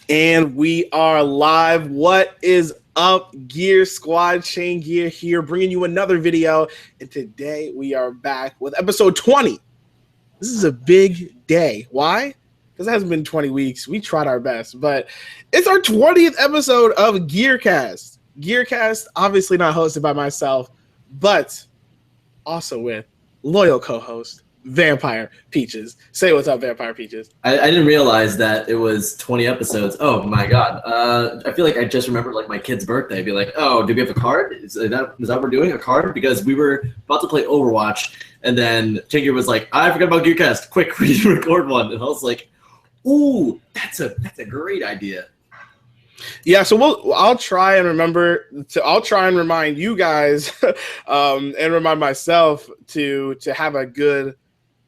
And we are live. What is up, Gear Squad? Shane Gear here, bringing you another video. And today we are back with episode 20. This is a big day. Why? Because it hasn't been 20 weeks. We tried our best, but it's our 20th episode of GearCast. GearCast, obviously not hosted by myself, but also with loyal co-host Vampire Peaches. Say what's up, Vampire Peaches. I didn't realize that it was 20 episodes. Oh my god. I feel like I just remembered like my kid's birthday. Be like, oh, do we have a card? Is that what we're doing? A card? Because we were about to play Overwatch, and then Tinker was like, I forgot about GearCast. Quick, we need to record one. And I was like, ooh, that's a great idea. Yeah, so I'll try and remember I'll try and remind you guys and remind myself to have a good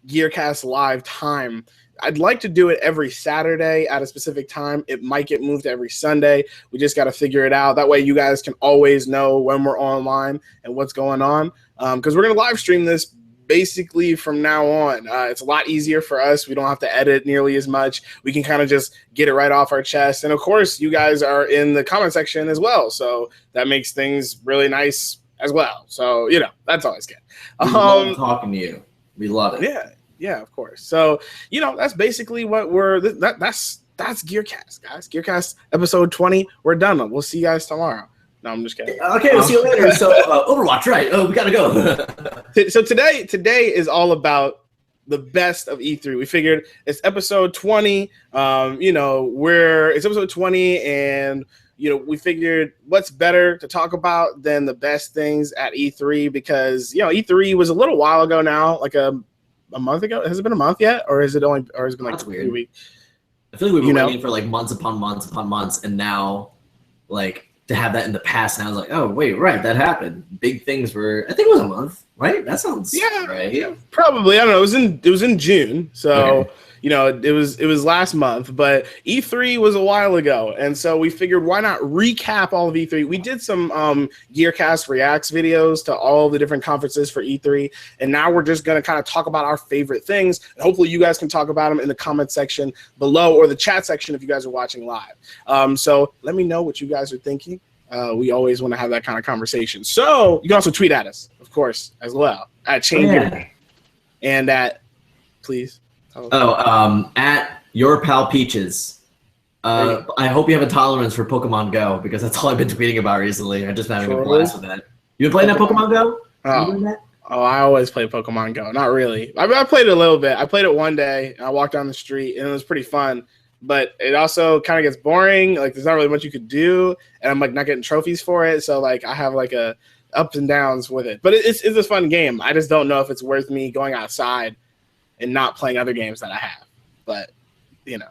GearCast live time. I'd like to do it every Saturday at a specific time. It might get moved to every Sunday. We just got to figure it out. That way you guys can always know when we're online and what's going on. Because we're going to live stream this basically from now on. It's a lot easier for us. We don't have to edit nearly as much. We can kind of just get it right off our chest. And of course, you guys are in the comment section as well. So that makes things really nice as well. So, you know, that's always good. We love talking to you. We love it. Yeah, of course. So, you know, that's basically what that's GearCast, guys. GearCast episode 20. We're done. We'll see you guys tomorrow. No, I'm just kidding. Okay, we'll see you later. So, Overwatch, right? Oh, we gotta go. So today is all about the best of E3. We figured it's episode 20. You know, it's episode 20, and you know, we figured what's better to talk about than the best things at E3, because you know, E3 was a little while ago now, like a month ago. Has it been a month yet, or has it been like 2 weeks? I feel like we've been waiting for like months upon months upon months, and now like to have that in the past, and I was like, oh wait, right, that happened. Big things were, I think it was a month, right? That sounds right. Yeah, probably. I don't know. It was in June, so okay. You know, it was last month, but E3 was a while ago, and so we figured why not recap all of E3. We did some GearCast Reacts videos to all the different conferences for E3, and now we're just going to kind of talk about our favorite things, and hopefully you guys can talk about them in the comment section below or the chat section if you guys are watching live. So let me know what you guys are thinking. We always want to have that kind of conversation. So you can also tweet at us, of course, as well, at Chain and at, please. At your pal Peaches. I hope you have a tolerance for Pokemon Go, because that's all I've been tweeting about recently. I just having a blast with that. You been playing that Pokemon Go? I always play Pokemon Go. Not really. I played it a little bit. I played it one day. I walked down the street, and it was pretty fun. But it also kind of gets boring. Like, there's not really much you could do, and I'm like not getting trophies for it. So like, I have like a ups and downs with it. But it's a fun game. I just don't know if it's worth me going outside and not playing other games that I have. But you know,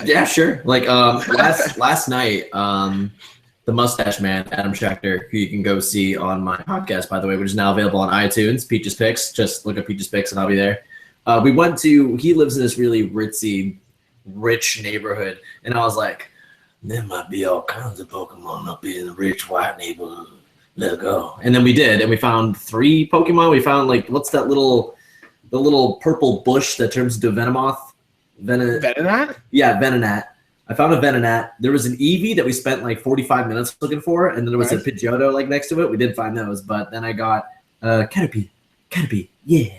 yeah, sure. Like last night, the Mustache Man, Adam Schechter, who you can go see on my podcast, by the way, which is now available on iTunes, Peaches Picks. Just look at Peaches Picks and I'll be there. He lives in this really ritzy, rich neighborhood, and I was like, there might be all kinds of Pokemon up in the rich white neighborhood. Let's go. And then we did, and we found 3 Pokemon. We found like, what's that the little purple bush that turns into a Venomoth? Venonat? Yeah, Venonat. I found a Venonat. There was an Eevee that we spent like 45 minutes looking for, and then there was a Pidgeotto like next to it. We did find those, but then I got Caterpie. Yeah.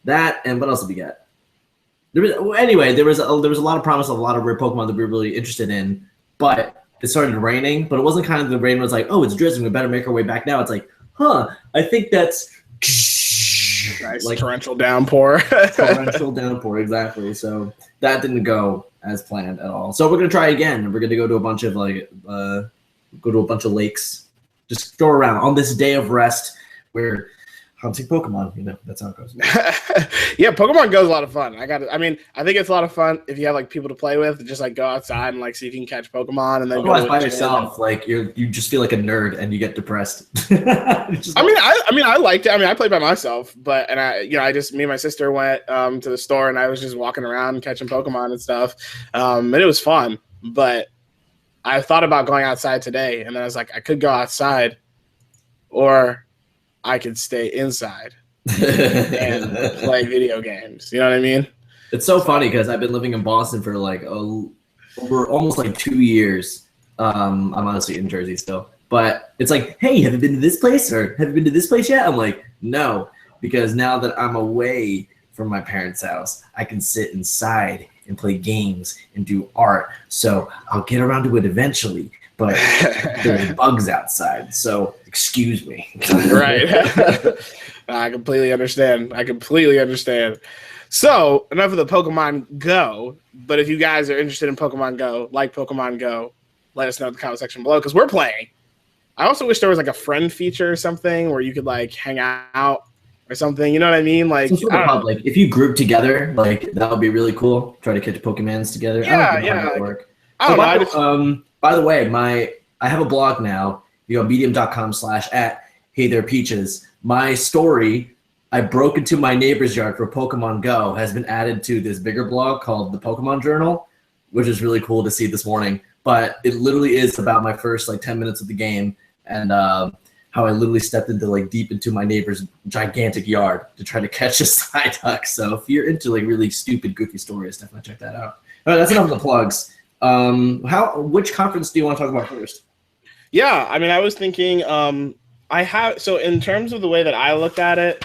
That, and what else did we get? There was a lot of promise of a lot of rare Pokemon that we were really interested in, but it started raining. But it wasn't kind of the rain was like, oh, it's drizzling, we better make our way back now. It's like, I think that's like torrential downpour. Torrential downpour, exactly. So that didn't go as planned at all. So we're gonna try again. We're gonna go to a bunch of lakes, just go around on this day of rest where hunting Pokemon, you know, that's how it goes. Yeah, Pokemon Go is a lot of fun. I think it's a lot of fun if you have like people to play with, just like go outside and like see if you can catch Pokemon, and then go by yourself. Like you just feel like a nerd and you get depressed. I liked it. I mean, I played by myself, me and my sister went to the store, and I was just walking around and catching Pokemon and stuff. And it was fun, but I thought about going outside today, and then I was like, I could go outside, or I could stay inside and play video games. You know what I mean? It's so funny because I've been living in Boston for like over almost like 2 years. I'm honestly in Jersey still, but it's like, hey, have you been to this place or have you been to this place yet? I'm like, no, because now that I'm away from my parents' house, I can sit inside and play games and do art. So I'll get around to it eventually, but there's bugs outside, so excuse me. Right. I completely understand. So enough of the Pokemon Go, but if you guys are interested in Pokemon Go, like Pokemon Go, let us know in the comment section below because we're playing. I also wish there was like a friend feature or something where you could like hang out or something. You know what I mean? Like, like if you group together, like that would be really cool. Try to catch Pokemons together. Yeah, I don't know how that work. By the way, I have a blog now. You go medium.com/@HeyTherePeaches. My story, I broke into my neighbor's yard for Pokemon Go, has been added to this bigger blog called the Pokemon Journal, which is really cool to see this morning. But it literally is about my first like 10 minutes of the game and how I literally stepped into like deep into my neighbor's gigantic yard to try to catch a Psyduck. So if you're into like really stupid, goofy stories, definitely check that out. All right, that's enough of the plugs. Which conference do you want to talk about first? Yeah, I mean, I was thinking, so in terms of the way that I looked at it,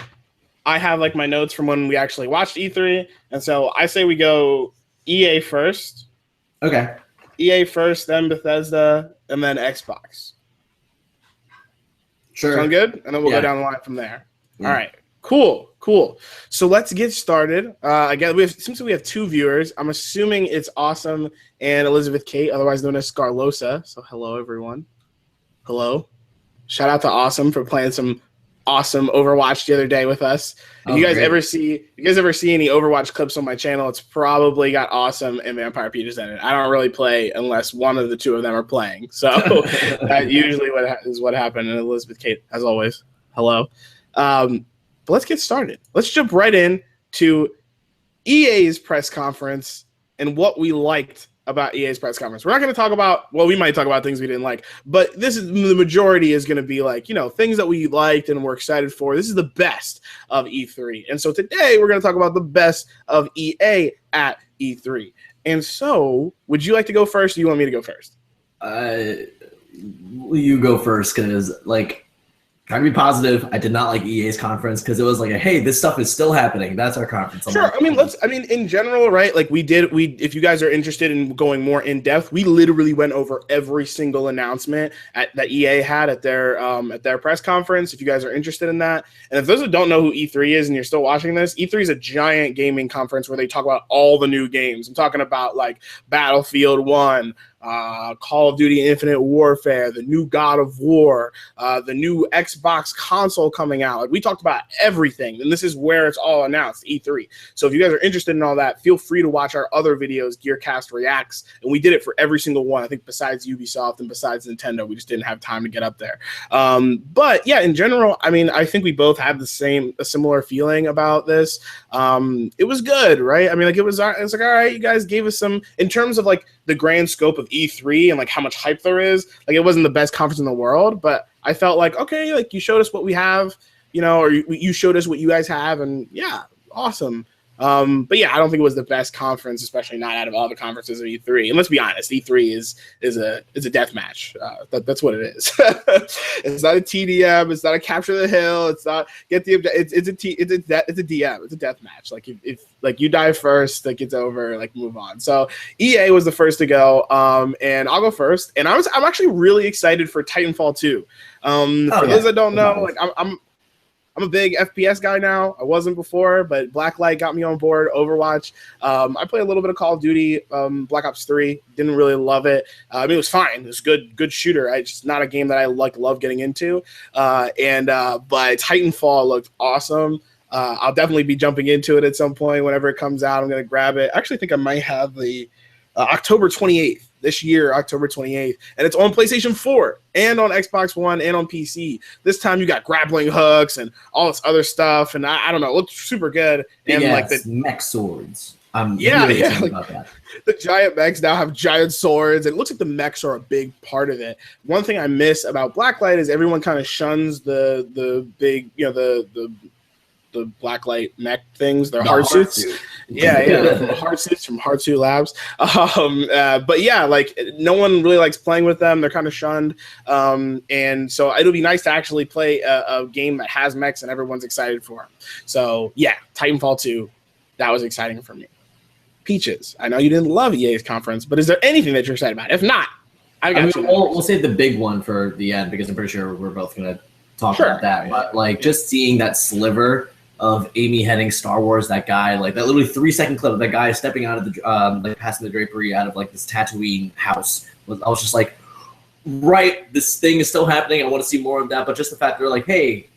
I have like my notes from when we actually watched E3, and so I say we go EA first. Okay. EA first, then Bethesda, and then Xbox. Sure. Sound good? And then we'll go down the line from there. Yeah. All right. Cool. So let's get started. Again, since we have 2 viewers, I'm assuming it's Awesome and Elizabeth Kate, otherwise known as Scarlosa. So hello, everyone. Hello. Shout out to Awesome for playing some awesome Overwatch the other day with us. If you guys ever see any Overwatch clips on my channel, it's probably got Awesome and Vampire Peaches in it. I don't really play unless one of the 2 of them are playing. So that usually is what happened. And Elizabeth Kate, as always, hello. But let's get started. Let's jump right in to EA's press conference and what we liked about EA's press conference. We're not going to talk about, well, we might talk about things we didn't like, but the majority is going to be like, things that we liked and we're excited for. This is the best of E3. And so today we're going to talk about the best of EA at E3. And so would you like to go first or do you want me to go first? You go first because trying to be positive, I did not like EA's conference because it was like, hey, this stuff is still happening. That's our conference. Sure. In general, right? Like if you guys are interested in going more in depth, we literally went over every single announcement that EA had at their press conference. If you guys are interested in that. And if those who don't know who E3 is and you're still watching this, E3 is a giant gaming conference where they talk about all the new games. I'm talking about like Battlefield 1, Call of Duty Infinite Warfare, the new God of War, the new Xbox console coming out. Like, we talked about everything, and this is where it's all announced, E3. So if you guys are interested in all that, feel free to watch our other videos, GearCast Reacts, and we did it for every single one. I think besides Ubisoft and besides Nintendo, we just didn't have time to get up there. But yeah, in general, I think we both had a similar feeling about this. It was good, right? It was like, all right, you guys gave us some, in terms of like the grand scope of E3 and like how much hype there is. Like, it wasn't the best conference in the world, but I felt like, okay, like you showed us what we have, or you showed us what you guys have, and yeah, awesome. But yeah, I don't think it was the best conference, especially not out of all the conferences of E3. And let's be honest, E3 is a death match. That's what it is. It's not a TDM. It's not a capture the hill. It's not it's a DM. It's a death match. Like if you die first, like it's over. Like move on. So EA was the first to go. And I'll go first. And I'm actually really excited for Titanfall 2. For those that don't know, like I'm a big FPS guy now. I wasn't before, but Blacklight got me on board. Overwatch. I played a little bit of Call of Duty, Black Ops 3. Didn't really love it. It was fine. It was good shooter. It's just not a game that I love getting into. But Titanfall looked awesome. I'll definitely be jumping into it at some point. Whenever it comes out, I'm going to grab it. I actually think I might have the October 28th. This year, October 28th, and it's on PlayStation 4 and on Xbox One and on PC. This time you got grappling hooks and all this other stuff, and I don't know, it looked super good. And like the mech swords. Really about that. The giant mechs now have giant swords, and it looks like the mechs are a big part of it. One thing I miss about Blacklight is everyone kind of shuns the big, the the blacklight mech things. They're The hard heart suits. suit. Yeah, from hard suits from Hard Suit Labs. But yeah, like no one really likes playing with them. They're kind of shunned. And so it'll be nice to actually play a game that has mechs and everyone's excited for them. So yeah, Titanfall 2, that was exciting for me. Peaches, I know you didn't love EA's conference, but is there anything that you're excited about? If not, we'll save the big one for the end because I'm pretty sure we're both going to talk about that. But like just seeing that sliver of Amy Hennig Star Wars, that guy, like that literally 3-second clip of that guy stepping out of the like passing the drapery out of like this Tatooine house. I was just like, right, this thing is still happening. I want to see more of that. But just the fact they're like, hey,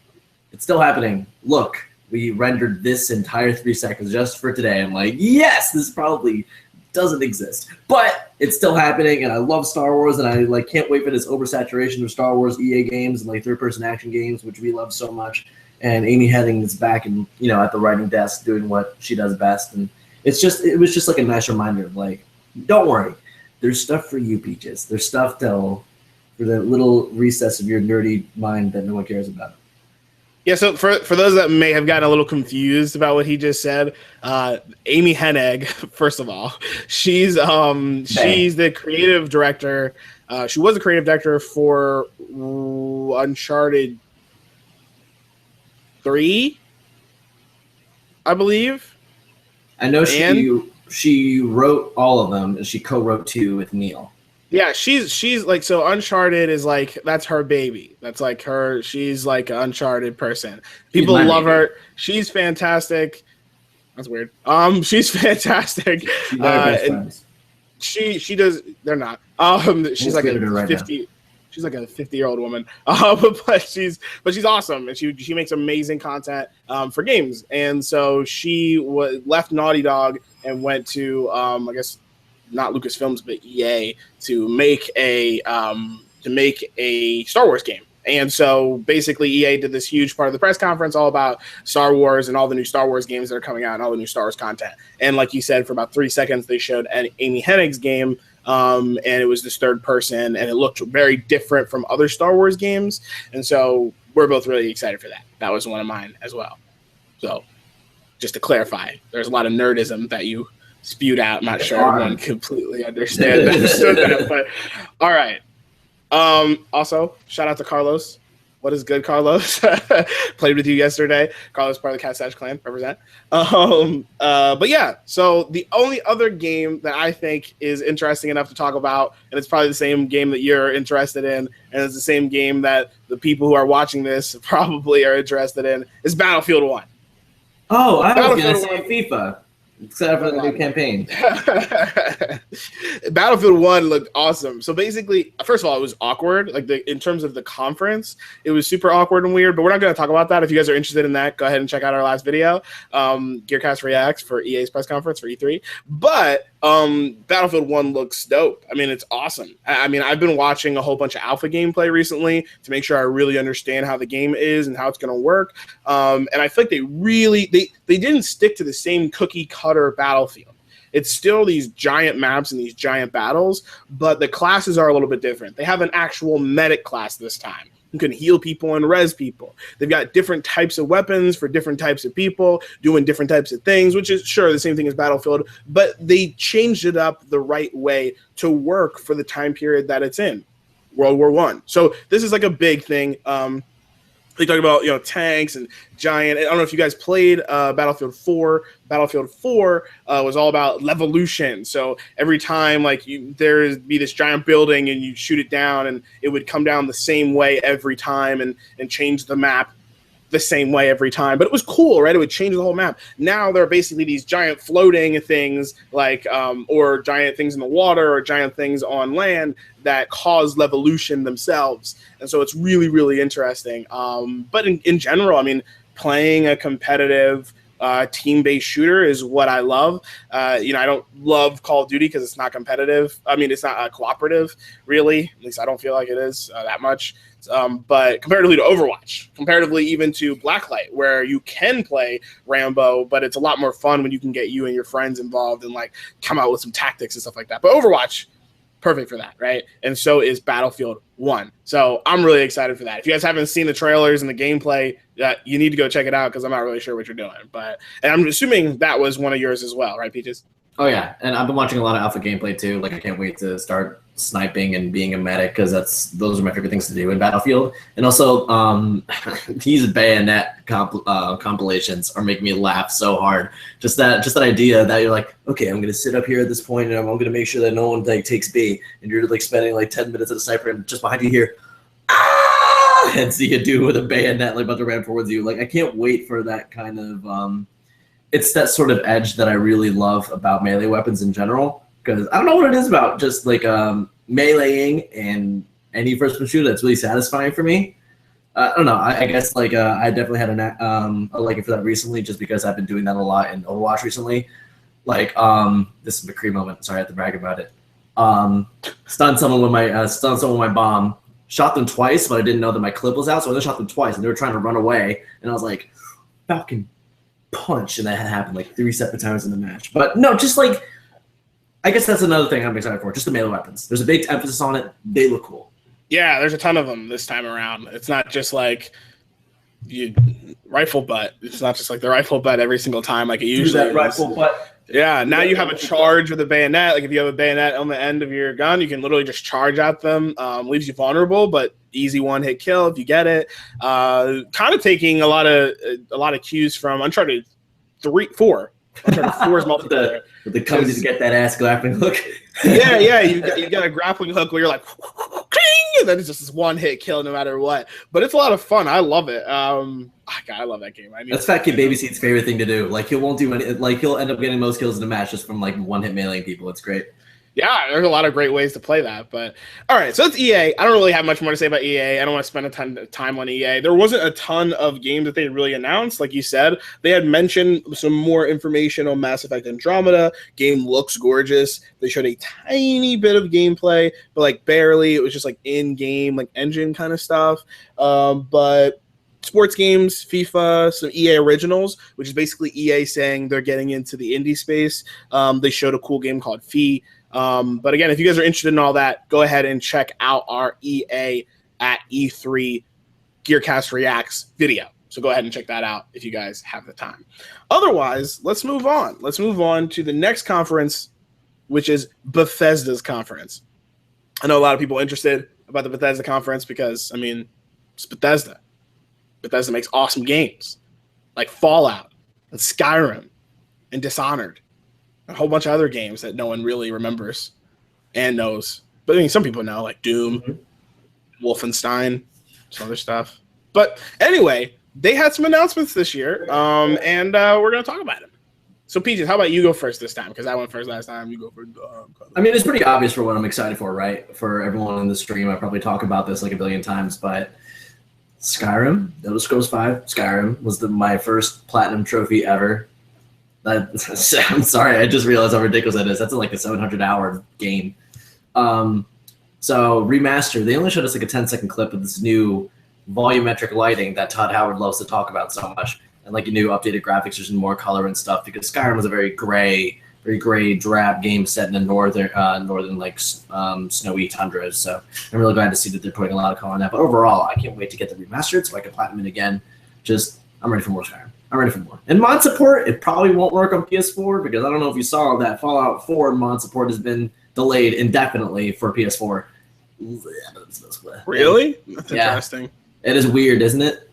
it's still happening. Look, we rendered this entire 3 seconds just for today. I'm like, yes, this probably doesn't exist, but it's still happening. And I love Star Wars, and I like can't wait for this oversaturation of Star Wars EA games and like third-person action games, which we love so much. And Amy Hennig is back and at the writing desk doing what she does best. And it was just like a nice reminder of like, don't worry, there's stuff for you, Peaches. There's stuff for the little recess of your nerdy mind that no one cares about. Yeah, so for those that may have gotten a little confused about what he just said, Amy Hennig, first of all, she's the creative director. She was the creative director for Uncharted 3, I believe. I know she wrote all of them, and she co-wrote 2 with Neil. Yeah, she's like, so Uncharted is like, that's her baby. That's like her. She's like an Uncharted person. People love her. She's fantastic. That's weird. She's fantastic. She does. They're not. She's like a 50. She's like a 50-year-old woman. But she's awesome, and she makes amazing content for games. And so she left Naughty Dog and went to I guess, not Lucasfilms, but EA to make a Star Wars game. And so basically EA did this huge part of the press conference all about Star Wars and all the new Star Wars games that are coming out and all the new Star Wars content. And like you said, for about 3 seconds, they showed Amy Hennig's game, and it was this third person, and it looked very different from other Star Wars games. And so we're both really excited for that. That was one of mine as well. So just to clarify, there's a lot of nerdism that you spewed out. I'm not sure everyone completely understood that, but all right. Also, shout out to Carlos. What is good, Carlos? Played with you yesterday. Carlos, part of the Cat Sash clan, represent. But yeah, so the only other game that I think is interesting enough to talk about, and it's probably the same game that you're interested in, and it's the same game that the people who are watching this probably are interested in, is Battlefield 1. Oh, I was going to say FIFA. Except for the new campaign. Battlefield 1 looked awesome. So basically, first of all, it was awkward. Like in terms of the conference, it was super awkward and weird. But we're not going to talk about that. If you guys are interested in that, go ahead and check out our last video, GearCast Reacts for EA's press conference for E3. But Battlefield 1 looks dope. I mean, it's awesome. I mean, I've been watching a whole bunch of alpha gameplay recently to make sure I really understand how the game is and how it's going to work. And I feel like they didn't stick to the same cookie cutter Battlefield. It's still these giant maps and these giant battles, but the classes are a little bit different. They have an actual medic class this time who can heal people and res people. They've got different types of weapons for different types of people doing different types of things, which is sure the same thing as Battlefield, but they changed it up the right way to work for the time period that it's in, World War I. So this is like a big thing. They talk about, tanks and giant. I don't know if you guys played Battlefield 4. Battlefield 4 was all about levolution. So every time there'd be this giant building and you shoot it down and it would come down the same way every time and change the map the same way every time. But it was cool, right? It would change the whole map. Now there are basically these giant floating things or giant things in the water or giant things on land that cause levolution themselves. And so it's really, really interesting. But in general, I mean, playing a competitive team-based shooter is what I love. I don't love Call of Duty because it's not competitive. I mean, it's not cooperative, really. At least I don't feel like it is that much. But comparatively to Overwatch, comparatively even to Blacklight, where you can play Rambo, but it's a lot more fun when you can get you and your friends involved and come out with some tactics and stuff like that. But Overwatch, perfect for that, right? And so is Battlefield 1. So I'm really excited for that. If you guys haven't seen the trailers and the gameplay, you need to go check it out because I'm not really sure what you're doing. And I'm assuming that was one of yours as well, right, Peaches? Oh yeah, and I've been watching a lot of alpha gameplay too. Like I can't wait to start sniping and being a medic because those are my favorite things to do in Battlefield. And also, these bayonet compilations are making me laugh so hard. Just that idea that you're like, okay, I'm gonna sit up here at this point and I'm gonna make sure that no one like takes B, and you're like spending like 10 minutes at a sniper and just behind you here, ah, and see a dude with a bayonet like about to ram towards you. Like I can't wait for that kind of. It's that sort of edge that I really love about melee weapons in general, because I don't know what it is about just like meleeing and any first-person shooter that's really satisfying for me. I don't know. I guess like I definitely had a liking for that recently, just because I've been doing that a lot in Overwatch recently. Like this is a McCree moment. Sorry, I have to brag about it. Stunned someone with my bomb. Shot them twice, but I didn't know that my clip was out, so I just shot them twice, and they were trying to run away, and I was like, Falcon punch, and that had happened like 3 separate times in the match. But no, just like I guess that's another thing I'm excited for. Just the melee weapons. There's a big emphasis on it. They look cool. Yeah, there's a ton of them this time around. It's not just like rifle butt. It's not just like the rifle butt every single time like it usually is. Rifle butt. Yeah, now you have a charge with a bayonet. Like if you have a bayonet on the end of your gun, you can literally just charge at them. Leaves you vulnerable, but easy one-hit kill if you get it. Kind of taking a lot of cues from Uncharted 4. Uncharted 4's multiplayer. The company to get that ass grappling hook. yeah. You got a grappling hook where you're like, and then it's just this one-hit kill no matter what. But it's a lot of fun. I love it. God, I love that game. That's Fat Kid Babyseat's favorite thing to do. Like he won't do any. Like he'll end up getting most kills in a match just from like one-hit meleeing people. It's great. Yeah, there's a lot of great ways to play that. But all right, so it's EA. I don't really have much more to say about EA. I don't want to spend a ton of time on EA. There wasn't a ton of games that they really announced. Like you said, they had mentioned some more information on Mass Effect Andromeda. Game looks gorgeous. They showed a tiny bit of gameplay, but like barely. It was just like in-game, like engine kind of stuff. But sports games, FIFA, some EA originals, which is basically EA saying they're getting into the indie space. They showed a cool game called Fee. But again, if you guys are interested in all that, go ahead and check out our EA at E3 GearCast Reacts video. So go ahead and check that out if you guys have the time. Otherwise, let's move on. Let's move on to the next conference, which is Bethesda's conference. I know a lot of people interested about the Bethesda conference because, I mean, it's Bethesda. Bethesda makes awesome games like Fallout and Skyrim and Dishonored. A whole bunch of other games that no one really remembers and knows. But I mean, some people know, like Doom, Wolfenstein, some other stuff. But anyway, they had some announcements this year, and we're going to talk about them. So, Peaches, how about you go first this time? Because I went first last time. You go first. I mean, it's pretty obvious for what I'm excited for, right? For everyone in the stream, I probably talk about this like a billion times, but Skyrim, Elder Scrolls 5, Skyrim was my first platinum trophy ever. I'm sorry, I just realized how ridiculous that is. That's like a 700-hour game. So remaster, they only showed us like a 10-second clip of this new volumetric lighting that Todd Howard loves to talk about so much, and like a new updated graphics, there's more color and stuff, because Skyrim was a very gray, drab game set in the northern like snowy tundras. So I'm really glad to see that they're putting a lot of color on that. But overall, I can't wait to get the remastered so I can platinum it again. I'm ready for more Skyrim. I'm ready for more. And mod support, it probably won't work on PS4 because I don't know if you saw that Fallout 4 mod support has been delayed indefinitely for PS4. Really? That's interesting. It is weird, isn't it?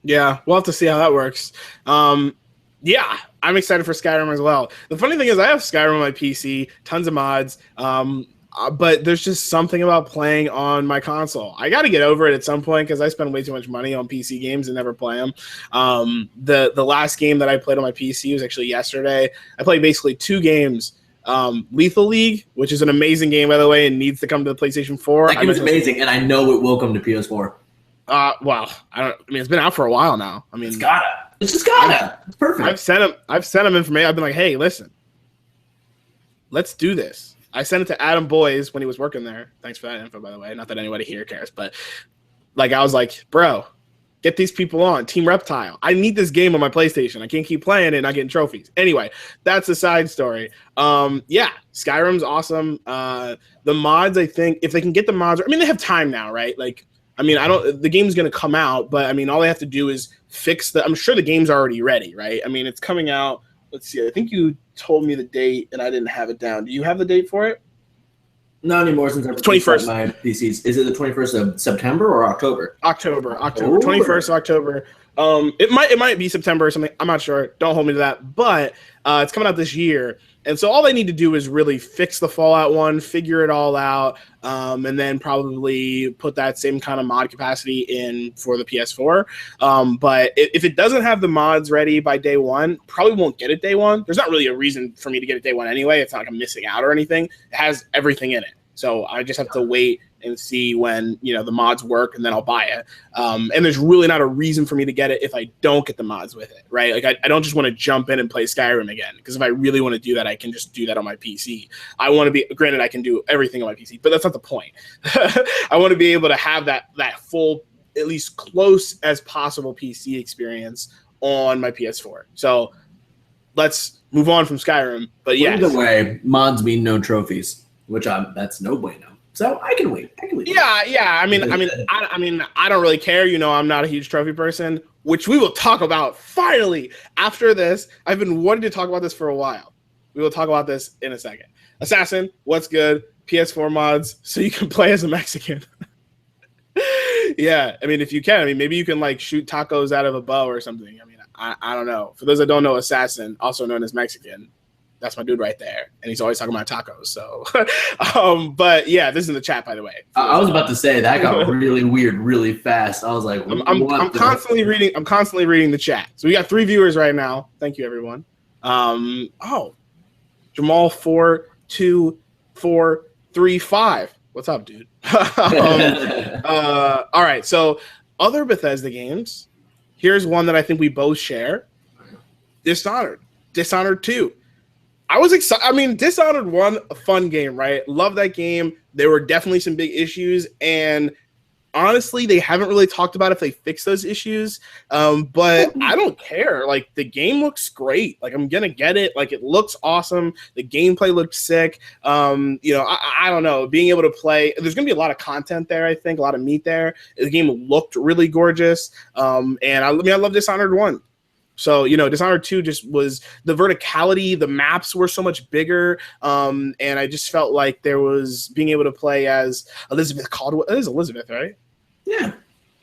Yeah, we'll have to see how that works. Yeah, I'm excited for Skyrim as well. The funny thing is I have Skyrim on my PC, tons of mods, but there's just something about playing on my console. I got to get over it at some point because I spend way too much money on PC games and never play them. The last game that I played on my PC was actually yesterday. I played basically 2 games. Lethal League, which is an amazing game, by the way, and needs to come to the PlayStation 4. That game is amazing, and I know it will come to PS4. Well, I mean, it's been out for a while now. I mean, it's just gotta. It's perfect. I've sent him information. I've been like, hey, listen, let's do this. I sent it to Adam Boyes when he was working there. Thanks for that info, by the way. Not that anybody here cares, but like, I was like, bro, Get these people on. Team Reptile. I need this game on my PlayStation. I can't keep playing it and not getting trophies. Anyway, that's a side story. Yeah, Skyrim's awesome. The mods, I think, if they can get the mods, I mean, they have time now, right? Like, I mean, the game's going to come out, but I mean, all they have to do is fix I'm sure the game's already ready, right? I mean, it's coming out. Let's see. I think you told me the date and I didn't have it down. Do you have the date for it? Not anymore since I've 21st. My PCs. Is it the 21st of September or October? October. 21st of October. It might be September or something. I'm not sure. Don't hold me to that. But it's coming out this year. And so all they need to do is really fix the Fallout one, figure it all out, and then probably put that same kind of mod capacity in for the PS4. But if it doesn't have the mods ready by day one, probably won't get it day one. There's not really a reason for me to get it day one anyway. It's not like I'm missing out or anything. It has everything in it. So I just have to wait and see when, you know, the mods work, and then I'll buy it. And there's really not a reason for me to get it if I don't get the mods with it, right? Like I don't just want to jump in and play Skyrim again, because if I really want to do that, I can just do that on my PC. I want to be, granted, I can do everything on my PC, but that's not the point. I want to be able to have that full, at least close as possible PC experience on my PS4. So let's move on from Skyrim. But yeah, either way, mods mean no trophies, which that's no bueno. So I can wait. Yeah. I mean, I don't really care. You know, I'm not a huge trophy person, which we will talk about finally after this. I've been wanting to talk about this for a while. We will talk about this in a second. Assassin, what's good? PS4 mods, so you can play as a Mexican. Yeah, I mean, if you can, I mean, maybe you can like shoot tacos out of a bow or something. I mean, I don't know. For those that don't know, Assassin, also known as Mexican, that's my dude right there, and he's always talking about tacos. So, but yeah, this is in the chat, by the way. I was about to say that got really weird, really fast. I was like, I'm constantly reading. I'm constantly reading the chat. So we got 3 viewers right now. Thank you, everyone. Jamal 42435. What's up, dude? All right. So other Bethesda games. Here's one that I think we both share. Dishonored 2. I was excited. I mean, Dishonored 1, a fun game, right? Love that game. There were definitely some big issues, and honestly, they haven't really talked about if they fix those issues. But I don't care. Like, the game looks great. Like, I'm gonna get it. Like, it looks awesome. The gameplay looks sick. You know, I don't know. Being able to play, there's gonna be a lot of content there. I think a lot of meat there. The game looked really gorgeous. And I love Dishonored 1. So, you know, Dishonored 2 just was the verticality, the maps were so much bigger, and I just felt like there was being able to play as Elizabeth Caldwell. It is Elizabeth, right? Yeah.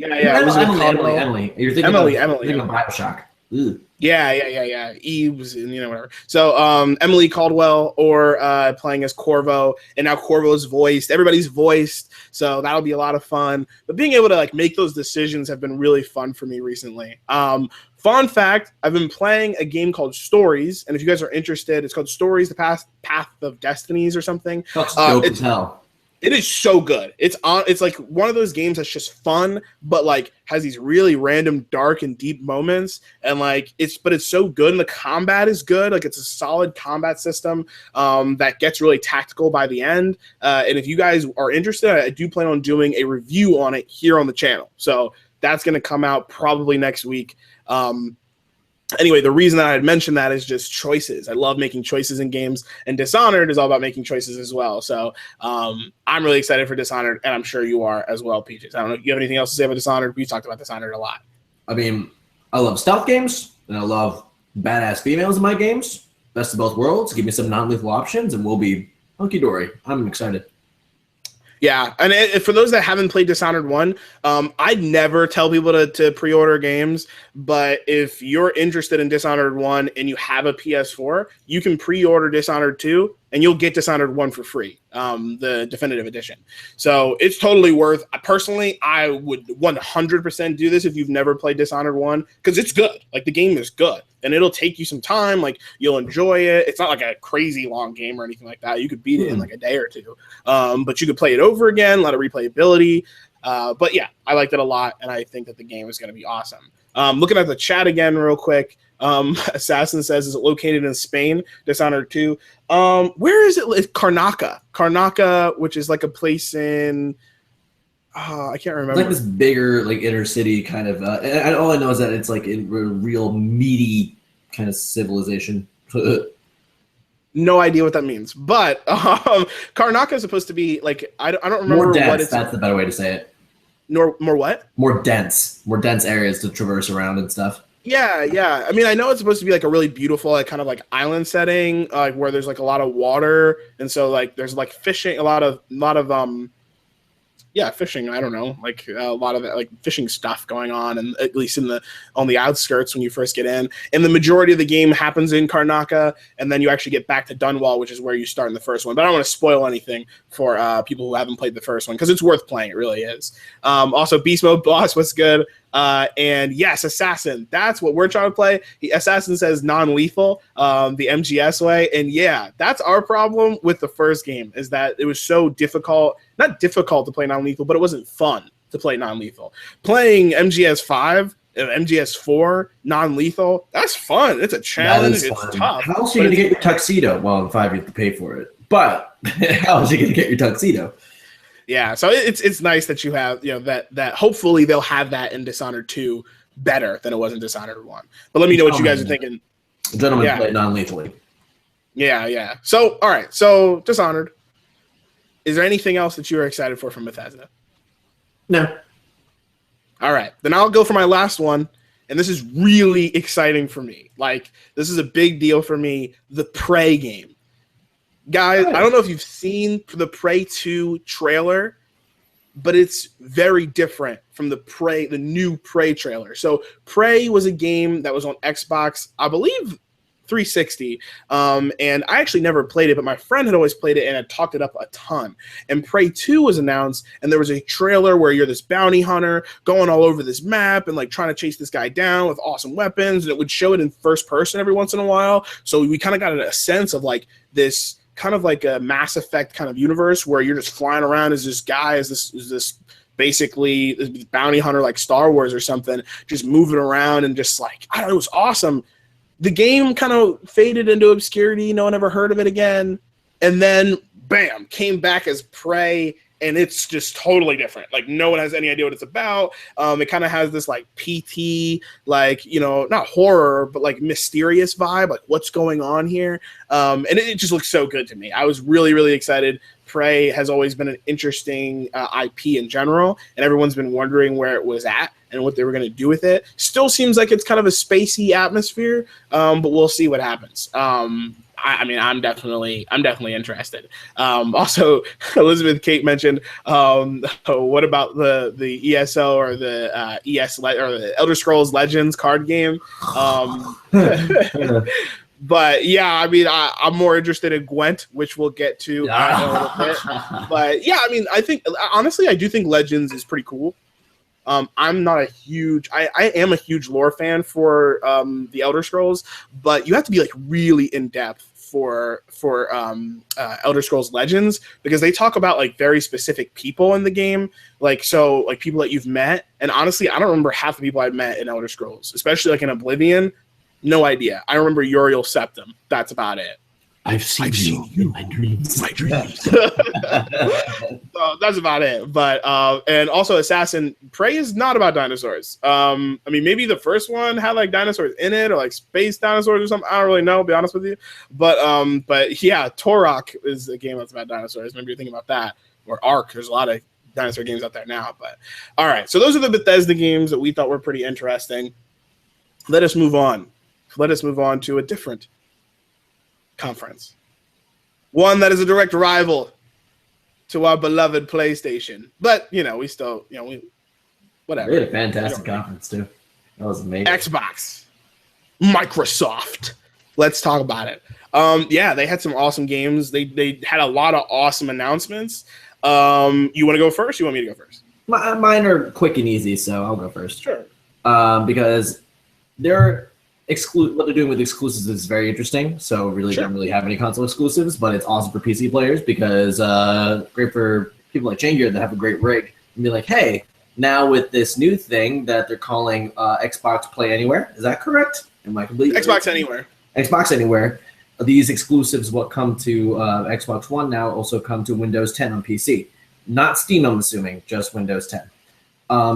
Emily. You're thinking Emily. of Bioshock. Ugh. Yeah. Eve's, you know, whatever. So, Emily Caldwell, or playing as Corvo, and now Corvo's voiced. Everybody's voiced, so that'll be a lot of fun. But being able to like make those decisions have been really fun for me recently. Fun fact, I've been playing a game called Stories, and if you guys are interested, it's called Stories, the Path of Destinies or something. That's dope as hell. It is so good. It's like one of those games that's just fun, but like has these really random, dark and deep moments, and like it's so good, and the combat is good. Like, it's a solid combat system that gets really tactical by the end. And if you guys are interested, I do plan on doing a review on it here on the channel. So that's going to come out probably next week. Anyway, the reason that I had mentioned that is just choices. I love making choices in games, and Dishonored is all about making choices as well. So I'm really excited for Dishonored, and I'm sure you are as well, Peaches. I don't know if you have anything else to say about Dishonored. We talked about Dishonored a lot. I mean, I love stealth games, and I love badass females in my games. Best of both worlds. Give me some non-lethal options, and we'll be hunky-dory. I'm excited. Yeah, and for those that haven't played Dishonored 1, I'd never tell people to pre-order games, but if you're interested in Dishonored 1 and you have a PS4, you can pre-order Dishonored 2, and you'll get Dishonored 1 for free, the definitive edition. So it's totally worth. Personally, I would 100% do this if you've never played Dishonored 1, because it's good. Like, the game is good, and it'll take you some time. Like, you'll enjoy it. It's not like a crazy long game or anything like that. You could beat it in like a day or two, but you could play it over again, a lot of replayability. But yeah, I liked it a lot, and I think that the game is going to be awesome. Looking at the chat again real quick, Assassin says, is it located in Spain, Dishonored 2? Where is it? It's Karnaca, which is like a place in, I can't remember. It's like this bigger, like inner city kind of. And all I know is that it's like in a real meaty kind of civilization. No idea what that means, but Karnaka is supposed to be like I don't remember more dense. what it's. That's the better way to say it. More what? More dense areas to traverse around and stuff. Yeah. I mean, I know it's supposed to be like a really beautiful, like kind of like island setting, like where there's like a lot of water, and so like there's like fishing, a lot of fishing. I don't know, like a lot of like fishing stuff going on, and at least on the outskirts when you first get in. And the majority of the game happens in Karnaka, and then you actually get back to Dunwall, which is where you start in the first one. But I don't want to spoil anything for people who haven't played the first one because it's worth playing. It really is. Also, Beast Mode Boss was good. And yes, Assassin. That's what we're trying to play. Assassin says non-lethal, the MGS way. And yeah, that's our problem with the first game is that it was so difficult. Not difficult to play non-lethal, but it wasn't fun to play non-lethal. Playing MGS 5, MGS 4, non-lethal, that's fun. It's a challenge. It's tough. How else are you going to get your tuxedo? Well, in 5, you have to pay for it. But how else are you going to get your tuxedo? Yeah, so it's nice that you have, that hopefully they'll have that in Dishonored 2 better than it was in Dishonored 1. But let me know what you guys are thinking. Gentlemen play non-lethally. Yeah. So, all right. So, Dishonored. Is there anything else that you are excited for from Bethesda? No. All right. Then I'll go for my last one. And this is really exciting for me. Like, this is a big deal for me. The Prey game. Guys, I don't know if you've seen the Prey 2 trailer, but it's very different from the new Prey trailer. So Prey was a game that was on Xbox, I believe 360. And I actually never played it, but my friend had always played it and had talked it up a ton. And Prey 2 was announced, and there was a trailer where you're this bounty hunter going all over this map and like trying to chase this guy down with awesome weapons, and it would show it in first person every once in a while. So we kind of got a sense of like this kind of like a Mass Effect kind of universe where you're just flying around as this guy, as this basically this bounty hunter like Star Wars or something, just moving around and just like, I don't know, it was awesome. The game kind of faded into obscurity. No one ever heard of it again. And then, bam, came back as Prey, and it's just totally different. Like, no one has any idea what it's about. It kind of has this, like, PT, like, not horror, but, like, mysterious vibe. Like, what's going on here? And it just looks so good to me. I was really, really excited. Prey has always been an interesting IP in general, and everyone's been wondering where it was at and what they were going to do with it. Still seems like it's kind of a spacey atmosphere, but we'll see what happens. I mean, I'm definitely interested. Also, Elizabeth Kate mentioned, what about the ESO or the or the Elder Scrolls Legends card game? But yeah, I mean, I'm more interested in Gwent, which we'll get to in a little bit. But yeah, I mean, I do think Legends is pretty cool. I'm not a huge, I am a huge lore fan for the Elder Scrolls, but you have to be like really in depth for Elder Scrolls Legends, because they talk about like very specific people in the game, like people that you've met. And honestly, I don't remember half the people I've met in Elder Scrolls, especially like in Oblivion. No idea. I remember Uriel Septim. That's about it. I've seen you in my dreams. So that's about it. But and also Assassin, Prey is not about dinosaurs. I mean, maybe the first one had like dinosaurs in it, or like space dinosaurs or something. I don't really know, to be honest with you. But yeah, Turok is a game that's about dinosaurs. Maybe you're thinking about that. Or Ark. There's a lot of dinosaur games out there now. But all right, so those are the Bethesda games that we thought were pretty interesting. Let us move on. To a different conference. One that is a direct rival to our beloved PlayStation. But, we still, whatever. We had a fantastic conference, too. That was amazing. Xbox. Microsoft. Let's talk about it. Yeah, they had some awesome games. They had a lot of awesome announcements. You want to go first? You want me to go first? Mine are quick and easy, so I'll go first. Sure. Because what they're doing with exclusives is very interesting. So really don't really have any console exclusives, but it's awesome for PC players because great for people like Chain Gear that have a great rig and be like, hey, now with this new thing that they're calling Xbox Play Anywhere, is that correct? Am I completely Xbox Anywhere? Xbox Anywhere. These exclusives, what come to Xbox One now, also come to Windows 10 on PC. not Steam, I'm assuming, just Windows 10.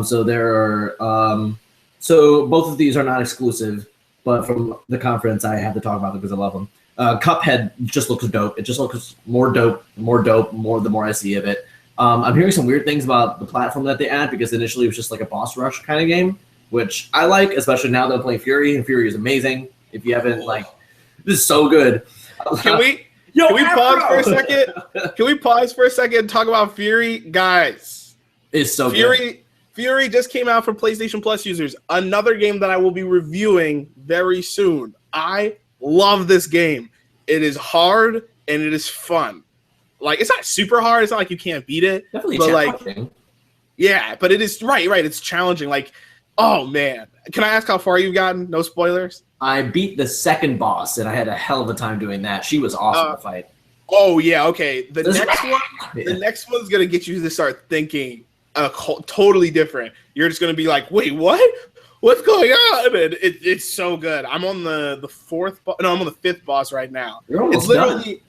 So there are so both of these are not exclusive, but from the conference I have to talk about them because I love them. Cuphead just looks dope. It just looks more dope, the more I see of it. I'm hearing some weird things about the platform that they add because initially it was just like a boss rush kind of game, which I like, especially now that I'm playing Fury, and Fury is amazing. If you haven't, like, this is so good. Can we pause for a second? Can we pause for a second and talk about Fury? Guys, it's so good. Fury just came out for PlayStation Plus users. Another game that I will be reviewing very soon. I love this game. It is hard and it is fun. Like, it's not super hard. It's not like you can't beat it. Definitely but challenging. Like, yeah, but it is right. It's challenging. Like, oh man. Can I ask how far you've gotten? No spoilers. I beat the second boss and I had a hell of a time doing that. She was awesome to fight. Oh yeah, okay. The next one's gonna get you to start thinking totally different. You're just gonna be like, wait, what? What's going on? And it's so good. I'm on the fourth. I'm on the fifth boss right now. You're almost it's literally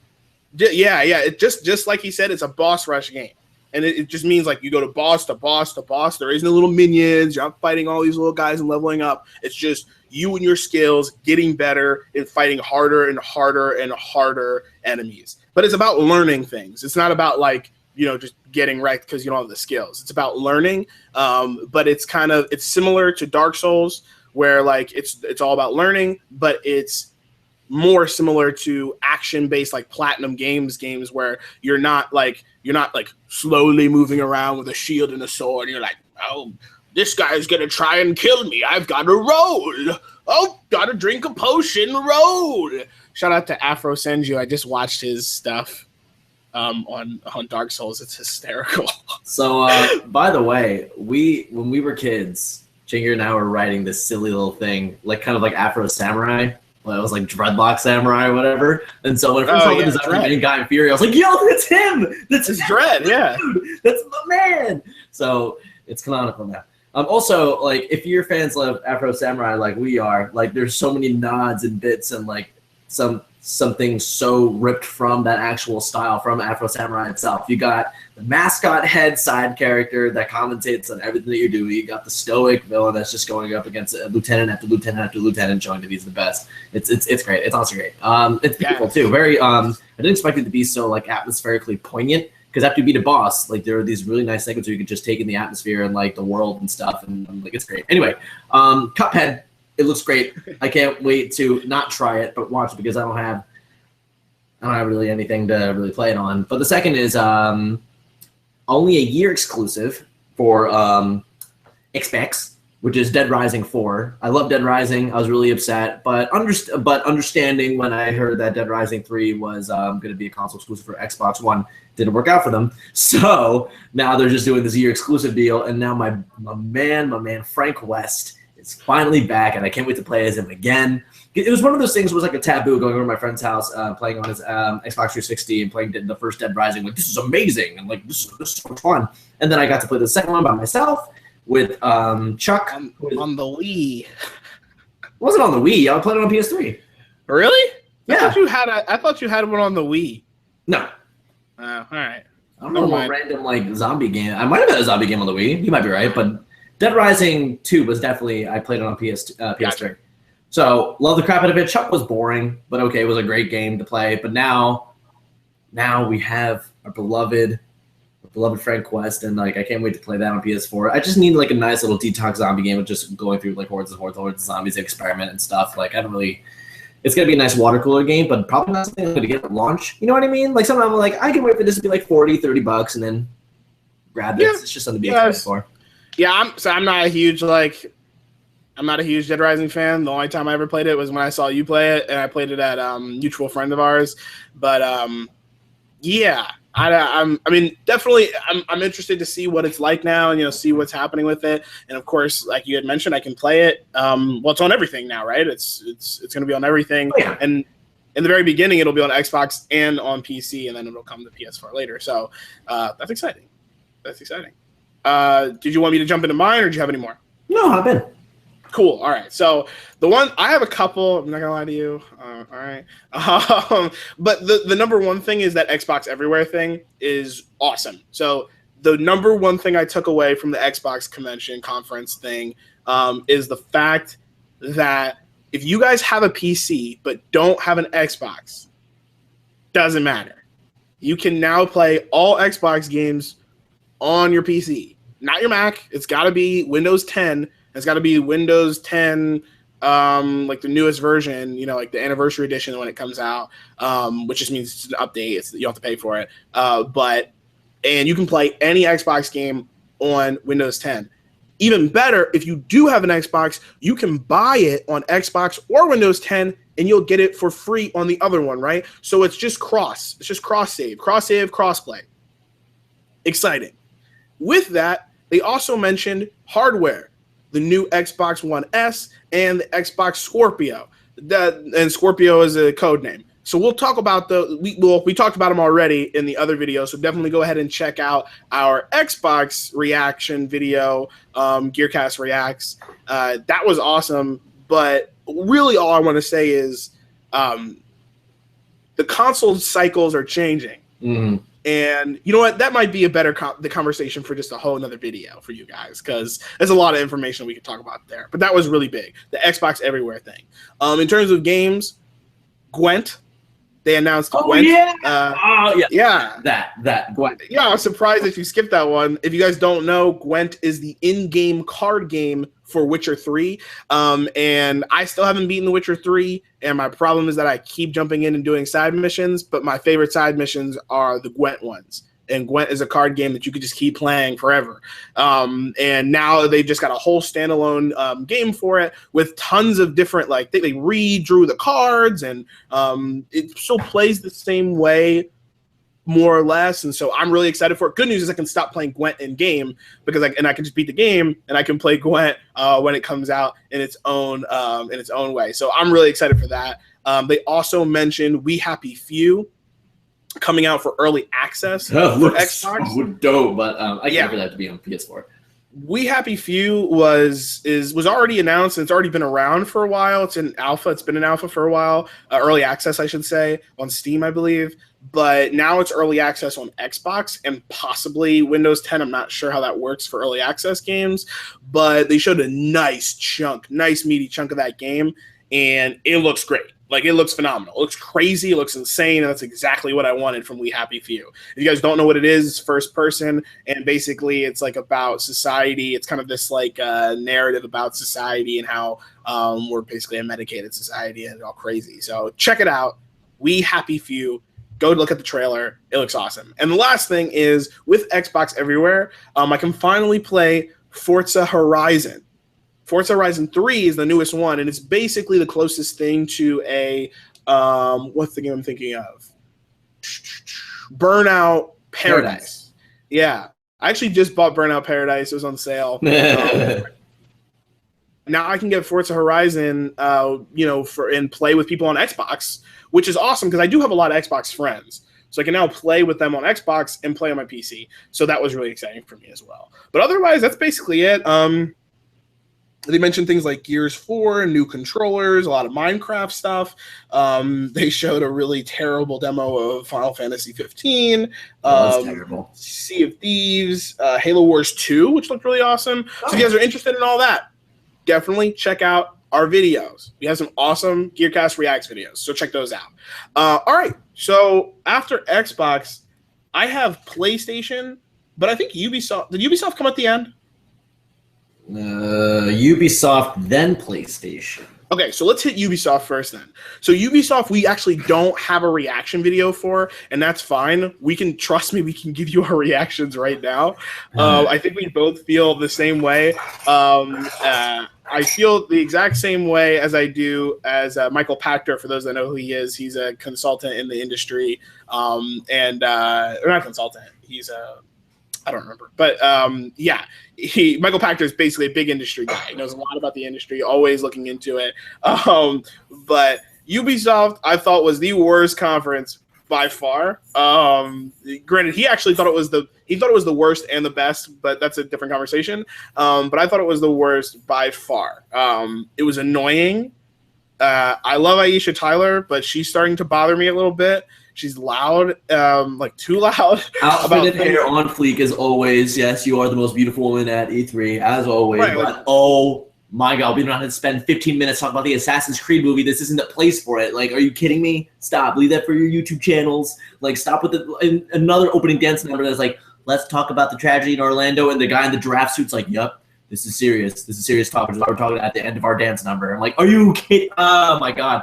done. Yeah. It just like he said, it's a boss rush game, and it just means like you go to boss to boss to boss. There isn't little minions. You're not fighting all these little guys and leveling up. It's just you and your skills getting better and fighting harder and harder and harder enemies. But it's about learning things. It's not about like, just getting wrecked because you don't have the skills. It's about learning. But it's similar to Dark Souls, where like it's all about learning, but it's more similar to action-based like Platinum games where you're not like slowly moving around with a shield and a sword, and you're like, oh, this guy's gonna try and kill me. I've got to roll. Oh, gotta drink a potion. Roll. Shout out to Afro Senju. I just watched his stuff on Dark Souls. It's hysterical. So, by the way, when we were kids, Jinger and I were writing this silly little thing, like kind of like Afro Samurai. Well, it was like Dreadlock Samurai or whatever. And so when I first saw the design of the main guy in Fury, I was like, yo, that's him. That's Dread. Yeah, that's my man. So it's canonical now. Also, like, if your fans love Afro Samurai like we are, like, there's so many nods and bits and like something so ripped from that actual style from Afro Samurai itself. You got the mascot head side character that commentates on everything that you're doing. You got the stoic villain that's just going up against lieutenant after lieutenant after lieutenant, showing that he's the best. It's great. It's also great. It's beautiful too. Very. I didn't expect it to be so like atmospherically poignant. Because after you beat a boss, like there are these really nice segments where you can just take in the atmosphere and like the world and stuff, and like it's great. Anyway, Cuphead, it looks great. I can't wait to not try it, but watch it because I don't have really anything to really play it on. But the second is only a year exclusive for Xbox, which is Dead Rising 4. I love Dead Rising. I was really upset, but understanding when I heard that Dead Rising 3 was going to be a console exclusive for Xbox One, didn't work out for them. So now they're just doing this year exclusive deal, and now my man Frank West is finally back, and I can't wait to play as him again. It was one of those things. It was like a taboo going over to my friend's house, playing on his Xbox 360 and playing the first Dead Rising. Like, this is amazing, and like this is so much fun. And then I got to play the second one by myself with Chuck on the Wii. It wasn't on the Wii. I played it on PS3. Really? Yeah. I thought you had one on the Wii. No. All right. I don't know what random like zombie game. I might have had a zombie game on the Wii. You might be right, but Dead Rising 2 was definitely, I played it on PS3. Gotcha. So love the crap out of it. Chuck was boring, but okay, it was a great game to play. But now we have our beloved Frank West, and like I can't wait to play that on PS4. I just need like a nice little detox zombie game with just going through like hordes of zombies, experiment and stuff. Like I don't really. It's gonna be a nice water cooler game, but probably not something I'm gonna get at launch. You know what I mean? Like sometimes I'm like, I can wait for this to be like $40-$30 and then grab it. Yeah. It's just something to be excited for. Yeah, I'm not a huge Dead Rising fan. The only time I ever played it was when I saw you play it, and I played it at mutual friend of ours. But yeah, I mean, definitely, I'm interested to see what it's like now, and see what's happening with it. And of course, like you had mentioned, I can play it. Well, it's on everything now, right? It's going to be on everything. Oh, yeah. And in the very beginning, it'll be on Xbox and on PC, and then it'll come to PS4 later. So that's exciting. That's exciting. Did you want me to jump into mine, or do you have any more? No, hop in. Cool. All right. So the one I have a couple. I'm not gonna lie to you. All right. But the number one thing is that Xbox Everywhere thing is awesome. So the number one thing I took away from the Xbox convention conference thing is the fact that if you guys have a PC but don't have an Xbox, doesn't matter. You can now play all Xbox games on your PC, not your Mac. It's got to be Windows 10. It's got to be Windows 10, like the newest version, you know, like the anniversary edition when it comes out, which just means it's an update. You don't have to pay for it. And you can play any Xbox game on Windows 10. Even better, if you do have an Xbox, you can buy it on Xbox or Windows 10, and you'll get it for free on the other one, right? So it's just cross-save, cross-play. Exciting. With that, they also mentioned hardware, the new Xbox One S and the Xbox Scorpio. And Scorpio is a code name. So we'll talk about we talked about them already in the other video, so definitely go ahead and check out our Xbox reaction video, GearCast Reacts. That was awesome, but really all I want to say is the console cycles are changing. Mm. And you know what? That might be a better the conversation for just a whole another video for you guys, because there's a lot of information we could talk about there. But that was really big, the Xbox Everywhere thing. In terms of games, Gwent. They announced Gwent. Yeah. That Gwent. Yeah, I was surprised if you skipped that one. If you guys don't know, Gwent is the in-game card game for Witcher 3. And I still haven't beaten The Witcher 3. And my problem is that I keep jumping in and doing side missions. But my favorite side missions are the Gwent ones. And Gwent is a card game that you could just keep playing forever. And now they've just got a whole standalone game for it with tons of different, like, they redrew the cards, and it still plays the same way, more or less. And so I'm really excited for it. Good news is I can stop playing Gwent in game because I can just beat the game, and I can play Gwent when it comes out in its own way. So I'm really excited for that. They also mentioned We Happy Few coming out for early access for Xbox. So dope, but I can't for that to be on PS4. We Happy Few was already announced, and it's already been around for a while. It's in alpha. It's been in alpha for a while. Early access, I should say, on Steam, I believe. But now it's early access on Xbox and possibly Windows 10. I'm not sure how that works for early access games, but they showed a nice meaty chunk of that game, and it looks great. Like, it looks phenomenal. It looks crazy. It looks insane. And that's exactly what I wanted from We Happy Few. If you guys don't know what it is, first person. And basically it's like about society. It's kind of this like narrative about society and how we're basically a medicated society and all crazy. So check it out. We Happy Few. Go look at the trailer. It looks awesome. And the last thing is with Xbox Everywhere, I can finally play Forza Horizon. Forza Horizon 3 is the newest one, and it's basically the closest thing to a what's the game I'm thinking of? Burnout Paradise. Yeah, I actually just bought Burnout Paradise. It was on sale. Now I can get Forza Horizon, and play with people on Xbox, which is awesome because I do have a lot of Xbox friends. So I can now play with them on Xbox and play on my PC. So that was really exciting for me as well. But otherwise, that's basically it. They mentioned things like Gears 4, new controllers, a lot of Minecraft stuff. They showed a really terrible demo of Final Fantasy 15. That's terrible. Sea of Thieves, Halo Wars 2, which looked really awesome. So if you guys are interested in all that, definitely check out our videos. We have some awesome GearCast Reacts videos, so check those out. All right, so after Xbox, I have PlayStation, but I think Ubisoft. Did Ubisoft come at the end? Ubisoft, then PlayStation. Okay, so let's hit Ubisoft first then. So Ubisoft, we actually don't have a reaction video for, and that's fine. We can, trust me, we can give you our reactions right now. I think we both feel the same way. I feel the exact same way as I do as Michael Pachter. For those that know who he is, he's a consultant in the industry, or not consultant. He's a I don't remember, but yeah, Michael Pachter is basically a big industry guy. He knows a lot about the industry, always looking into it. But Ubisoft, I thought, was the worst conference by far. Granted, he actually thought it was the worst and the best, but that's a different conversation. But I thought it was the worst by far. It was annoying. I love Aisha Tyler, but she's starting to bother me a little bit. She's loud, like too loud. Outfit and hair on fleek as always. Yes, you are the most beautiful woman at E3 as always. Right, but oh my God, we don't have to spend 15 minutes talking about the Assassin's Creed movie. This isn't the place for it. Like, are you kidding me? Stop. Leave that for your YouTube channels. Like, stop with another opening dance number that's like, let's talk about the tragedy in Orlando, and the guy in the giraffe suit's like, yep. This is serious. This is serious talk. We're talking at the end of our dance number. I'm like, are you kidding? Oh my God.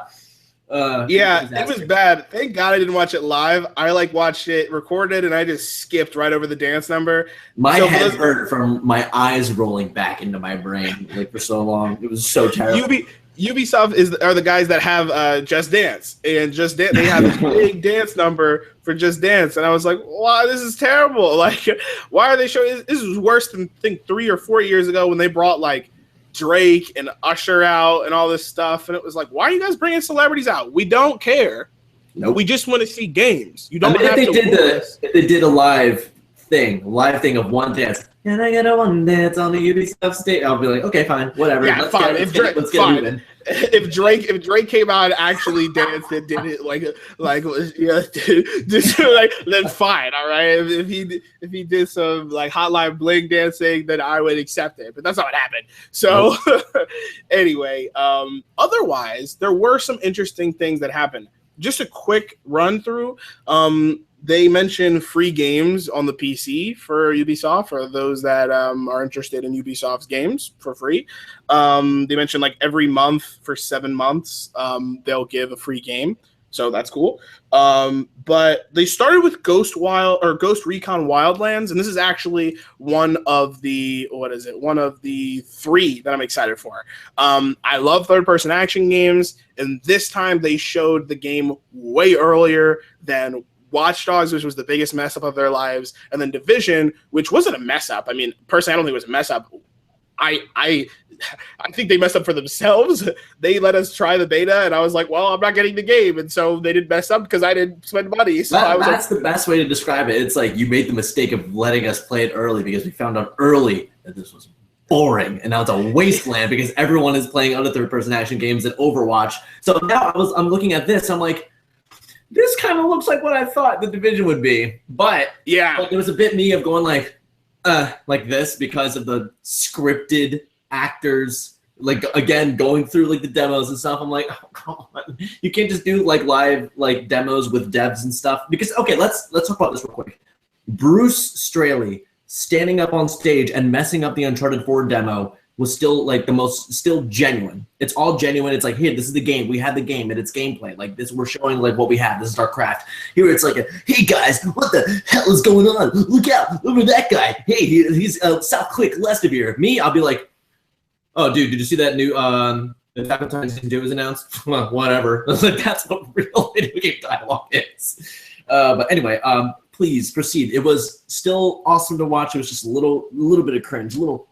Yeah, it was bad. Thank God I didn't watch it live. I watched it recorded, and I just skipped right over the dance number. My head hurt from my eyes rolling back into my brain for so long. It was so terrible. Ubisoft are the guys that have Just Dance, and Just Dance, they have this big dance number for Just Dance, and I was like, wow, this is terrible. Like, why are they showing this? Is worse than I think 3 or 4 years ago when they brought Drake and Usher out and all this stuff, and it was like, why are you guys bringing celebrities out? We don't care. Nope. We just want to see games. You don't have if they did a live thing of one dance. Can I get a one dance on the Ubisoft stage? I'll be like, okay, fine, whatever. Yeah, fine. Let's get moving. If Drake came out and actually danced and did it then fine, all right. If he did some Hotline Bling dancing, then I would accept it. But that's not what happened. So anyway, otherwise there were some interesting things that happened. Just a quick run through. They mentioned free games on the PC for Ubisoft, for those that are interested in Ubisoft's games for free. They mentioned every month for 7 months, they'll give a free game. So that's cool. But they started with Ghost Recon Wildlands, and this is actually one of the 3 that I'm excited for. I love third-person action games, and this time they showed the game way earlier than Watch Dogs, which was the biggest mess up of their lives, and then Division, which wasn't a mess up. I mean, personally, I don't think it was a mess up. I think they messed up for themselves. They let us try the beta, and I was like, well, I'm not getting the game, and so they didn't mess up because I didn't spend money. So that's the best way to describe it. It's like you made the mistake of letting us play it early because we found out early that this was boring, and now it's a wasteland because everyone is playing other third-person action games and Overwatch. So now I'm looking at this, I'm like, this kind of looks like what I thought the Division would be. But yeah, it was a bit me of going like this because of the scripted actors, again, going through the demos and stuff. I'm like, oh, come on. You can't just do live demos with devs and stuff. Because okay, let's talk about this real quick. Bruce Straley standing up on stage and messing up the Uncharted 4 demo was still still genuine. It's all genuine. It's like, here, this is the game. We have the game and its gameplay. This, we're showing what we have. This is our craft. Here it's hey guys, what the hell is going on? Look out, look at that guy. Hey, he's South Click Lestevier. Me, I'll be like, oh dude, did you see that new Attack on Titan Season 2 was announced? Well, whatever. That's what real video game dialogue is. But anyway, please proceed. It was still awesome to watch. It was just a little bit of cringe, No,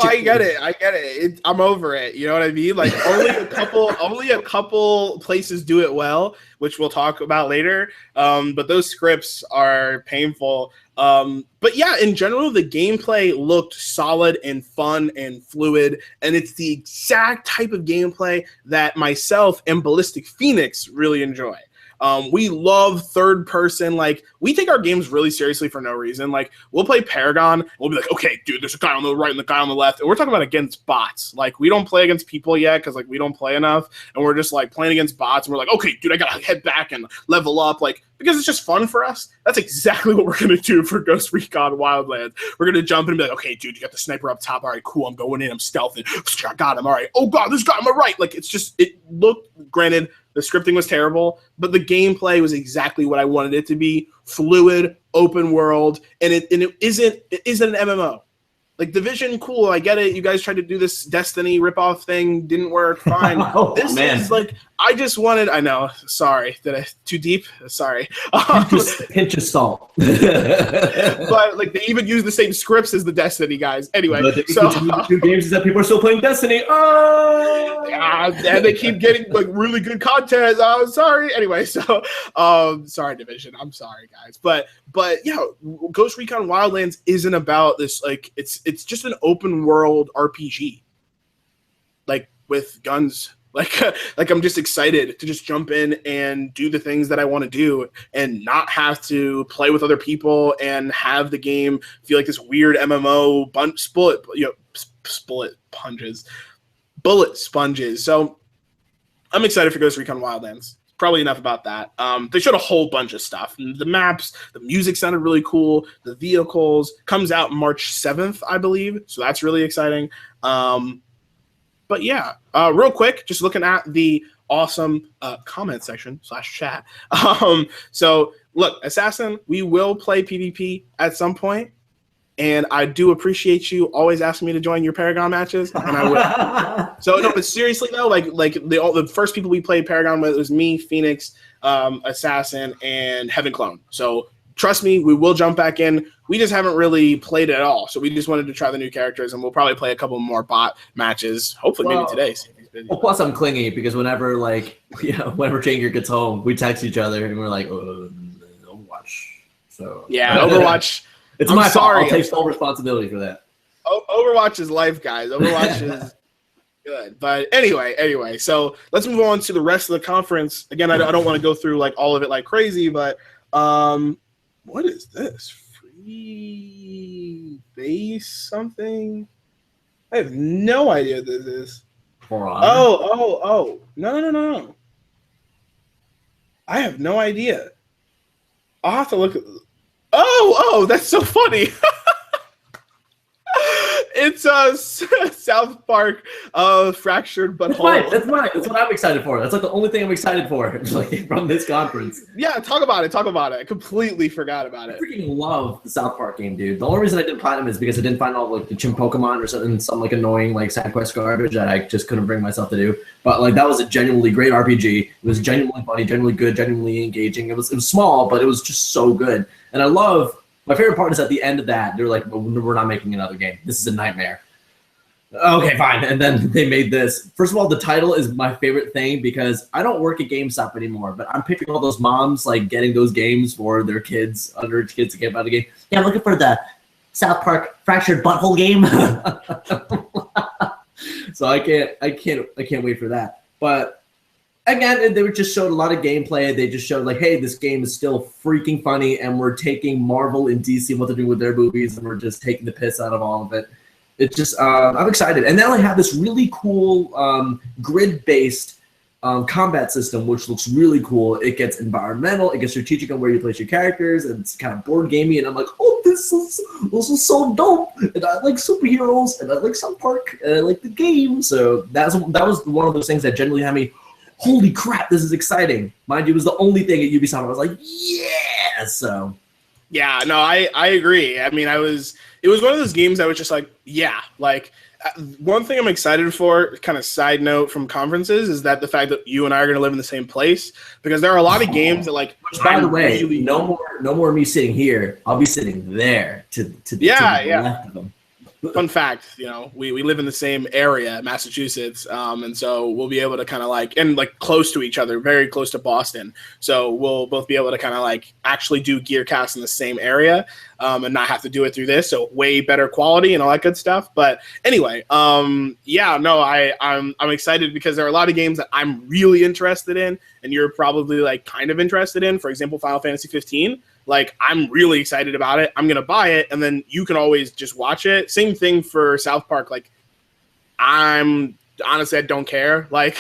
I get it. I'm over it. You know what I mean? Only a couple places do it well, which we'll talk about later. But those scripts are painful. But yeah, in general, the gameplay looked solid and fun and fluid, and it's the exact type of gameplay that myself and Ballistic Phoenix really enjoy. We love third person. We take our games really seriously for no reason. We'll play Paragon. We'll be like, okay, dude, there's a guy on the right and the guy on the left. And we're talking about against bots. We don't play against people yet because we don't play enough. And we're just playing against bots. And we're like, okay, dude, I got to head back and level up. Because it's just fun for us. That's exactly what we're going to do for Ghost Recon Wildlands. We're going to jump in and be like, okay, dude, you got the sniper up top. All right, cool. I'm going in. I'm stealthing. I got him. All right. Oh, God, this guy on my right. It looked, granted, the scripting was terrible, but the gameplay was exactly what I wanted it to be. Fluid, open world, and it isn't an MMO. Division, cool, I get it. You guys tried to do this Destiny ripoff thing, didn't work, fine. This is I just wanted, I know, sorry, did I too deep? Sorry. Pinch of salt. But they even use the same scripts as the Destiny guys. Anyway, so two games is that people are still playing Destiny. Oh, yeah, and they keep getting really good content. Oh, sorry. Anyway, so sorry, Division. I'm sorry, guys. But yeah, Ghost Recon Wildlands isn't about this. It's just an open world RPG, with guns. Like like I'm just excited to just jump in and do the things that I want to do and not have to play with other people and have the game feel like this weird MMO bullet sponges. So I'm excited for Ghost Recon Wildlands. Probably enough about that. They showed a whole bunch of stuff. The maps, the music sounded really cool. The vehicles comes out March 7th, I believe. So that's really exciting. But yeah, real quick, just looking at the awesome comment section / chat. So look, Assassin, we will play PvP at some point. And I do appreciate you always asking me to join your Paragon matches, and I will. So no, but seriously though, like the first people we played Paragon with was me, Phoenix, Assassin, and Heaven Clone. So trust me, we will jump back in. We just haven't really played it at all, so we just wanted to try the new characters, and we'll probably play a couple more bot matches. Hopefully, maybe today. Well, plus I'm clingy because whenever whenever Janger gets home, we text each other and we're like, Overwatch. So yeah, Overwatch. It's my fault. I'll take full responsibility for that. Overwatch is life, guys. Overwatch is good. But anyway, so let's move on to the rest of the conference. Again, I don't want to go through like all of it like crazy, but what is this? Free base something? I have no idea what this is. Oh. No. I have no idea. I'll have to look at Oh, that's so funny. It's South Park Fractured But Whole. That's mine. That's what I'm excited for. That's like the only thing I'm excited for from this conference. Yeah, talk about it. I completely forgot about it. I freaking love the South Park game, dude. The only reason I didn't platinum is because I didn't find all like the chim Pokemon or some like annoying like side quest garbage that I just couldn't bring myself to do. But like that was a genuinely great RPG. It was genuinely funny, genuinely good, genuinely engaging. It was small, but it was just so good. And I love. My favorite part is at the end of that, they're like, we're not making another game. This is a nightmare. Okay, fine. And then they made this. First of all, the title is my favorite thing because I don't work at GameStop anymore, but I'm picking all those moms like getting those games for their kids, underage kids to get out of the game. Yeah, I'm looking for the South Park Fractured Butthole game. So I can't wait for that. But again, they just showed a lot of gameplay. They just showed like, hey, this game is still freaking funny, and we're taking Marvel and DC and what they're doing with their movies, and we're just taking the piss out of all of it. It's just, I'm excited. And now they have this really cool grid-based combat system, which looks really cool. It gets environmental. It gets strategic on where you place your characters, and it's kind of board gamey. And I'm like, oh, this is so dope. And I like superheroes, and I like South Park, and I like the game. So that was one of those things that generally had me, holy crap, this is exciting. Mind you, it was the only thing at Ubisoft I was like, yeah. So yeah, no, I agree. I mean, it was one of those games that was just like, yeah, like one thing I'm excited for, kind of side note from conferences, is that the fact that you and I are going to live in the same place, because there are a lot of games that like, which, by the way, really, no more me sitting here. I'll be sitting there to the left of them. Fun fact, we live in the same area, Massachusetts, and so we'll be able to kind of like close to each other, very close to Boston. So we'll both be able to kind of like actually do GearCast in the same area, and not have to do it through this. So way better quality and all that good stuff. But anyway, I'm excited because there are a lot of games that I'm really interested in, and you're probably like kind of interested in. For example, Final Fantasy 15. Like, I'm really excited about it. I'm going to buy it, and then you can always just watch it. Same thing for South Park. Like, honestly, I don't care. Like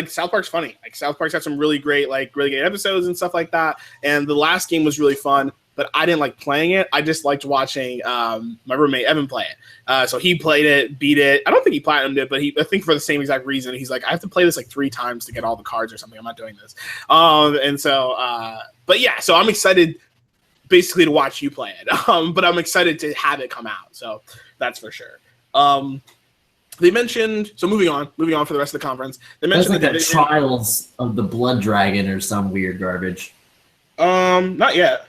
South Park's funny. Like, South Park's got some really great episodes and stuff like that. And the last game was really fun, but I didn't like playing it. I just liked watching my roommate Evan play it. So he played it, beat it. I don't think he platinumed it, but I think for the same exact reason. He's like, I have to play this like 3 times to get all the cards or something. I'm not doing this. But yeah, so I'm excited basically to watch you play it. But I'm excited to have it come out. So that's for sure. They mentioned, so moving on for the rest of the conference. They mentioned like the Trials of the Blood Dragon or some weird garbage. Not yet.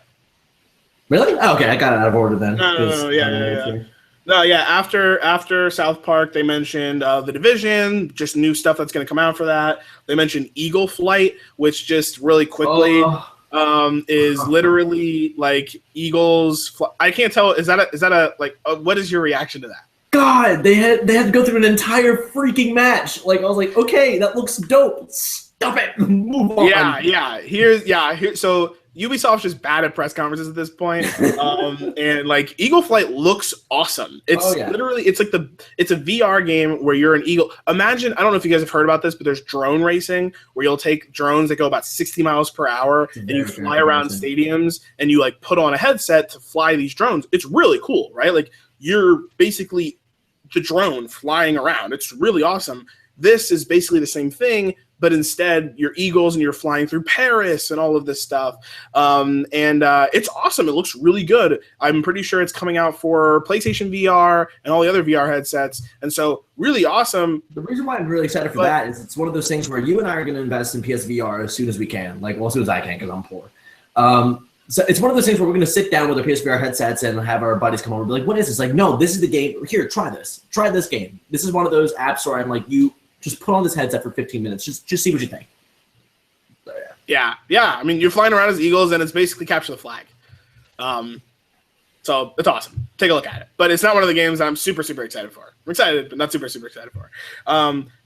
Really? Oh, okay, I got it out of order then. No, yeah. No, yeah. After South Park, they mentioned The Division, just new stuff that's going to come out for that. They mentioned Eagle Flight, which just really quickly is literally like eagles. I can't tell. Is that a like? What is your reaction to that? God, they had to go through an entire freaking match. Like I was like, okay, that looks dope. Stop it. Move on. So Ubisoft's just bad at press conferences at this point. And like Eagle Flight looks awesome. It's literally it's a VR game where you're an eagle. Imagine, I don't know if you guys have heard about this, but there's drone racing where you'll take drones that go about 60 miles per hour and you fly around stadiums and you like put on a headset to fly these drones. It's really cool, right? Like you're basically the drone flying around. It's really awesome. This is basically the same thing, but instead you're eagles and you're flying through Paris and all of this stuff. It's awesome. It looks really good. I'm pretty sure it's coming out for PlayStation VR and all the other VR headsets. And so really awesome. The reason why I'm really excited for that is it's one of those things where you and I are going to invest in PSVR as soon as we can. Like, well, as soon as I can because I'm poor. So it's one of those things where we're going to sit down with our PSVR headsets and have our buddies come over and be like, what is this? Like, no, this is the game. Here, try this. Try this game. This is one of those apps where I'm like, you just put on this headset for 15 minutes. Just see what you think. So, yeah. I mean, you're flying around as eagles, and it's basically capture the flag. So it's awesome. Take a look at it. But it's not one of the games I'm super, super excited for. I'm excited, but not super, super excited for.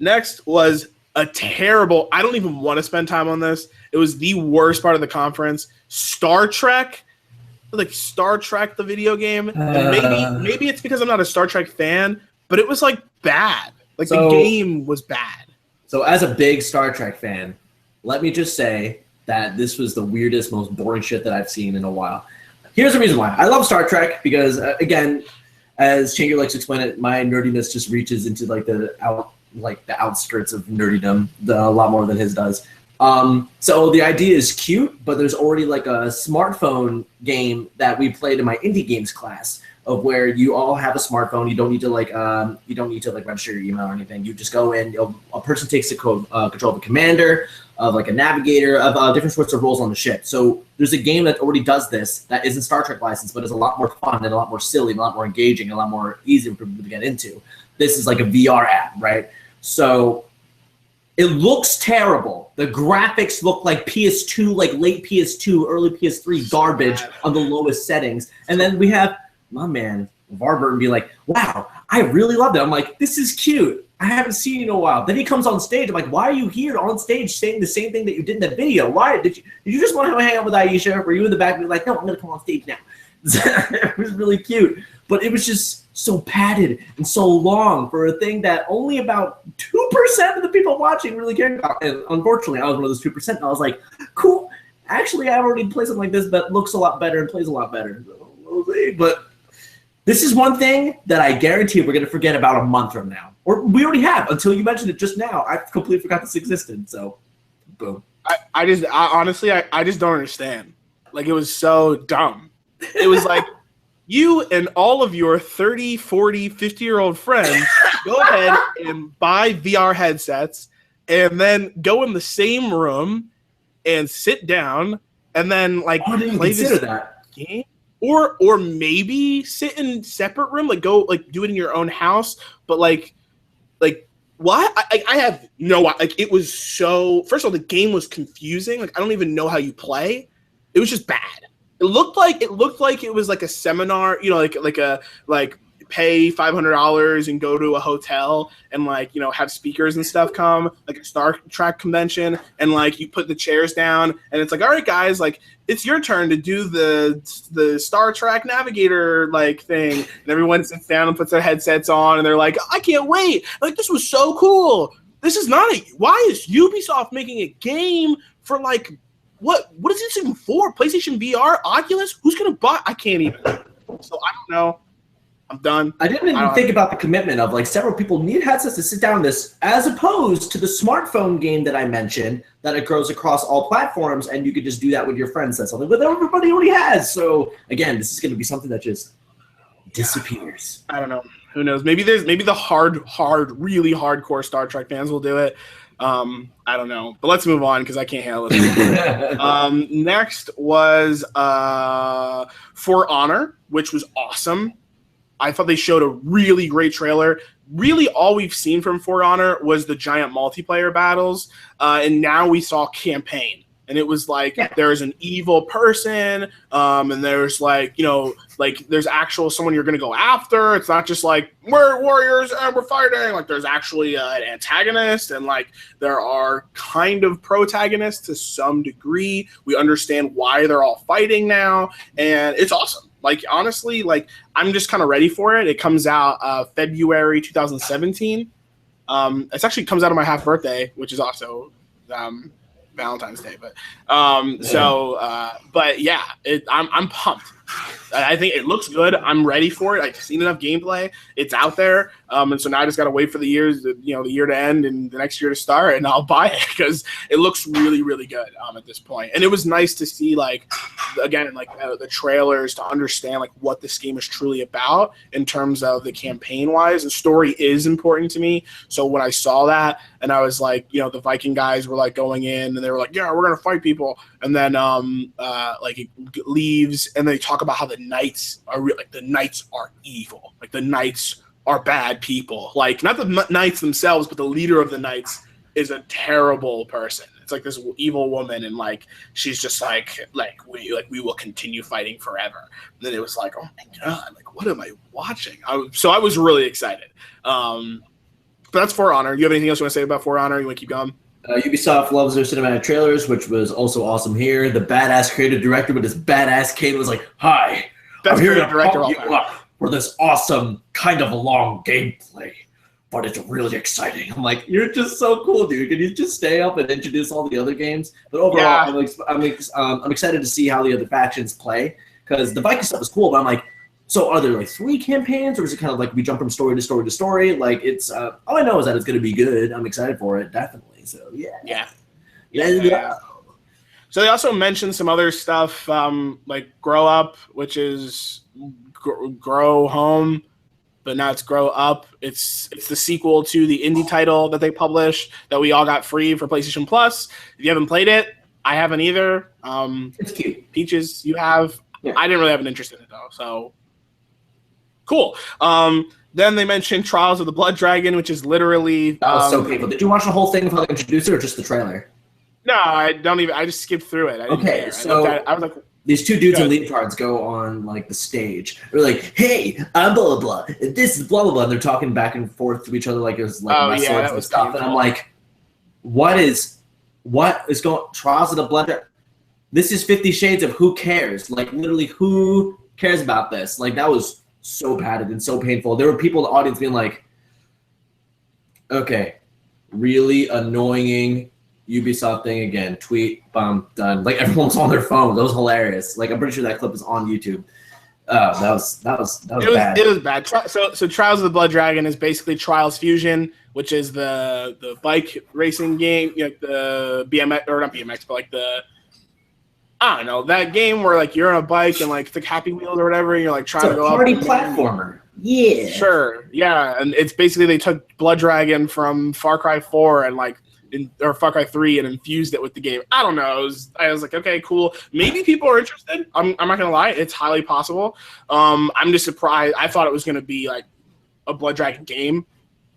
Next was a terrible – I don't even want to spend time on this. It was the worst part of the conference. Star Trek. Like Star Trek, the video game. And maybe it's because I'm not a Star Trek fan, but it was like bad. Like the game was bad. So as a big Star Trek fan, let me just say that this was the weirdest, most boring shit that I've seen in a while. Here's the reason why. I love Star Trek because, again, as Changer likes to explain it, my nerdiness just reaches into like the outskirts of nerdydom a lot more than his does. So the idea is cute, but there's already like a smartphone game that we played in my indie games class of where you all have a smartphone. You don't need to register your email or anything. You just go in. A person takes control of a commander, of like a navigator, of different sorts of roles on the ship. So there's a game that already does this that isn't Star Trek licensed, but is a lot more fun and a lot more silly and a lot more engaging and a lot more easy for people to get into. This is like a VR app, right? So it looks terrible. The graphics look like PS2, like late PS2, early PS3 garbage on the lowest settings. And then we have my man, Varburton, be like, wow, I really love that. I'm like, this is cute. I haven't seen you in a while. Then he comes on stage. I'm like, why are you here on stage saying the same thing that you did in that video? Why did you just want to hang out with Aisha? Were you in the back? Be like, no, I'm gonna come on stage now. It was really cute, but it was just so padded and so long for a thing that only about 2% of the people watching really cared about. And unfortunately, I was one of those 2%. And I was like, cool. Actually, I've already played something like this that looks a lot better and plays a lot better. But this is one thing that I guarantee we're going to forget about a month from now. Or we already have, until you mentioned it just now. I completely forgot this existed, so boom. I honestly just don't understand. Like, it was so dumb. It was like, you and all of your 30, 40, 50-year-old friends go ahead and buy VR headsets and then go in the same room and sit down and then, like, play this game. Or maybe sit in separate room, like go like do it in your own house, but like what? I have no, like it was so, first of all, the game was confusing. Like I don't even know how you play. It was just bad. It looked like it was like a seminar, you know, like pay $500 and go to a hotel and like, you know, have speakers and stuff come, like a Star Trek convention, and like you put the chairs down and it's like, all right guys, like it's your turn to do the Star Trek navigator like thing, and everyone sits down and puts their headsets on and they're like, I can't wait, like this was so cool. This is not why is Ubisoft making a game for like what is this even for? PlayStation VR, Oculus? Who's gonna buy? I can't even. So I don't know. I'm done. I didn't even think about the commitment of like several people need headsets to sit down this, as opposed to the smartphone game that I mentioned that it goes across all platforms and you could just do that with your friends. That's something that everybody already has. So again, this is going to be something that just disappears. I don't know. Who knows? Maybe the really hardcore Star Trek fans will do it. I don't know. But let's move on because I can't handle it. Next was For Honor, which was awesome. I thought they showed a really great trailer. Really, all we've seen from For Honor was the giant multiplayer battles, and now we saw campaign. And it was like there's an evil person, and there's like, you know, like there's actual someone you're gonna go after. It's not just like we're warriors and we're fighting. Like there's actually an antagonist, and like there are kind of protagonists to some degree. We understand why they're all fighting now, and it's awesome. Like honestly, like I'm just kind of ready for it. It comes out February 2017. It actually comes out on my half birthday, which is also Valentine's Day, but but yeah, I'm pumped. I think it looks good. I'm ready for it. I've seen enough gameplay. It's out there, and so now I just got to wait for the year to end and the next year to start, and I'll buy it because it looks really, really good at this point. And it was nice to see, like, again, like the trailers to understand like what this game is truly about in terms of the campaign wise. The story is important to me, so when I saw that, and I was like, you know, the Viking guys were like going in and they were like, yeah, we're gonna fight people, and then like it leaves and they talk about how the knights are like the knights are evil, like the knights are bad people, like not the knights themselves, but the leader of the knights is a terrible person. It's like this evil woman, and like she's just like we will continue fighting forever. And then it was like, oh my god, like what am I watching? So I was really excited. But that's For Honor. You have anything else you want to say about For Honor? You want to keep going? Ubisoft loves their cinematic trailers, which was also awesome here. The badass creative director with his badass cane was like, "Hi, I'm here to pump you up for this awesome kind of long gameplay, but it's really exciting." I'm like, "You're just so cool, dude. Can you just stay up and introduce all the other games?" But overall, I'm excited to see how the other factions play, because the Viking stuff is cool. But I'm like, so are there like 3 campaigns, or is it kind of like we jump from story to story to story? Like it's all I know is that it's going to be good. I'm excited for it, definitely. So yeah. So they also mentioned some other stuff, like Grow Up, which is Grow Home, but now it's Grow Up. It's the sequel to the indie title that they published that we all got free for PlayStation Plus. If you haven't played it, I haven't either. It's cute. Peaches, you have. Yeah. I didn't really have an interest in it though, so cool. Then they mentioned Trials of the Blood Dragon, which is literally that was so painful. Did you watch the whole thing before they introduced it, or just the trailer? No, I don't even. I just skipped through it. I didn't care. So I was like, these 2 dudes in lead cards go on like the stage. They're like, "Hey, I'm blah blah blah. This is blah blah blah." And they're talking back and forth to each other like it was like wrestlers and stuff. Painful. And I'm like, what is going? Trials of the Blood Dragon. This is 50 Shades of who cares? Like literally, who cares about this? Like that was so padded and so painful. There were people in the audience being like, okay, really annoying Ubisoft thing again. Tweet, bum, done. Like everyone was on their phone. That was hilarious. Like I'm pretty sure that clip is on YouTube. That was bad. It was bad. So Trials of the Blood Dragon is basically Trials Fusion, which is the bike racing game, you know, the BMX, or not BMX, but like the, I don't know, that game where like you're on a bike and like it's like Happy Wheels or whatever, and you're like trying to go party platformer. Yeah. Sure. Yeah, and it's basically they took Blood Dragon from Far Cry 4 and like or Far Cry 3 and infused it with the game. I don't know. I was like, okay, cool. Maybe people are interested. I'm not gonna lie, it's highly possible. I'm just surprised. I thought it was gonna be like a Blood Dragon game,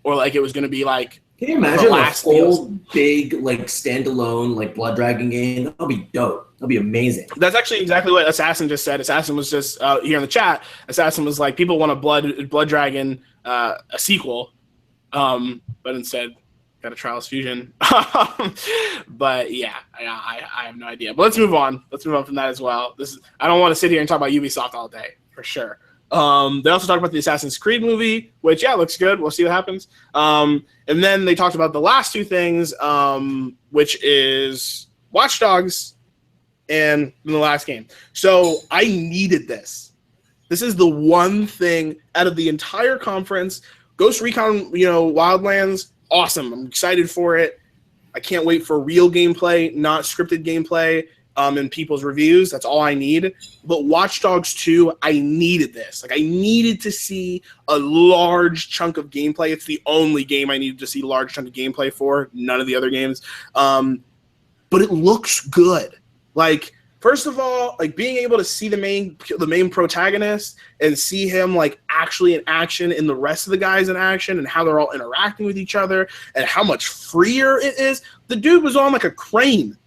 or like it was gonna be like. Can you imagine a full big like standalone like Blood Dragon game? That'll be dope. That'll be amazing. That's actually exactly what Assassin just said. Assassin was just here in the chat. Assassin was like, people want a Blood Dragon a sequel, but instead got a Trials Fusion. But yeah, I have no idea. But let's move on. Let's move on from that as well. I don't want to sit here and talk about Ubisoft all day for sure. They also talked about the Assassin's Creed movie, which looks good. We'll see what happens. And then they talked about the last 2 things, which is Watch Dogs and the last game. So I needed this. This is the one thing out of the entire conference. Ghost Recon, Wildlands, awesome. I'm excited for it. I can't wait for real gameplay, not scripted gameplay. In people's reviews, that's all I need. But Watch Dogs 2, I needed this. Like I needed to see a large chunk of gameplay. It's the only game I needed to see a large chunk of gameplay for. None of the other games. But it looks good. Like first of all, like being able to see the main protagonist and see him like actually in action and the rest of the guys in action and how they're all interacting with each other and how much freer it is. The dude was on like a crane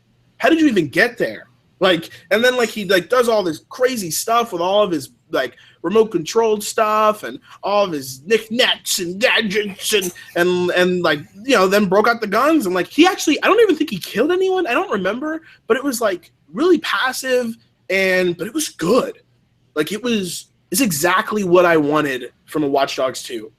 how did you even get there? Like, and then like he like does all this crazy stuff with all of his like remote controlled stuff and all of his knickknacks and gadgets and like, you know, then broke out the guns and like he actually, I don't even think he killed anyone. I don't remember, but it was like really passive but it was good. Like it's exactly what I wanted from a Watch Dogs 2.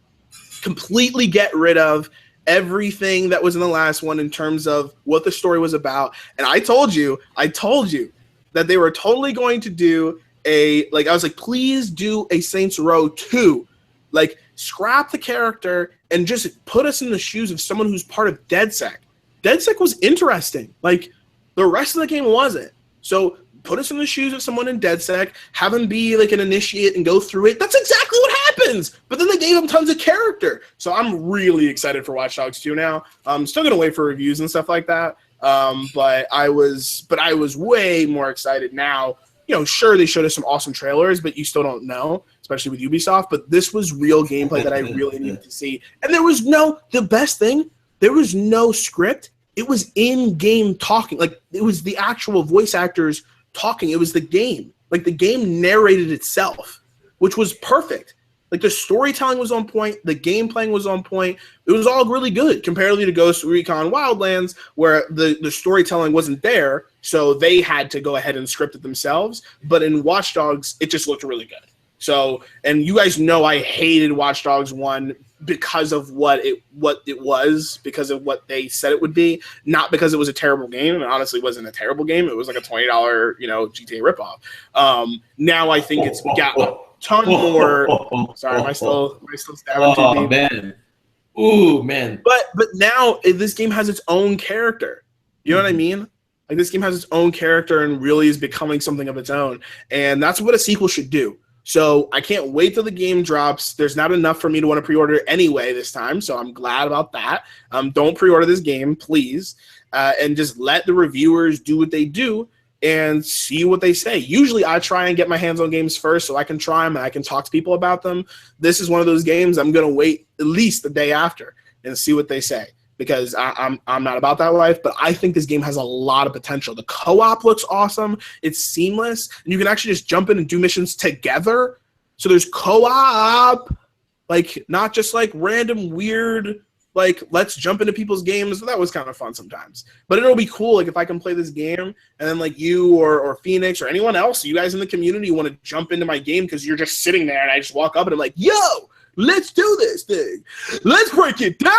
Completely get rid of everything that was in the last one in terms of what the story was about. And I told you that they were totally going to do I was like, please do a Saints Row 2. Like, scrap the character and just put us in the shoes of someone who's part of DedSec. DedSec was interesting. Like, the rest of the game wasn't. So put us in the shoes of someone in DedSec, have him be like an initiate and go through it. That's exactly what happens. But then they gave him tons of character. So I'm really excited for Watch Dogs 2 now. I'm still gonna wait for reviews and stuff like that. But I was way more excited now. You know, sure, they showed us some awesome trailers, but you still don't know, especially with Ubisoft. But this was real gameplay that I really needed to see. And the best thing, there was no script. It was in-game talking. Like, it was the actual voice actors talking. It was the game. Like, the game narrated itself, which was perfect. Like, the storytelling was on point. The game playing was on point. It was all really good comparatively to Ghost Recon Wildlands, where the storytelling wasn't there, so they had to go ahead and script it themselves. But in Watch Dogs, it just looked really good. So, and you guys know I hated Watch Dogs 1 because of what it was, because of what they said it would be, not because it was a terrible game. It honestly wasn't a terrible game. It was like a $20, GTA ripoff. Now I think it's got a ton more. Sorry, am I still stabbing too deep? Man. Ooh, man. But now this game has its own character. You know what I mean? Like, this game has its own character and really is becoming something of its own. And that's what a sequel should do. So I can't wait till the game drops. There's not enough for me to want to pre-order anyway this time, so I'm glad about that. Don't pre-order this game, please, and just let the reviewers do what they do and see what they say. Usually I try and get my hands on games first so I can try them and I can talk to people about them. This is one of those games I'm going to wait at least the day after and see what they say, because I'm not about that life, but I think this game has a lot of potential. The co-op looks awesome. It's seamless. And you can actually just jump in and do missions together. So there's co-op, like, not just like random weird, like, let's jump into people's games. That was kind of fun sometimes. But it'll be cool, like, if I can play this game and then like you or Phoenix or anyone else, you guys in the community want to jump into my game because you're just sitting there and I just walk up and I'm like, yo, let's do this thing. Let's break it down.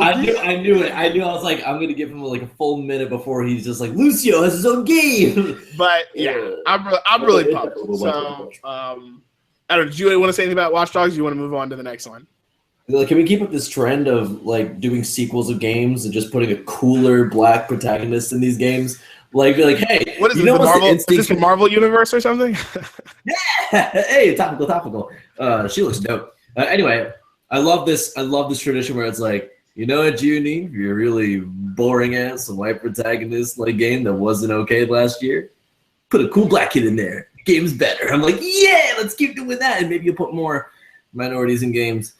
I knew it. I was like, I'm gonna give him like a full minute before he's just like, Lucio has his own game. But yeah, I'm really pumped. So I don't know. Do you want to say anything about Watch Dogs? Or you want to move on to the next one? Can we keep up this trend of like doing sequels of games and just putting a cooler black protagonist in these games? Like, be like, hey, what is this, the Marvel? Is this the Marvel universe or something? Yeah. Hey, topical. She looks dope. Anyway, I love this tradition where it's like, you know what you need? You're really boring ass white protagonist like game that wasn't okay last year. Put a cool black kid in there. Game's better. I'm like, yeah, let's keep doing that, and maybe you'll put more minorities in games.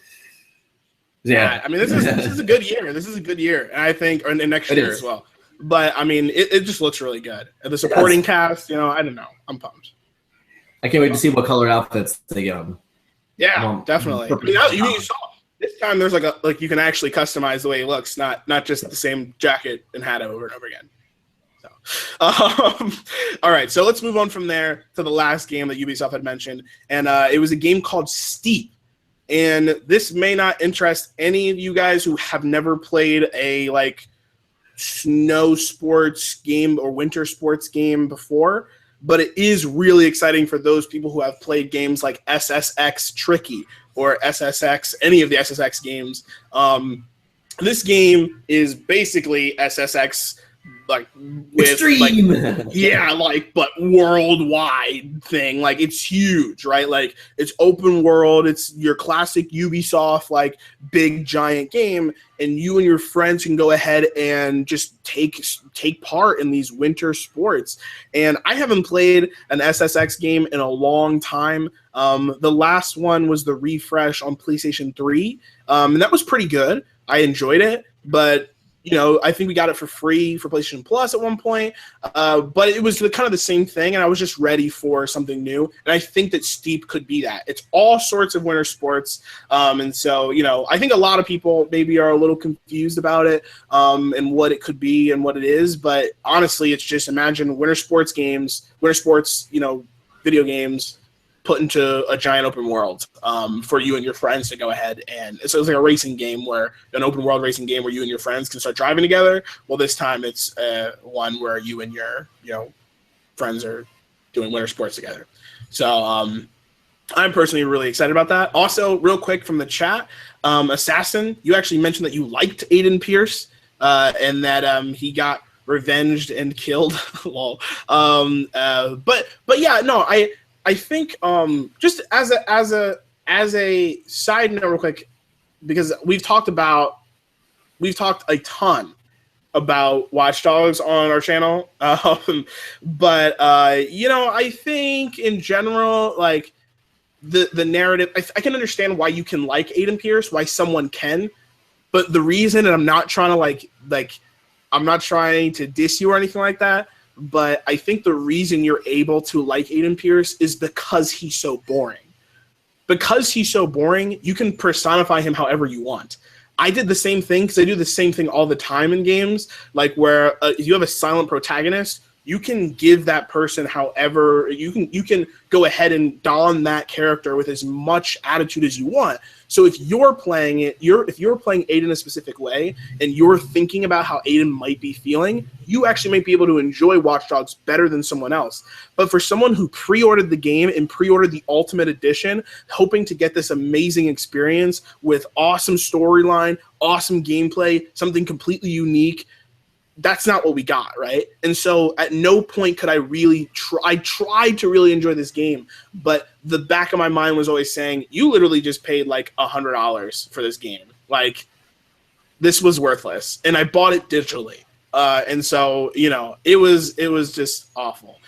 Yeah, I mean, this is a good year. This is a good year, and I think, and next year as well. But I mean, it just looks really good. And the supporting cast, I don't know. I'm pumped. I can't wait to see what color outfits they get on. Yeah, definitely. I mean, you saw this time. There's like you can actually customize the way he looks, not just the same jacket and hat over and over again. So, all right. So let's move on from there to the last game that Ubisoft had mentioned, and it was a game called Steep. And this may not interest any of you guys who have never played a like snow sports game or winter sports game before, but it is really exciting for those people who have played games like SSX Tricky or SSX, any of the SSX games. This game is basically SSX, like with extreme, but worldwide thing. Like, it's huge, right? Like, it's open world. It's your classic Ubisoft, like, big giant game, and you and your friends can go ahead and just take part in these winter sports. And I haven't played an SSX game in a long time. The last one was the refresh on PlayStation 3, and that was pretty good. I enjoyed it, but I think we got it for free for PlayStation Plus at one point, but it was kind of the same thing, and I was just ready for something new. And I think that Steep could be that. It's all sorts of winter sports, and so I think a lot of people maybe are a little confused about it and what it could be and what it is. But honestly, it's just imagine winter sports, video games put into a giant open world for you and your friends to go ahead and so it's like a racing game an open world racing game where you and your friends can start driving together. Well, this time it's one where you and your friends are doing winter sports together. So I'm personally really excited about that. Also, real quick from the chat, Assassin, you actually mentioned that you liked Aiden Pierce and that he got revenged and killed. Lol. But yeah, no, I think just as a side note real quick, because we've talked a ton about Watch Dogs on our channel, but I think in general, like the narrative, I can understand why you can like Aiden Pierce, why someone can, but the reason, and I'm not trying to I'm not trying to diss you or anything like that, but I think the reason you're able to like Aiden Pierce is because he's so boring. Because he's so boring, you can personify him however you want. I did the same thing because I do the same thing all the time in games, like where if you have a silent protagonist, you can give that person however you can go ahead and don that character with as much attitude as you want. So if you're playing Aiden a specific way and you're thinking about how Aiden might be feeling, you actually might be able to enjoy Watch Dogs better than someone else. But for someone who pre-ordered the game and pre-ordered the Ultimate Edition, hoping to get this amazing experience with awesome storyline, awesome gameplay, something completely unique, that's not what we got, right? And so at no point could I really I tried to really enjoy this game, but the back of my mind was always saying, you literally just paid like $100 for this game. Like, this was worthless. And I bought it digitally. And so, it was just awful.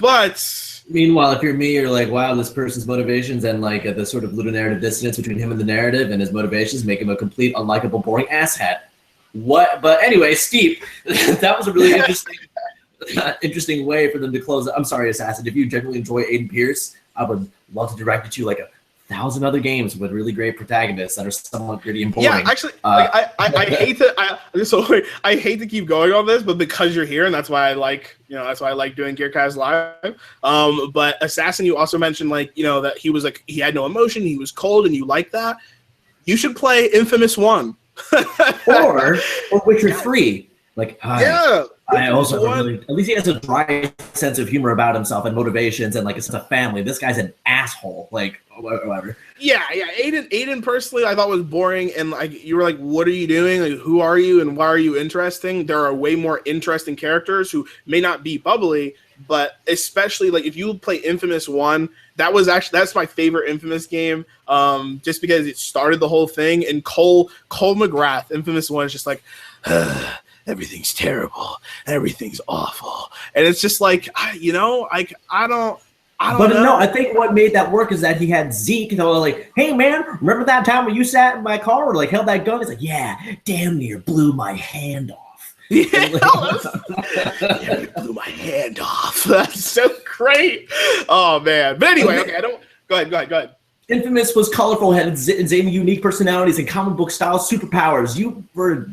But meanwhile, if you're me, you're like, wow, this person's motivations and like the sort of ludonarrative dissonance between him and the narrative and his motivations make him a complete, unlikable, boring asshat. What? But anyway, Steep, that was a really interesting way for them to close it. I'm sorry, Assassin. If you genuinely enjoy Aiden Pierce, I would love to direct you to like 1,000 other games with really great protagonists that are somewhat gritty and boring. Yeah, actually, I hate to keep going on this, but because you're here, and that's why I like doing GearCast Live. But Assassin, you also mentioned that he was like he had no emotion, he was cold, and you like that. You should play Infamous 1. or Witcher 3. Yeah. I also really, at least he has a dry sense of humor about himself and motivations and like a sense of family. This guy's an asshole. Like, whatever. Yeah. Aiden personally, I thought was boring, and you were like, "What are you doing? Like, who are you, and why are you interesting?" There are way more interesting characters who may not be bubbly, but especially if you play Infamous 1, that's my favorite Infamous game. Just because it started the whole thing, and Cole McGrath, Infamous 1 is just like. Everything's terrible. Everything's awful. And it's just I don't know. No, I think what made that work is that he had Zeke, like, hey man, remember that time when you sat in my car or held that gun? It's like, yeah, damn near blew my hand off. Yeah, blew my hand off. That's so great. Oh man. But anyway, okay, go ahead. Infamous was colorful, had zany, unique personalities and comic book style superpowers. You were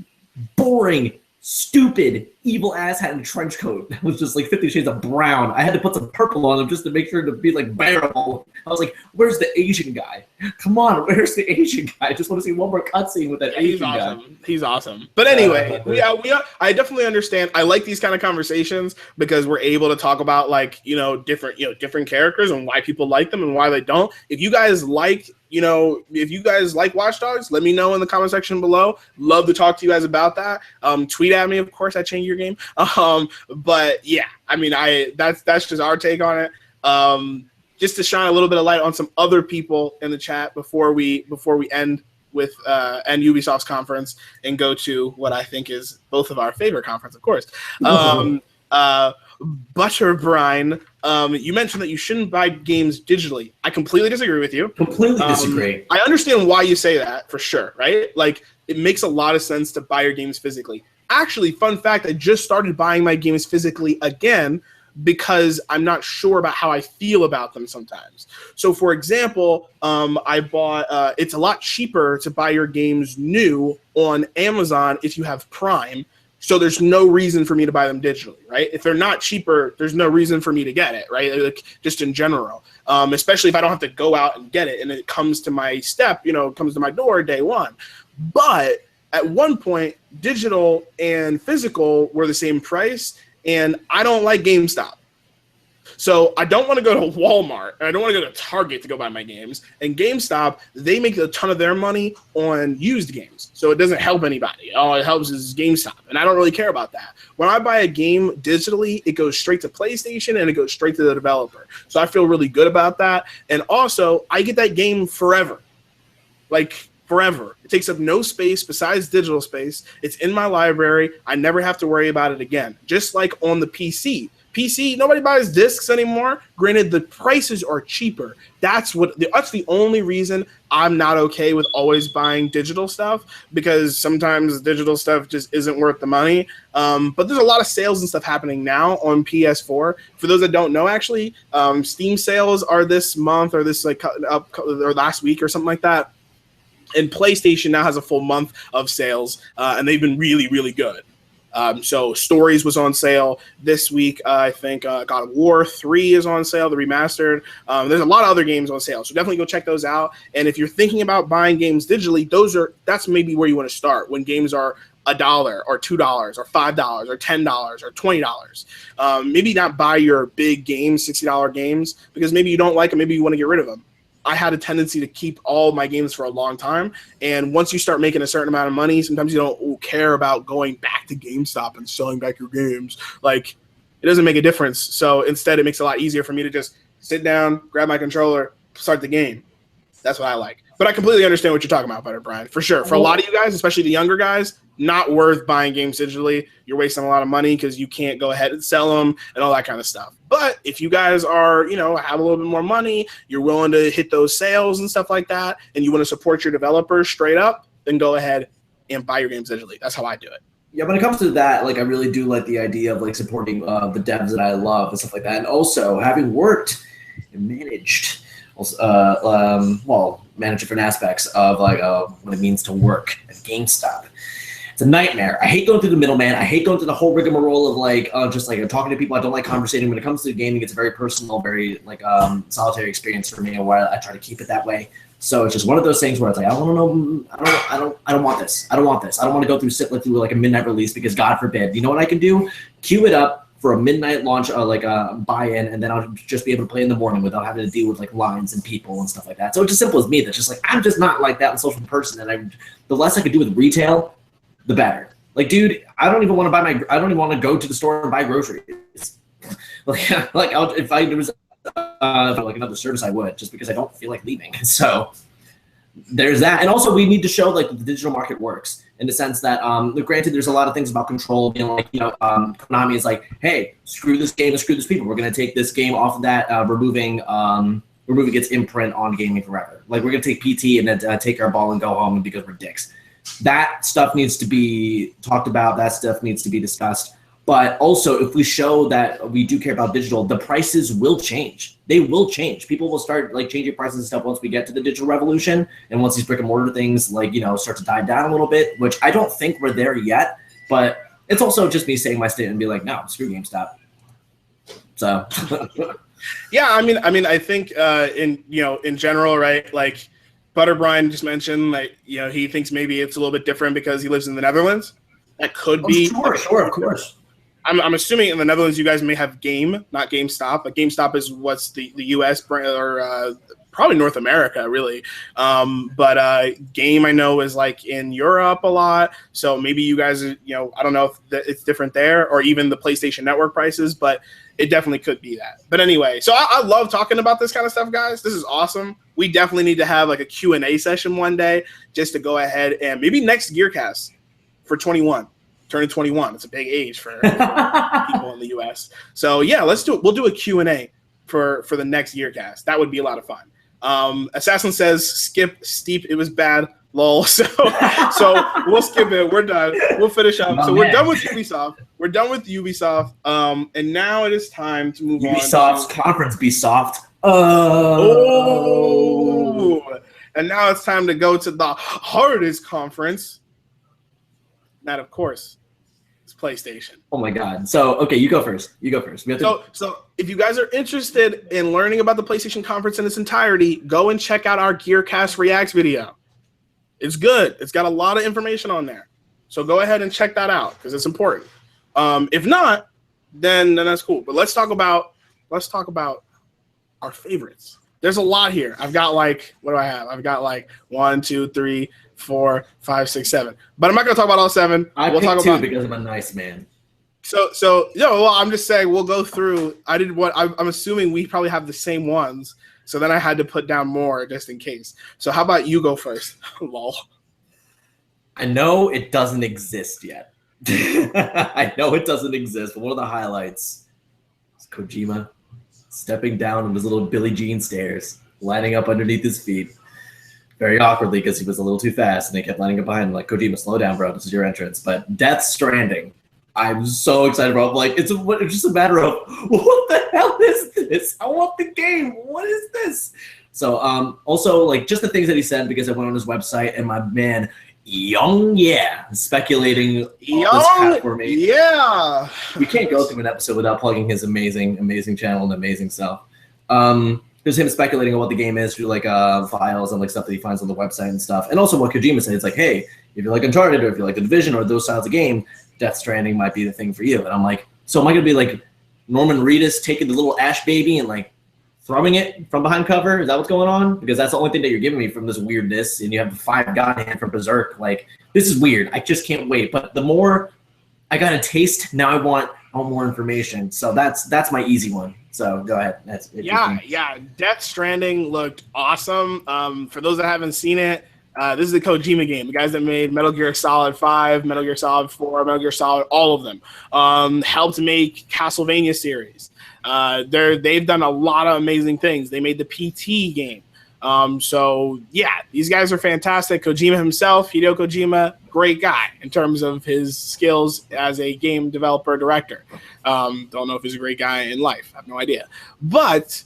boring, stupid, evil ass had a trench coat that was just 50 shades of brown. I had to put some purple on him just to make sure to be bearable. I was like, where's the Asian guy? Come on, where's the Asian guy? I just want to see one more cutscene with that Asian guy. He's awesome. But anyway, I definitely understand. I like these kind of conversations because we're able to talk about different characters and why people like them and why they don't. If you guys like Watch Dogs, let me know in the comment section below. Love to talk to you guys about that. Tweet at me, of course, at Change Your Game. But yeah, that's just our take on it. Just to shine a little bit of light on some other people in the chat before we end with end Ubisoft's conference and go to what I think is both of our favorite conference, of course. Butterbrine, you mentioned that you shouldn't buy games digitally. I completely disagree with you. Completely disagree. I understand why you say that, for sure, right? It makes a lot of sense to buy your games physically. Actually, fun fact, I just started buying my games physically again because I'm not sure about how I feel about them sometimes. So, for example, I bought, it's a lot cheaper to buy your games new on Amazon if you have Prime. So there's no reason for me to buy them digitally, right? If they're not cheaper, there's no reason for me to get it, right? Like, just in general, especially if I don't have to go out and get it and it comes to my step, it comes to my door day one. But at one point, digital and physical were the same price, and I don't like GameStop. So I don't want to go to Walmart, and I don't want to go to Target to go buy my games. And GameStop, they make a ton of their money on used games. So it doesn't help anybody. All it helps is GameStop, and I don't really care about that. When I buy a game digitally, it goes straight to PlayStation, and it goes straight to the developer. So I feel really good about that. And also, I get that game forever. Like, forever. It takes up no space besides digital space. It's in my library. I never have to worry about it again. Just like on the PC. PC, nobody buys discs anymore. Granted, the prices are cheaper. That's the only reason I'm not okay with always buying digital stuff, because sometimes digital stuff just isn't worth the money. But there's a lot of sales and stuff happening now on PS4. For those that don't know, actually, Steam sales are this month or this or last week or something like that. And PlayStation now has a full month of sales, and they've been really, really good. So Stories was on sale this week. I think God of War 3 is on sale, the remastered. There's a lot of other games on sale, so definitely go check those out. And if you're thinking about buying games digitally, that's maybe where you want to start when games are $1 or $2 or $5 or $10 or $20. Maybe not buy your big games, $60 games, because maybe you don't like them, maybe you want to get rid of them. I had a tendency to keep all my games for a long time. And once you start making a certain amount of money, sometimes you don't care about going back to GameStop and selling back your games. Like, it doesn't make a difference. So instead, it makes it a lot easier for me to just sit down, grab my controller, start the game. That's what I like. But I completely understand what you're talking about, Butter Brian, for sure. For a lot of you guys, especially the younger guys, not worth buying games digitally. You're wasting a lot of money because you can't go ahead and sell them and all that kind of stuff. But if you guys are, have a little bit more money, you're willing to hit those sales and stuff like that, and you want to support your developers straight up, then go ahead and buy your games digitally. That's how I do it. Yeah, when it comes to that, I really do like the idea of supporting the devs that I love and stuff like that. And also, having worked and managed manage different aspects of what it means to work at GameStop. It's a nightmare. I hate going through the middleman. I hate going through the whole rigmarole of just talking to people. I don't like conversating. When it comes to gaming, it's a very personal, very solitary experience for me, and why I try to keep it that way. So it's just one of those things where it's I don't know. I don't want this. I don't want this. I don't want to go through a midnight release, because God forbid. You know what I can do? Queue it up for a midnight launch, buy-in, and then I'll just be able to play in the morning without having to deal with lines and people and stuff like that. So it's as simple as me. That's just I'm just not like that in social person, and the less I could do with retail, the better. Dude, I don't even want to go to the store and buy groceries. If there was another service, I would, just because I don't feel like leaving. So there's that. And also, we need to show the digital market works, in the sense that granted, there's a lot of things about control being Konami is hey, screw this game and screw these people. We're going to take this game off of that, removing its imprint on gaming forever. We're going to take PT and then take our ball and go home because we're dicks. That stuff needs to be talked about. That stuff needs to be discussed. But also, if we show that we do care about digital, the prices will change. They will change. People will start changing prices and stuff once we get to the digital revolution, and once these brick and mortar things start to die down a little bit, which I don't think we're there yet. But it's also just me saying my statement and be no, screw GameStop. So yeah, I mean, I think in general, right? Butter Brian just mentioned, he thinks maybe it's a little bit different because he lives in the Netherlands. That could be. Sure, of course. I'm assuming in the Netherlands you guys may have Game, not GameStop. But GameStop is what's the US brand, or probably North America, really. But Game, I know, is in Europe a lot. So maybe you guys, I don't know if it's different there, or even the PlayStation Network prices, but it definitely could be that. But anyway, so I love talking about this kind of stuff, guys. This is awesome. We definitely need to have a Q&A session one day, just to go ahead and maybe next GearCast for 21. Turning 21. It's a big age for people in the US. So yeah, let's do it. We'll do a Q&A for the next GearCast. That would be a lot of fun. Assassin says, skip Steep. It was bad. Lol. So we'll skip it. We're done. We'll finish up. So we're done with Ubisoft. We're done with Ubisoft. And now it is time to move on. Ubisoft's conference be soft. And now it's time to go to the hardest conference. That, of course, is PlayStation. Oh my God. So, okay, you go first. We have to... So if you guys are interested in learning about the PlayStation conference in its entirety, go and check out our GearCast Reacts video. It's good. It's got a lot of information on there. So go ahead and check that out because it's important. If not, then that's cool. But let's talk about our favorites. There's a lot here. I've got like, what do I have? I've got like 1, 2, 3, 4, 5, 6, 7. But I'm not gonna talk about all 7. We'll talk about because I'm a nice man. Well, I'm just saying we'll go through. I'm assuming we probably have the same ones. So then I had to put down more just in case. So how about you go first? Lol. I know it doesn't exist yet. I know it doesn't exist, but one of the highlights is Kojima stepping down on his little Billie Jean stairs, lining up underneath his feet. Very awkwardly because he was a little too fast, and they kept lining up behind him like, Kojima, slow down, bro. This is your entrance. But Death Stranding. I'm so excited, bro. Like, it's just a matter of, what the hell is this? I want the game. What is this? So, also, like, just the things that he said, because I went on his website, and my man, speculating all this platform. Yeah. We can't go through an episode without plugging his amazing, amazing channel and amazing stuff. There's him speculating on what the game is through, like, files and, like, stuff that he finds on the website and stuff. And also what Kojima said, it's like, hey, if you like Uncharted or if you like The Division or those styles of game, Death Stranding might be the thing for you. And I'm like, so am I going to be like Norman Reedus taking the little Ash baby and like throwing it from behind cover? Is that what's going on? Because that's the only thing that you're giving me from this weirdness. And you have the 5 God hand from Berserk. Like, this is weird. I just can't wait. But the more I got a taste, now I want more information. So that's my easy one. So go ahead. That's it. Yeah. Death Stranding looked awesome. For those that haven't seen it, this is a Kojima game. The guys that made Metal Gear Solid 5, Metal Gear Solid 4, Metal Gear Solid, all of them, helped make Castlevania series. They've done a lot of amazing things. They made the PT game. So, yeah, these guys are fantastic. Kojima himself, Hideo Kojima, great guy in terms of his skills as a game developer, director. Don't know if he's a great guy in life. I have no idea. But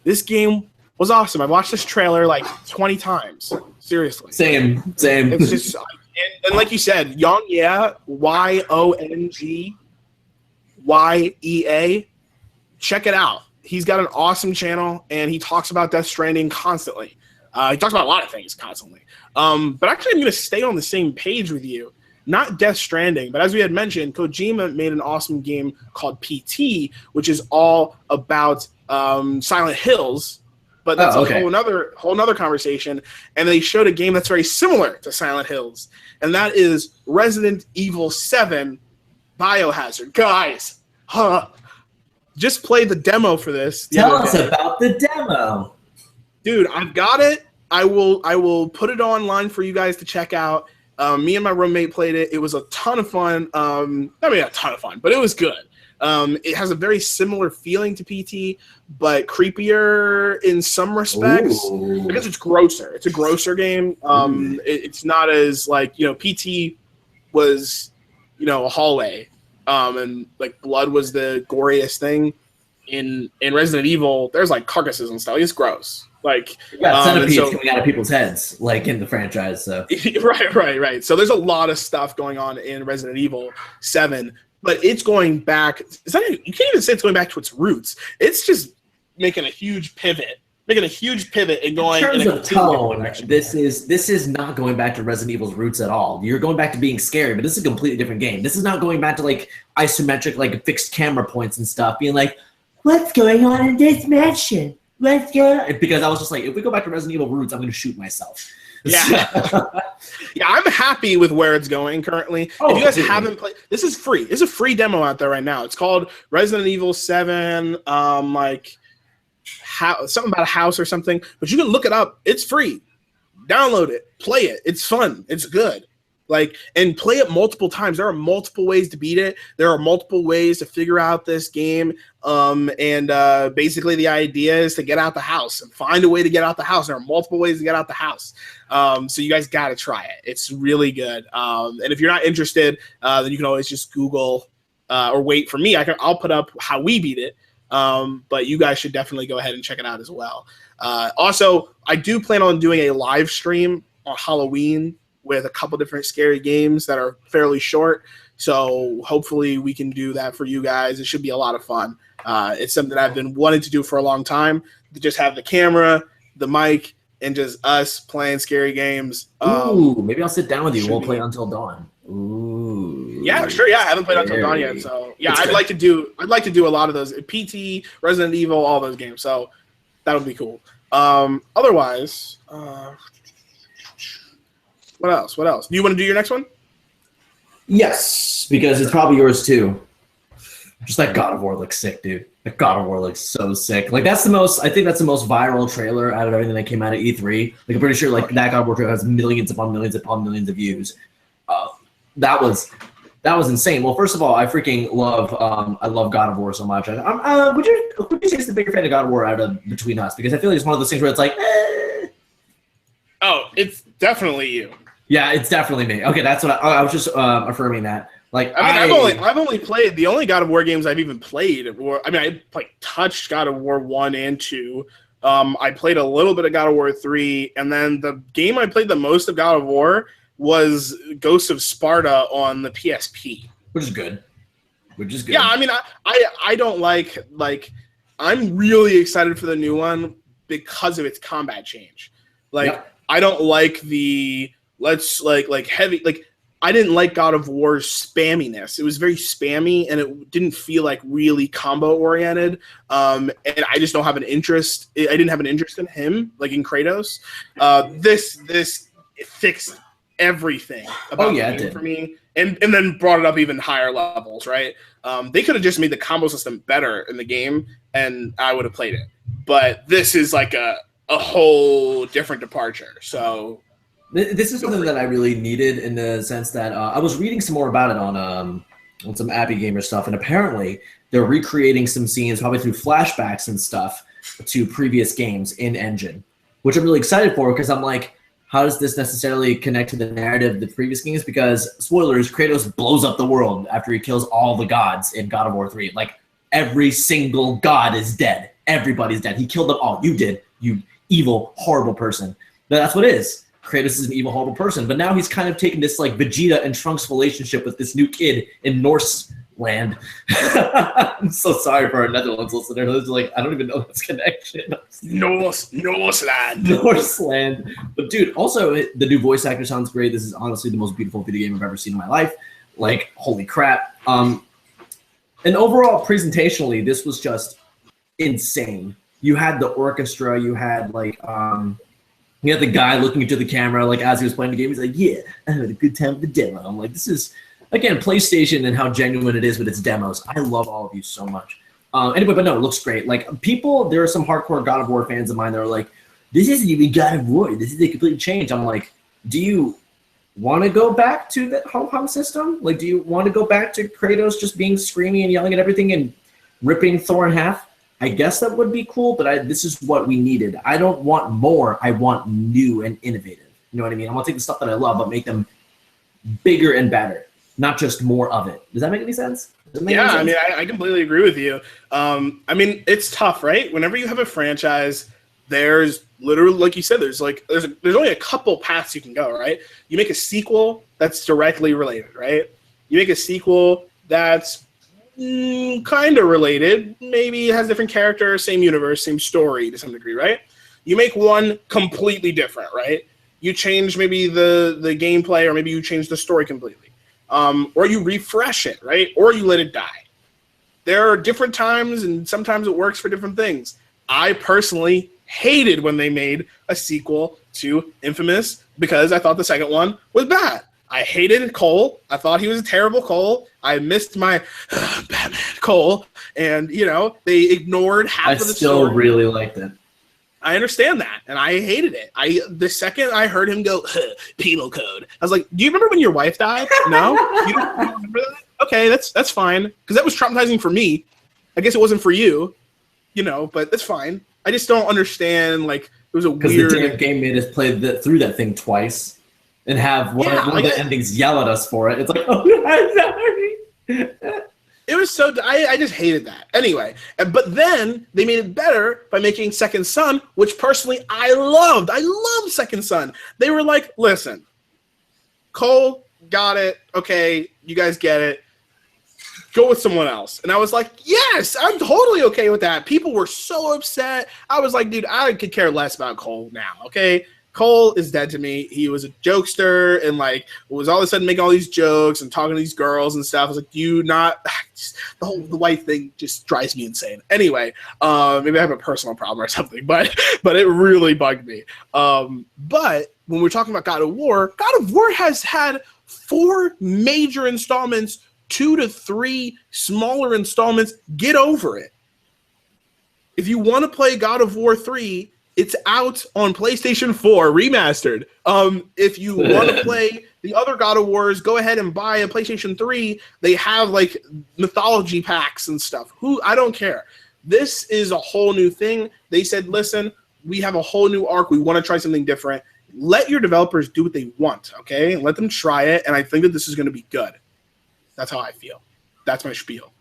this game was awesome. I watched this trailer like 20 times. Seriously. Same. It's just, and like you said, Yongyea, YONGYEA. Check it out. He's got an awesome channel, and he talks about Death Stranding constantly. He talks about a lot of things constantly. But actually, I'm going to stay on the same page with you. Not Death Stranding, but as we had mentioned, Kojima made an awesome game called PT, which is all about Silent Hills. But that's a whole nother conversation. And they showed a game that's very similar to Silent Hills, and that is Resident Evil 7 Biohazard. Guys, just play the demo for this. Tell us about the demo. Dude, I've got it. I will put it online for you guys to check out. Me and my roommate played it. It was a ton of fun. I mean, a ton of fun, but it was good. It has a very similar feeling to PT, but creepier in some respects. Ooh. Because it's grosser. It's a grosser game. It's not as like, PT was, a hallway, and like blood was the goriest thing. In Resident Evil, there's like carcasses and stuff. It's gross. Like centipedes coming out of people's heads, like in the franchise. So right. So there's a lot of stuff going on in Resident Evil 7. But it's going back. You can't even say it's going back to its roots. It's just making a huge pivot and going. In terms of tone, this is not going back to Resident Evil's roots at all. You're going back to being scared, but this is a completely different game. This is not going back to like isometric, like fixed camera points and stuff, being like, what's going on in this mansion? Let's go. Because I was just like, if we go back to Resident Evil roots, I'm going to shoot myself. Yeah. Yeah, I'm happy with where it's going currently. If you guys haven't played, this is free. There's a free demo out there right now. It's called Resident Evil 7, something about a house or something. But you can look it up. It's free. Download it. Play it. It's fun. It's good. Like, and play it multiple times. There are multiple ways to beat it. There are multiple ways to figure out this game. Basically the idea is to get out the house and find a way to get out the house. There are multiple ways to get out the house. So you guys got to try it. It's really good. And if you're not interested, then you can always just Google or wait for me. I'll put up how we beat it. But you guys should definitely go ahead and check it out as well. Also, I do plan on doing a live stream on Halloween with a couple different scary games that are fairly short. So hopefully we can do that for you guys. It should be a lot of fun. It's something I've been wanting to do for a long time, to just have the camera, the mic, and just us playing scary games. Ooh, maybe I'll sit down with you. We'll play Until Dawn. Ooh. Yeah, sure. Yeah, I haven't played Until Dawn yet. So yeah, I'd like to do a lot of those. PT, Resident Evil, all those games. So that would be cool. Otherwise, what else? Do you want to do your next one? Yes, because it's probably yours too. Just like God of War looks sick, dude. Like God of War looks so sick. Like I think that's the most viral trailer out of everything that came out of E3. Like I'm pretty sure like that God of War trailer has millions upon millions upon millions of views. That was insane. Well, first of all, I freaking love I love God of War so much. Would you say it's the bigger fan of God of War out of between us? Because I feel like it's one of those things where it's like, Oh, it's definitely you. Yeah, it's definitely me. Okay, that's what I was just affirming that. Like, I've only played the only God of War games I've even played. I touched God of War 1 and 2. I played a little bit of God of War 3, and then the game I played the most of God of War was Ghost of Sparta on the PSP, which is good. Yeah, I mean, I don't like I'm really excited for the new one because of its combat change. I don't like the heavy I didn't like God of War's spamminess. It was very spammy, and it didn't feel like really combo oriented. And I just don't have an interest. I didn't have an interest in him, like in Kratos. This fixed everything about the game for me, and then brought it up even higher levels. Right? They could have just made the combo system better in the game, and I would have played it. But this is like a whole different departure. So. This is something that I really needed in the sense that I was reading some more about it on some Abby Gamer stuff, and apparently they're recreating some scenes probably through flashbacks and stuff to previous games in Engine, which I'm really excited for because I'm like, how does this necessarily connect to the narrative of the previous games? Because, spoilers, Kratos blows up the world after he kills all the gods in God of War 3. Like, every single god is dead. Everybody's dead. He killed them all. You did, you evil, horrible person. But that's what it is. Kratos is an evil, horrible person, but now he's kind of taken this like Vegeta and Trunks relationship with this new kid in Norse land. I'm so sorry for our Netherlands listeners. Like, I don't even know this connection. Norse land. Norse land. But dude, also the new voice actor sounds great. This is honestly the most beautiful video game I've ever seen in my life. Like, holy crap. And overall, presentationally, this was just insane. You had the orchestra. You had like you had the guy looking into the camera, like, as he was playing the game. He's like, yeah, I had a good time with the demo. I'm like, this is, again, PlayStation and how genuine it is with its demos. I love all of you so much. Anyway, but no, it looks great. Like, there are some hardcore God of War fans of mine that are like, this isn't even God of War. This is a complete change. I'm like, do you want to go back to the hum system? Like, do you want to go back to Kratos just being screaming and yelling at everything and ripping Thor in half? I guess that would be cool, but this is what we needed. I don't want more. I want new and innovative. You know what I mean? I want to take the stuff that I love, but make them bigger and better, not just more of it. Does that make any sense? Yeah, I mean, I completely agree with you. I mean, it's tough, right? Whenever you have a franchise, there's literally, like you said, there's only a couple paths you can go, right? You make a sequel that's directly related, right? You make a sequel that's kind of related, maybe it has different characters, same universe, same story to some degree, right? You make one completely different, right? You change maybe the gameplay, or maybe you change the story completely, or you refresh it, right? Or you let it die. There are different times, and sometimes it works for different things. I personally hated when they made a sequel to Infamous because I thought the second one was bad. I hated Cole. I thought he was a terrible Cole. I missed my Batman Cole, and they ignored half of the story. I still really liked it. I understand that, and I hated it. The second I heard him go penal code, I was like, "Do you remember when your wife died? No, you don't remember that? Okay, that's fine, because that was traumatizing for me. I guess it wasn't for you, but that's fine. I just don't understand. Like, it was a weird. Because the damn game made us play through that thing twice, and have one of the endings yell at us for it. It's like, oh, I'm sorry. It was so I just hated that. Anyway, but then they made it better by making Second Son, which personally I loved. I loved Second Son. They were like, listen, Cole got it. Okay, you guys get it. Go with someone else. And I was like, yes, I'm totally okay with that. People were so upset. I was like, dude, I could care less about Cole now, okay? Cole is dead to me. He was a jokester and like was all of a sudden making all these jokes and talking to these girls and stuff. I was like, the wife thing just drives me insane. Anyway, maybe I have a personal problem or something, but it really bugged me. But when we're talking about God of War has had 4 major installments, 2 to 3 smaller installments. Get over it. If you want to play God of War 3, it's out on PlayStation 4 remastered. If you want to play the other God of Wars, go ahead and buy a PlayStation 3. They have like mythology packs and stuff. I don't care. This is a whole new thing. They said, listen, we have a whole new arc. We want to try something different. Let your developers do what they want, okay? Let them try it, and I think that this is going to be good. That's how I feel. That's my spiel.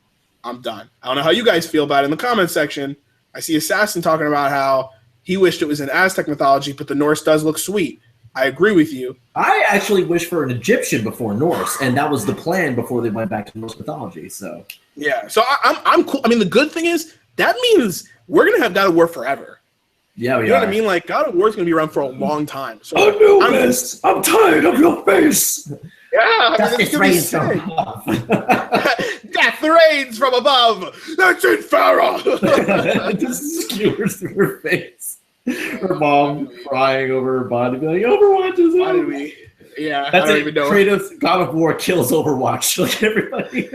I'm done. I don't know how you guys feel about it in the comment section. I see Assassin talking about how he wished it was in Aztec mythology, but the Norse does look sweet. I agree with you. I actually wish for an Egyptian before Norse, and that was the plan before they went back to Norse mythology. So yeah, so I'm cool. I mean, the good thing is that means we're gonna have God of War forever. Yeah, you know what I mean? Like God of War is gonna be around for a long time. So I'm tired of your face. Yeah, Justice reigns from above. Death reigns from above. That's it, Farah. Just skewers through her face. Her mom crying over her body, be like, Overwatch is Why did we? Yeah, that's I don't even know. Kratos God of War kills Overwatch. Like everybody.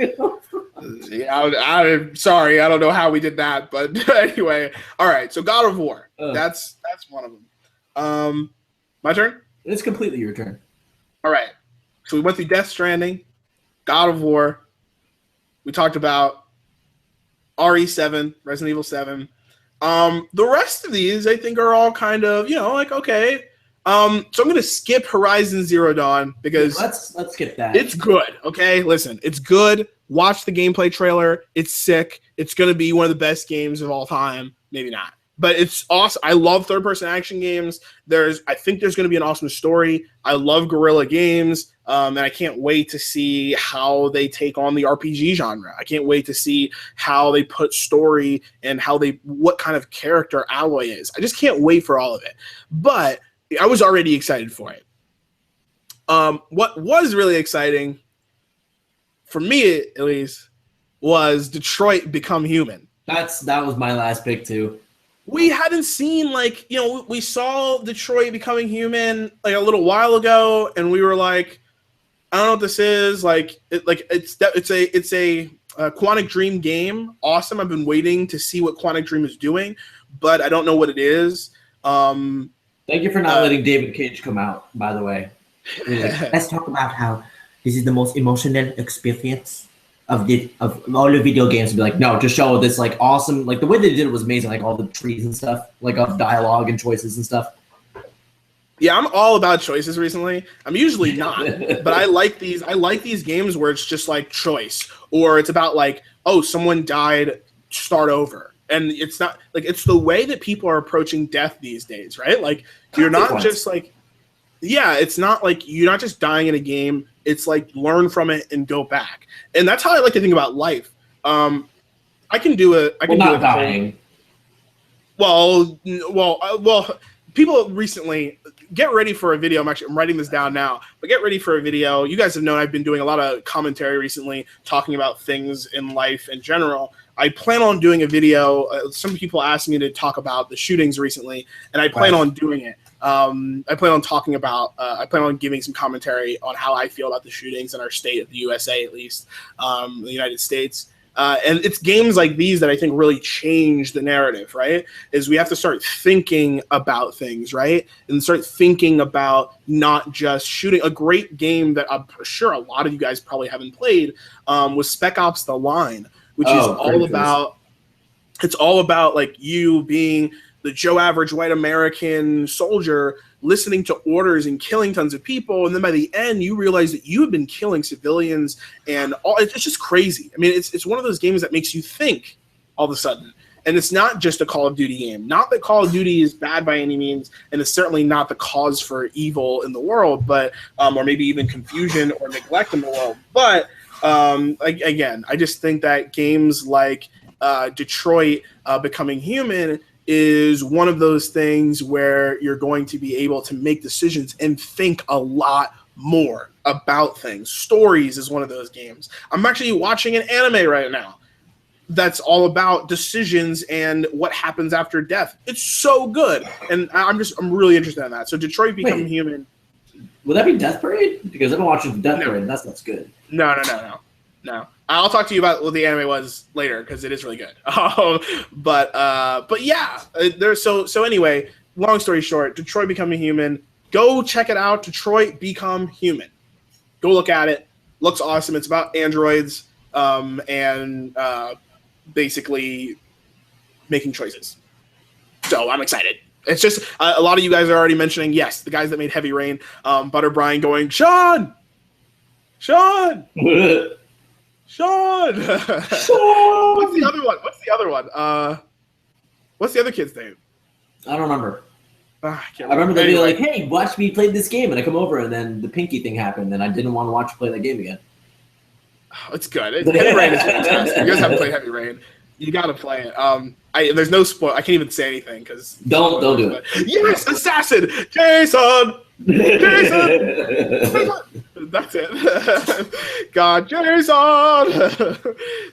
Yeah, I'm sorry. I don't know how we did that, but anyway. All right, so God of War. That's one of them. My turn? It's completely your turn. All right. So we went through Death Stranding, God of War. We talked about RE7, Resident Evil 7. The rest of these, I think, are all kind of, like, okay. So I'm going to skip Horizon Zero Dawn because let's skip that. It's good, okay? Listen, it's good. Watch the gameplay trailer. It's sick. It's going to be one of the best games of all time. Maybe not. But it's awesome. I love third-person action games. I think there's going to be an awesome story. I love guerrilla games. And I can't wait to see how they take on the RPG genre. I can't wait to see how they put story and what kind of character Alloy is. I just can't wait for all of it. But I was already excited for it. What was really exciting, for me at least, was Detroit Become Human. That was my last pick too. We hadn't seen we saw Detroit Becoming Human like a little while ago, and we were like, I don't know what this is. It's a Quantic Dream game. Awesome. I've been waiting to see what Quantic Dream is doing, but I don't know what it is. Thank you for not letting David Cage come out, by the way. Let's talk about how this is the most emotional experience of all the video games. To be like, no, just show this like awesome, like the way they did it was amazing, like all the trees and stuff, like of dialogue and choices and stuff. Yeah, I'm all about choices recently. I'm usually not, but I like these games where it's just like choice, or it's about like, oh, someone died, start over. And it's not like, it's the way that people are approaching death these days, right? Like you're not just like, yeah, it's not like you're not just dying in a game. It's like learn from it and go back. And that's how I like to think about life. I can do it. I can do it. Dying. Well, people recently, get ready for a video. I'm writing this down now, but get ready for a video. You guys have known I've been doing a lot of commentary recently, talking about things in life in general. I plan on doing a video. Some people asked me to talk about the shootings recently, and I plan on doing it. I plan on talking about, I plan on giving some commentary on how I feel about the shootings in our state, the USA at least, the United States. And it's games like these that I think really change the narrative, right? Is we have to start thinking about things, right? And start thinking about not just shooting. A great game that I'm sure a lot of you guys probably haven't played was Spec Ops: The Line, which is all about, it's all about like you being the Joe average white American soldier listening to orders and killing tons of people, and then by the end you realize that you have been killing civilians and all. It's just crazy. I mean, it's one of those games that makes you think all of a sudden. And it's not just a Call of Duty game. Not that Call of Duty is bad by any means, and it's certainly not the cause for evil in the world, but or maybe even confusion or neglect in the world. But again, I just think that games like Detroit Becoming Human is one of those things where you're going to be able to make decisions and think a lot more about things. Stories is one of those games. I'm actually watching an anime right now that's all about decisions and what happens after death. It's so good, and I'm really interested in that. So Detroit Becoming Human. Would that be Death Parade? Because I've been watching Death Parade, and that's good. No. I'll talk to you about what the anime was later because it is really good. But yeah, there's so anyway. Long story short, Detroit Becoming Human. Go check it out. Detroit Become Human. Go look at it. Looks awesome. It's about androids and basically making choices. So I'm excited. It's just a lot of you guys are already mentioning, yes, the guys that made Heavy Rain, Butter Brian going, Sean. What's the other one? What's the other kid's name? I don't remember. I remember they be like, hey, watch me play this game. And I come over, and then the pinky thing happened, and I didn't want to watch you play that game again. Oh, it's good. Heavy Rain is fantastic. You guys haven't played Heavy Rain. You got to play it. There's no spoil. I can't even say anything because don't do it. Yes, assassin, Jason. That's it. God, Jason.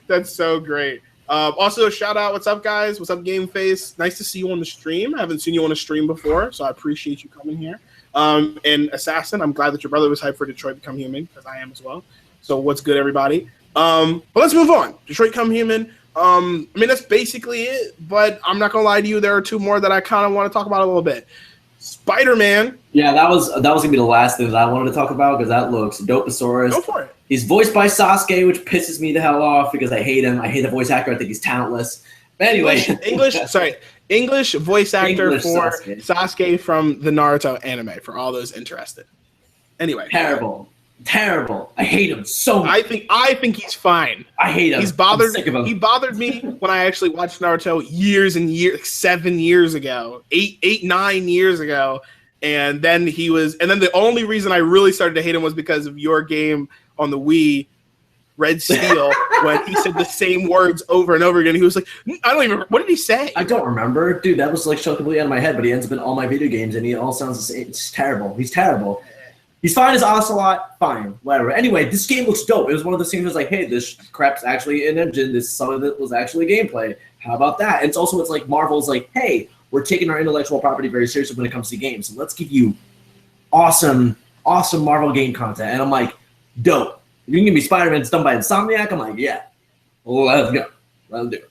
That's so great. Also, shout out. What's up, guys? What's up, Game Face? Nice to see you on the stream. I haven't seen you on a stream before, so I appreciate you coming here. And Assassin, I'm glad that your brother was hyped for Detroit Become Human because I am as well. So what's good, everybody? But let's move on. Detroit Become Human. I mean, that's basically it. But I'm not gonna lie to you. There are two more that I kind of want to talk about a little bit. Spider-Man. Yeah, that was gonna be the last thing that I wanted to talk about because that looks dopesaurus. Go for it. He's voiced by Sasuke, which pisses me the hell off because I hate him. I hate the voice actor. I think he's talentless. But anyway, English voice actor English for Sasuke from the Naruto anime. For all those interested. Anyway, terrible. I hate him so much. I think he's fine. I hate him. He's bothered. I'm sick of him. He bothered me when I actually watched Naruto years and years, 7 years ago, 9 years ago, and then the only reason I really started to hate him was because of your game on the Wii, Red Steel, when he said the same words over and over again. He was like, I don't even. What did he say? I don't remember, dude. That was like so completely out of my head. But he ends up in all my video games, and he all sounds the same. It's terrible. He's terrible. He's fine as Ocelot, fine, whatever. Anyway, this game looks dope. It was one of those things that's like, hey, this crap's actually an engine. This some of it was actually gameplay. How about that? And it's like Marvel's like, hey, we're taking our intellectual property very seriously when it comes to games. So let's give you awesome Marvel game content. And I'm like, dope. If you can give me Spider-Man, it's done by Insomniac. I'm like, yeah, let's go. Let's do it.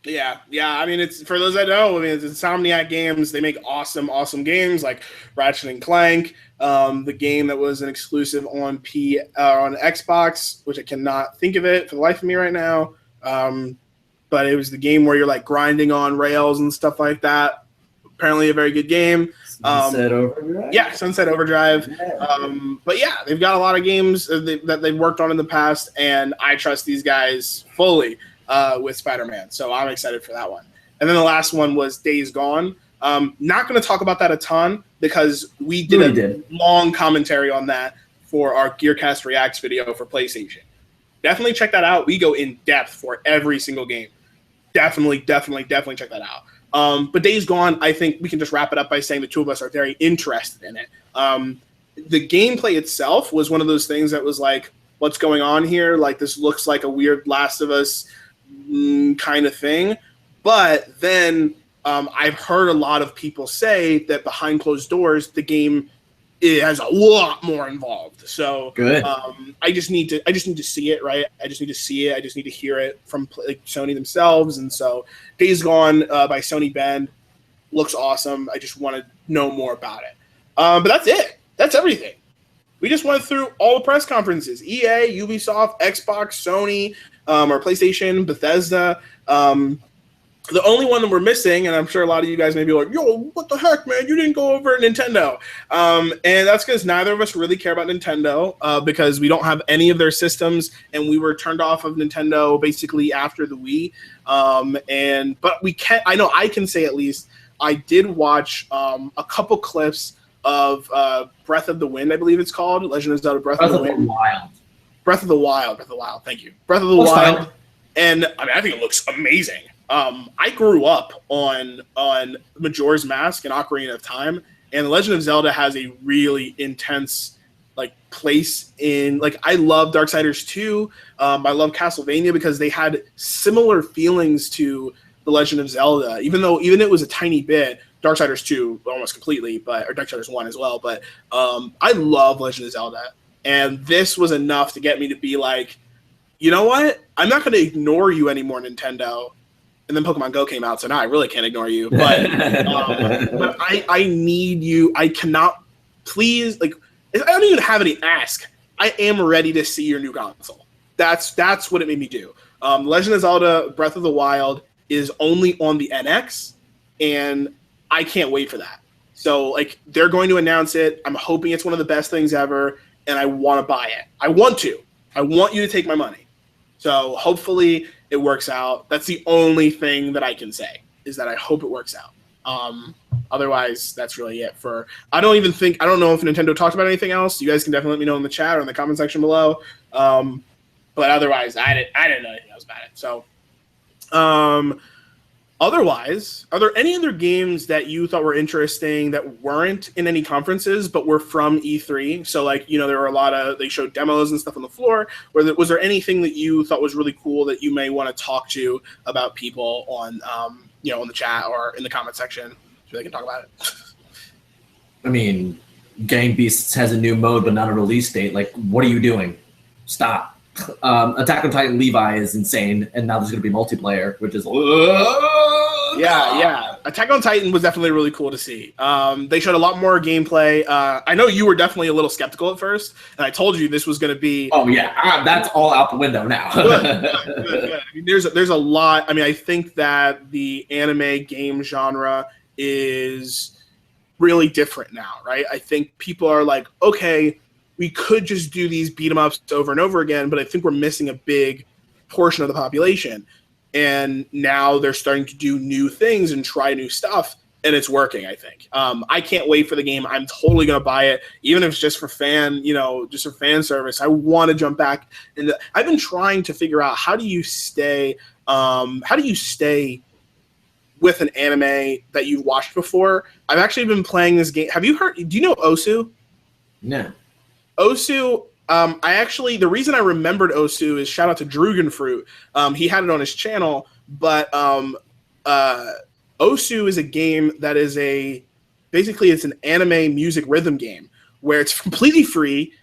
Yeah. I mean, it's for those that know. I mean, it's Insomniac games. They make awesome games like Ratchet and Clank. The game that was an exclusive on Xbox, which I cannot think of it for the life of me right now. But it was the game where you're like grinding on rails and stuff like that. Apparently, a very good game. Sunset Overdrive. Yeah, Sunset Overdrive. But yeah, they've got a lot of games that they've worked on in the past, and I trust these guys fully. With Spider-Man. So I'm excited for that one. And then the last one was Days Gone. Not going to talk about that a ton because we did a long commentary on that for our GearCast Reacts video for PlayStation. Definitely check that out. We go in depth for every single game. Definitely check that out. But Days Gone, I think we can just wrap it up by saying the two of us are very interested in it. The gameplay itself was one of those things that was like, what's going on here? Like, this looks like a weird Last of Us kind of thing. But then I've heard a lot of people say that behind closed doors, the game it has a lot more involved. So good. I just need to see it, right? I just need to see it. I just need to hear it from like Sony themselves. And so Days Gone by Sony Bend looks awesome. I just want to know more about it. But that's it. That's everything. We just went through all the press conferences: EA, Ubisoft, Xbox, Sony, or PlayStation, Bethesda. The only one that we're missing, and I'm sure a lot of you guys may be like, yo, what the heck, man? You didn't go over Nintendo. And that's because neither of us really care about Nintendo because we don't have any of their systems, and we were turned off of Nintendo basically after the Wii. But we can, I know I can say at least, I did watch a couple clips of Breath of the Wind, I believe it's called. Legend of Zelda Breath of the Wind. Breath of the Wild. Thank you. Breath of the Wild. And I mean, I think it looks amazing. I grew up on Majora's Mask and Ocarina of Time, and The Legend of Zelda has a really intense like place in like I love Darksiders 2. I love Castlevania because they had similar feelings to The Legend of Zelda, even it was a tiny bit. Darksiders 2 almost completely, or Darksiders 1 as well. But I love Legend of Zelda, and this was enough to get me to be like, you know what? I'm not going to ignore you anymore, Nintendo. And then Pokemon Go came out, so now I really can't ignore you. But but I need you. I cannot, please, like, I don't even have any ask. I am ready to see your new console. That's what it made me do. Legend of Zelda Breath of the Wild is only on the NX, and I can't wait for that. So, like, they're going to announce it. I'm hoping it's one of the best things ever, and I want to buy it. I want you to take my money. So hopefully it works out. That's the only thing that I can say, is that I hope it works out. Otherwise, that's really it for. I don't know if Nintendo talked about anything else. You guys can definitely let me know in the chat or in the comment section below. But otherwise, I didn't know anything else about it. So, otherwise, are there any other games that you thought were interesting that weren't in any conferences but were from E3? So, like, you know, there were they showed demos and stuff on the floor. Was there anything that you thought was really cool that you may want to talk to about people on, in the chat or in the comment section so they can talk about it? I mean, Gang Beasts has a new mode but not a release date. Like, what are you doing? Stop. Attack on Titan Levi is insane, and now there's going to be multiplayer, which is yeah. Attack on Titan was definitely really cool to see. They showed a lot more gameplay. I know you were definitely a little skeptical at first, and I told you this was going to be. Oh yeah, that's all out the window now. Good. I mean, there's a lot. I mean, I think that the anime game genre is really different now, right? I think people are like, okay, we could just do these beat 'em ups over and over again, but I think we're missing a big portion of the population. And now they're starting to do new things and try new stuff, and it's working, I think. I can't wait for the game. I'm totally going to buy it, even if it's just for fan service. I want to jump back. I've been trying to figure out how do you stay with an anime that you've watched before. I've actually been playing this game. Do you know Osu? No. Osu, the reason I remembered Osu is shout out to Drugenfruit. He had it on his channel, but Osu is a game that is basically it's an anime music rhythm game where it's completely free.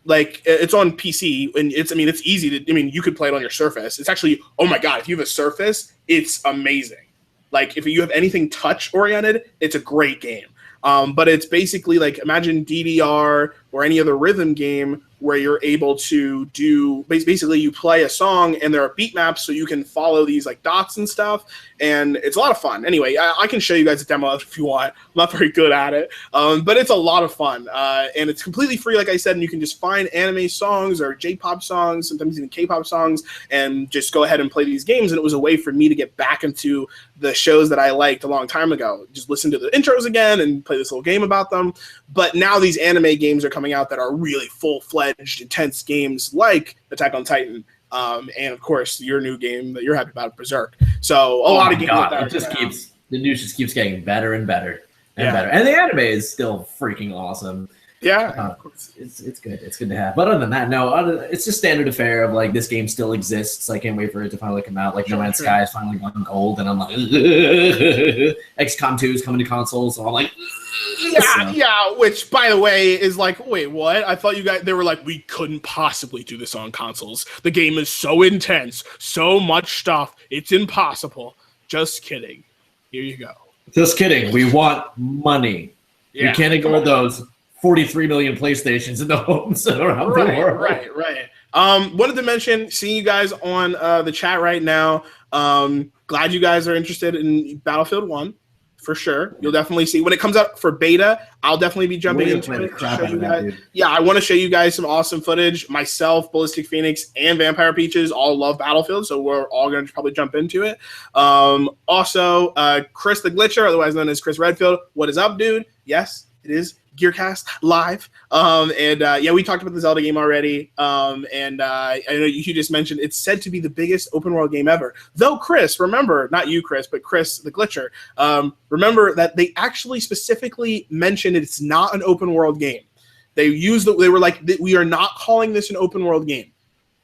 Like, it's on PC, and it's easy to, you could play it on your Surface. It's actually, oh my God, if you have a Surface, it's amazing. Like, if you have anything touch oriented, it's a great game. But it's basically like, imagine DDR or any other rhythm game where you're able to do, basically you play a song and there are beat maps so you can follow these like dots and stuff, and it's a lot of fun. Anyway, I can show you guys a demo if you want. I'm not very good at it, but it's a lot of fun, and it's completely free, like I said, and you can just find anime songs or J-pop songs, sometimes even K-pop songs, and just go ahead and play these games. And it was a way for me to get back into the shows that I liked a long time ago. Just listen to the intros again and play this little game about them. But now these anime games are coming out that are really full-fledged, intense games like Attack on Titan, and of course your new game that you're happy about, Berserk. So a lot of games like that. The news just keeps getting better and better and better, and the anime is still freaking awesome. Yeah, it's good. It's good to have. But other than that, no, it's just standard affair of like this game still exists. I can't wait for it to finally come out. Like No Man's Sky is finally gone gold, and I'm like, XCOM 2 is coming to consoles, so I'm like, Yeah. Which, by the way, is like, wait, what? I thought you guys, they were like, we couldn't possibly do this on consoles. The game is so intense, so much stuff. It's impossible. Just kidding. Here you go. Just kidding. We want money. Yeah, we can't ignore those 43 million PlayStations in the homes around the world. Right. Wanted to mention, seeing you guys on the chat right now. Glad you guys are interested in Battlefield 1. For sure. You'll definitely see when it comes out for beta. I'll definitely be jumping into it. I want to show you guys some awesome footage. Myself, Ballistic Phoenix, and Vampire Peaches all love Battlefield, so we're all going to probably jump into it. Also, Chris the Glitcher, otherwise known as Chris Redfield. What is up, dude? Yes, it is GearCast Live. We talked about the Zelda game already. I know you just mentioned it's said to be the biggest open world game ever. Though, Chris, remember, not you, Chris, but Chris the Glitcher, remember that they actually specifically mentioned it's not an open world game. They were like, we are not calling this an open world game.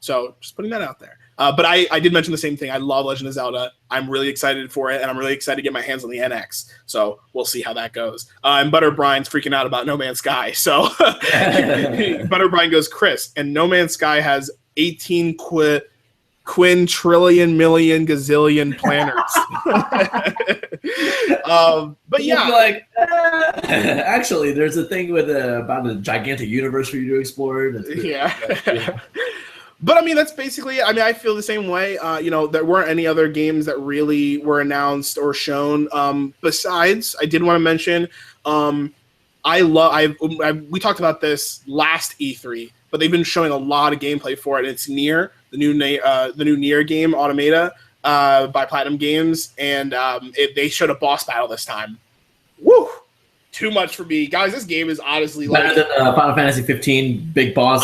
So just putting that out there. But I did mention the same thing. I love Legend of Zelda. I'm really excited for it, and I'm really excited to get my hands on the NX. So we'll see how that goes. And Butter Brian's freaking out about No Man's Sky. So Butter Brian goes, Chris, and No Man's Sky has 18 quintillion million gazillion planets. But yeah, like actually, there's a thing with about a gigantic universe for you to explore. Yeah. But I mean, that's basically. I mean, I feel the same way. There weren't any other games that really were announced or shown. Besides, I did want to mention. We talked about this last E3, but they've been showing a lot of gameplay for it. It's Nier, the new Nier game, Automata, by Platinum Games, and they showed a boss battle this time. Woo! Too much for me, guys. This game is honestly better than Final Fantasy 15 big boss.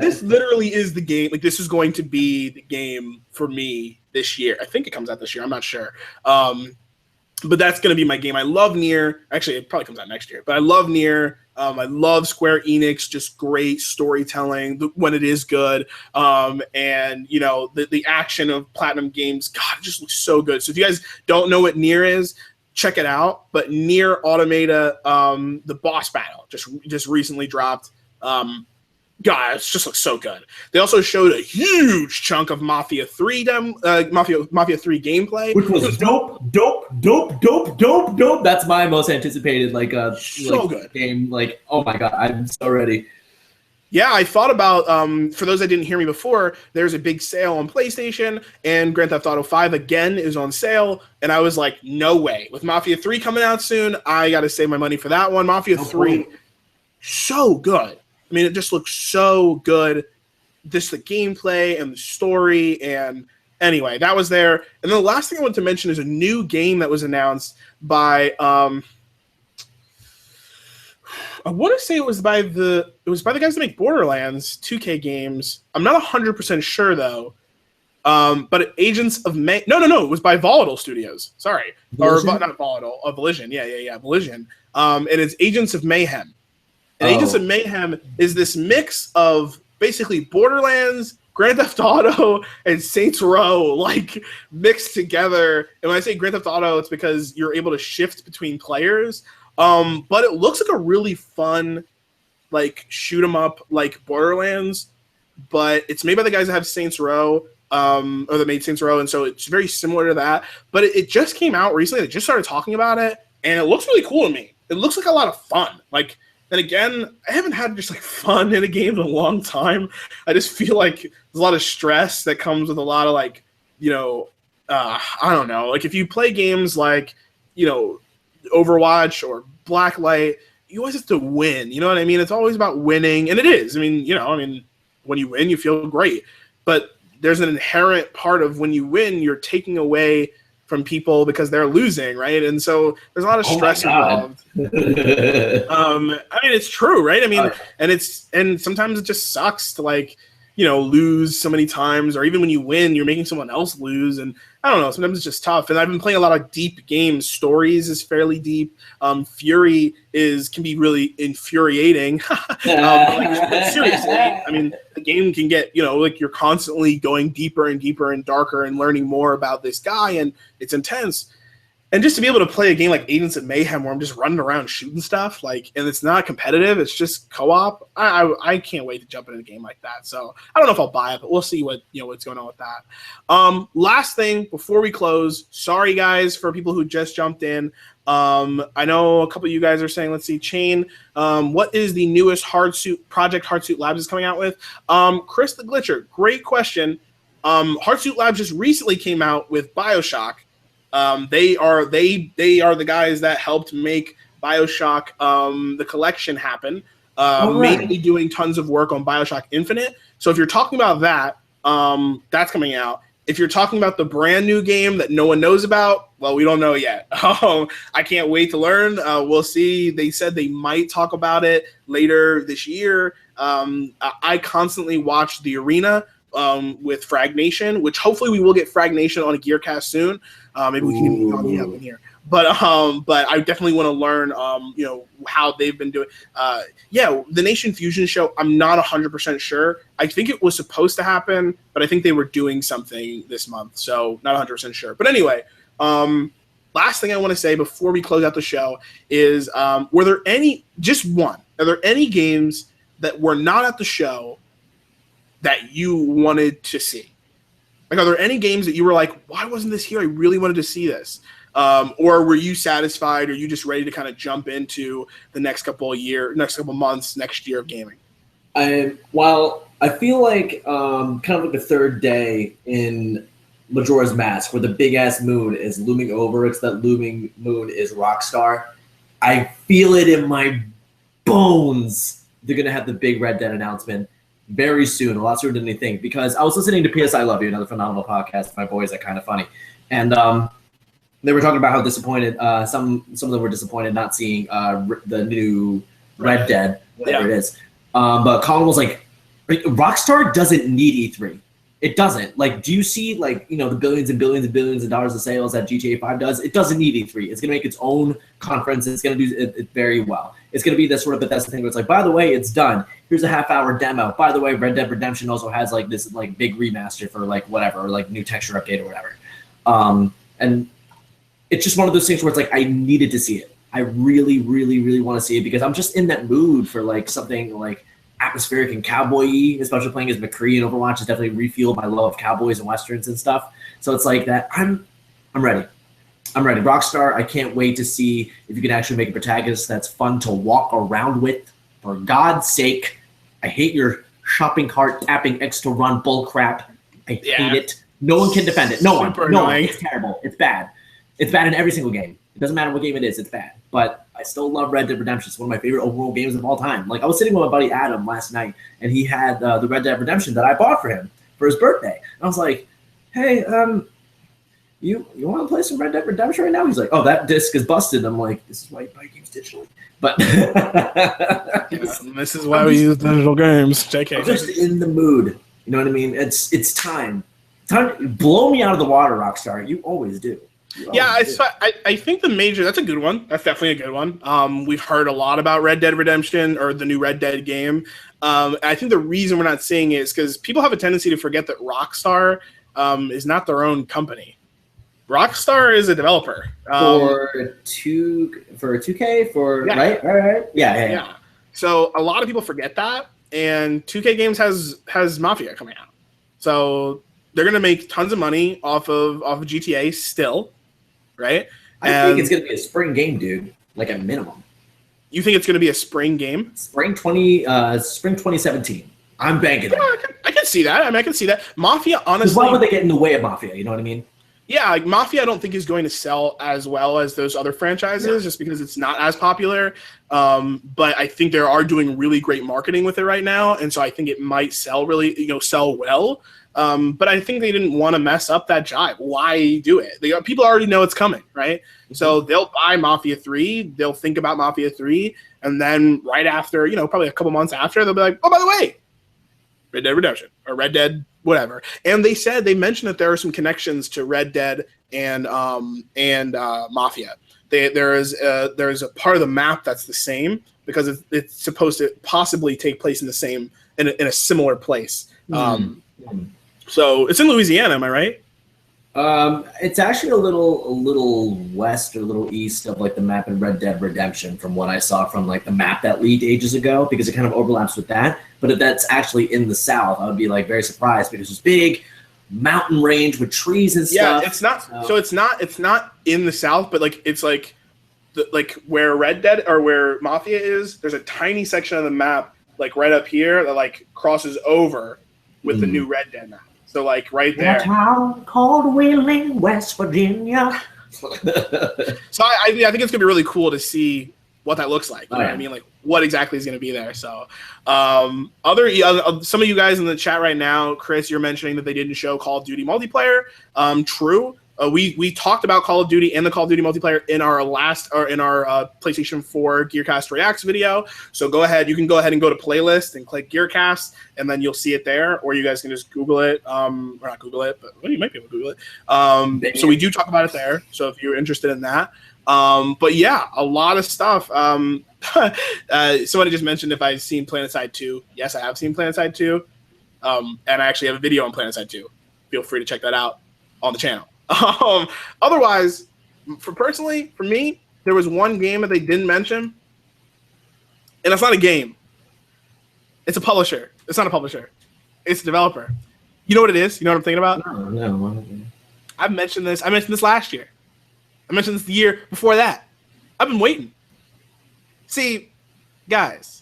This literally is the game. Like, this is going to be the game for me this year. I think it comes out this year. I'm not sure. But that's going to be my game. I love Nier. Actually, it probably comes out next year. But I love Nier. I love Square Enix. Just great storytelling when it is good. And the action of Platinum Games. God, it just looks so good. So if you guys don't know what Nier is, check it out. But Nier Automata, the boss battle just recently dropped. God, it just looks so good. They also showed a huge chunk of Mafia 3 Mafia 3 gameplay, which was dope. That's my most anticipated good game. Like, oh my god, I'm so ready. Yeah, I thought about, for those that didn't hear me before, there's a big sale on PlayStation, and Grand Theft Auto 5 again is on sale, and I was like, no way. With Mafia 3 coming out soon, I got to save my money for that one. Mafia 3, so good. I mean, it just looks so good. Just the gameplay and the story, and anyway, that was there. And then the last thing I want to mention is a new game that was announced by... I want to say it was by the guys that make Borderlands 2K games. I'm not 100% sure though. But Agents of May. No. It was by Volatile Studios. Sorry, Volition? Or not Volatile. Volition. Yeah. Volition. And it's Agents of Mayhem. And Agents of Mayhem is this mix of basically Borderlands, Grand Theft Auto, and Saints Row, like, mixed together. And when I say Grand Theft Auto, it's because you're able to shift between players. But it looks like a really fun, like, shoot 'em up, like Borderlands, but it's made by the guys that have Saints Row, or that made Saints Row, and so it's very similar to that. But it just came out recently. They just started talking about it, and it looks really cool to me. It looks like a lot of fun. Like, and again, I haven't had just like fun in a game in a long time. I just feel like there's a lot of stress that comes with a lot of like, I don't know. Like if you play games like, Overwatch or Blacklight, you always have to win. You know what I mean? It's always about winning, and it is. I mean, when you win, you feel great. But there's an inherent part of when you win, you're taking away from people because they're losing, right? And so there's a lot of stress involved. I mean, it's true, right? I mean, and sometimes it just sucks to like, lose so many times, or even when you win, you're making someone else lose. And I don't know, sometimes it's just tough. And I've been playing a lot of deep games. Stories is fairly deep. Fury can be really infuriating. But seriously, I mean, the game can get, like you're constantly going deeper and deeper and darker and learning more about this guy, and it's intense. And just to be able to play a game like Agents of Mayhem where I'm just running around shooting stuff, like, and it's not competitive, it's just co-op. I can't wait to jump into a game like that. So I don't know if I'll buy it, but we'll see what's going on with that. Last thing before we close, sorry guys for people who just jumped in. I know a couple of you guys are saying, let's see, Chain, what is the newest Project Hardsuit Labs is coming out with? Chris the Glitcher, great question. Hardsuit Labs just recently came out with BioShock. They are the guys that helped make BioShock the collection happen. Mainly doing tons of work on BioShock Infinite. So if you're talking about that, that's coming out. If you're talking about the brand new game that no one knows about, well, we don't know yet. I can't wait to learn. We'll see. They said they might talk about it later this year. I constantly watch The Arena with Frag Nation, which hopefully we will get Frag Nation on a GearCast soon. Maybe we can even get on the up in here. But I definitely want to learn, how they've been doing. The Nation Fusion show, I'm not 100% sure. I think it was supposed to happen, but I think they were doing something this month, so not 100% sure. But anyway, last thing I want to say before we close out the show is, are there any games that were not at the show that you wanted to see? Like, are there any games that you were like, why wasn't this here? I really wanted to see this. Or were you satisfied? Or are you just ready to kind of jump into the next couple months, next year of gaming? Well, I feel like kind of like the third day in Majora's Mask, where the big-ass moon is looming over. It's that looming moon is Rockstar. I feel it in my bones. They're going to have the big Red Dead announcement very soon, a lot sooner than they think, because I was listening to PS I Love You, another phenomenal podcast. My boys are kind of funny. And they were talking about how disappointed, some of them were disappointed not seeing the new Red Dead, whatever it is. But Colin was like, Rockstar doesn't need E3. It doesn't. Like, do you see, like, the billions and billions and billions of dollars of sales that GTA 5 does? It doesn't need E3. It's going to make its own conference. It's going to do it very well. It's going to be this sort of Bethesda thing where it's like, by the way, it's done. Here's a half-hour demo. By the way, Red Dead Redemption also has, like, this, like, big remaster for, like, whatever, or, like, new texture update or whatever. And it's just one of those things where it's like, I needed to see it. I really, really, really want to see it because I'm just in that mood for, like, something, like, atmospheric and cowboy-y, especially playing as McCree in Overwatch has definitely refueled my love of cowboys and westerns and stuff. So it's like that. I'm ready. I'm ready. Rockstar, I can't wait to see if you can actually make a protagonist that's fun to walk around with. For God's sake, I hate your shopping cart tapping X to run bull crap. I hate it. No one can defend it. No one. It's terrible. It's bad. It's bad in every single game. It doesn't matter what game it is. It's bad. But I still love Red Dead Redemption. It's one of my favorite overall games of all time. Like, I was sitting with my buddy Adam last night, and he had the Red Dead Redemption that I bought for him for his birthday. And I was like, hey, you want to play some Red Dead Redemption right now? He's like, oh, that disc is busted. I'm like, this is why you buy games digitally. But this is why we use digital games. JK. I'm just in the mood. You know what I mean? It's time. Blow me out of the water, Rockstar. You always do. I think that's a good one. That's definitely a good one. We've heard a lot about Red Dead Redemption or the new Red Dead game. I think the reason we're not seeing it is because people have a tendency to forget that Rockstar is not their own company. Rockstar is a developer for 2K right? Yeah. So a lot of people forget that, and 2K Games has Mafia coming out, so they're gonna make tons of money off of GTA still, right? I think it's gonna be a spring game, dude. Like a minimum. You think it's gonna be a spring game? Spring 2017. I'm banking. I can see that. I mean, I can see that. Mafia, honestly. Why would they get in the way of Mafia? You know what I mean? Yeah, like Mafia, I don't think is going to sell as well as those other franchises, just because it's not as popular. But I think they are doing really great marketing with it right now, and so I think it might sell well. But I think they didn't want to mess up that jive. Why do it? People already know it's coming, right? Mm-hmm. So they'll buy Mafia 3, they'll think about Mafia 3, and then right after, probably a couple months after, they'll be like, oh, by the way, Red Dead Redemption or Red Dead whatever. And they mentioned that there are some connections to Red Dead and Mafia. There is a part of the map that's the same because it's supposed to possibly take place in a similar place. So it's in Louisiana, am I right? It's actually a little west or a little east of like the map in Red Dead Redemption, from what I saw from like the map that leaked ages ago, because it kind of overlaps with that. But if that's actually in the south, I would be like very surprised, because it's big mountain range with trees and stuff. Yeah, it's not. So it's not in the south, but like it's like where Red Dead or where Mafia is. There's a tiny section of the map like right up here that like crosses over with the new Red Dead map. So like right there. A town called Wheeling, West Virginia. So I think it's gonna be really cool to see what that looks like. You know what I mean? Like what exactly is gonna be there. So some of you guys in the chat right now, Chris, you're mentioning that they didn't show Call of Duty multiplayer. True. We talked about Call of Duty and the Call of Duty multiplayer in our PlayStation 4 GearCast Reacts video. So you can go ahead and go to playlist and click GearCast, and then you'll see it there. Or you guys can just Google it, or not Google it, but you might be able to Google it. So we do talk about it there. So if you're interested in that, but yeah, a lot of stuff. Somebody just mentioned if I've seen PlanetSide 2. Yes, I have seen PlanetSide 2, and I actually have a video on PlanetSide 2. Feel free to check that out on the channel. Otherwise, for me, there was one game that they didn't mention, and it's not a game. It's a publisher. It's not a publisher. It's a developer. You know what it is? You know what I'm thinking about? No. I mentioned this last year. I mentioned this the year before that. I've been waiting. See, guys,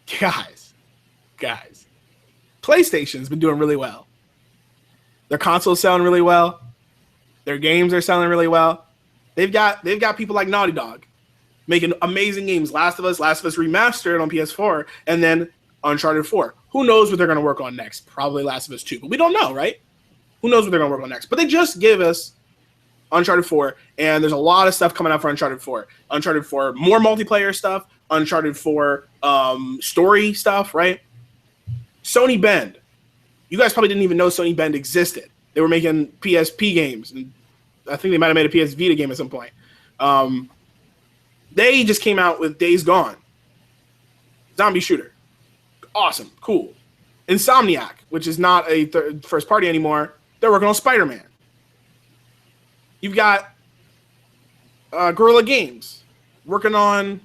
PlayStation's been doing really well. Their console's selling really well. Their games are selling really well. They've got people like Naughty Dog making amazing games. Last of Us Remastered on PS4, and then Uncharted 4. Who knows what they're going to work on next? Probably Last of Us 2, but we don't know, right? Who knows what they're going to work on next? But they just give us Uncharted 4, and there's a lot of stuff coming out for Uncharted 4. Uncharted 4, more multiplayer stuff. Uncharted 4, story stuff, right? Sony Bend. You guys probably didn't even know Sony Bend existed. They were making PSP games, and I think they might have made a PS Vita game at some point. They just came out with Days Gone. Zombie shooter. Awesome. Cool. Insomniac, which is not a first party anymore. They're working on Spider-Man. You've got Guerrilla Games working on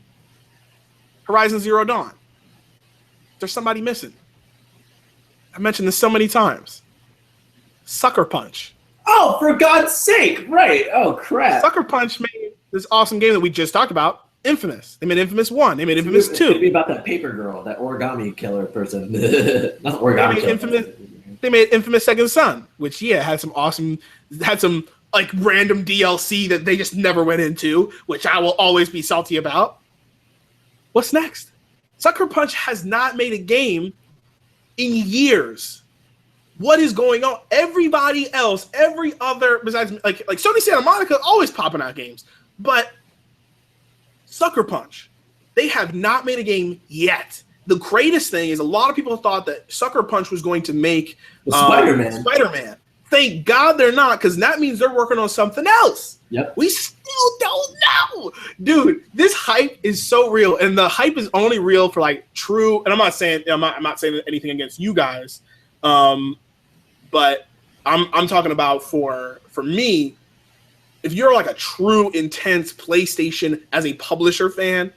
Horizon Zero Dawn. There's somebody missing. I mentioned this so many times. Sucker Punch. Oh, for God's sake. Right. Oh, crap. Sucker Punch made this awesome game that we just talked about, Infamous. They made Infamous 1. They made Infamous 2. It's going to be about that paper girl, that origami killer person. Not origami killer. They made Infamous Second Son, which, had some like random DLC that they just never went into, which I will always be salty about. What's next? Sucker Punch has not made a game in years. What is going on? Everybody else, every other besides like Sony Santa Monica, always popping out games, but Sucker Punch, they have not made a game yet. The greatest thing is a lot of people thought that Sucker Punch was going to make Spider-Man. Thank God they're not, because that means they're working on something else. Yep. We still don't know. Dude, this hype is so real, and the hype is only real for like true, and I'm not saying anything against you guys. But I'm talking about for me, if you're like a true intense PlayStation as a publisher fan,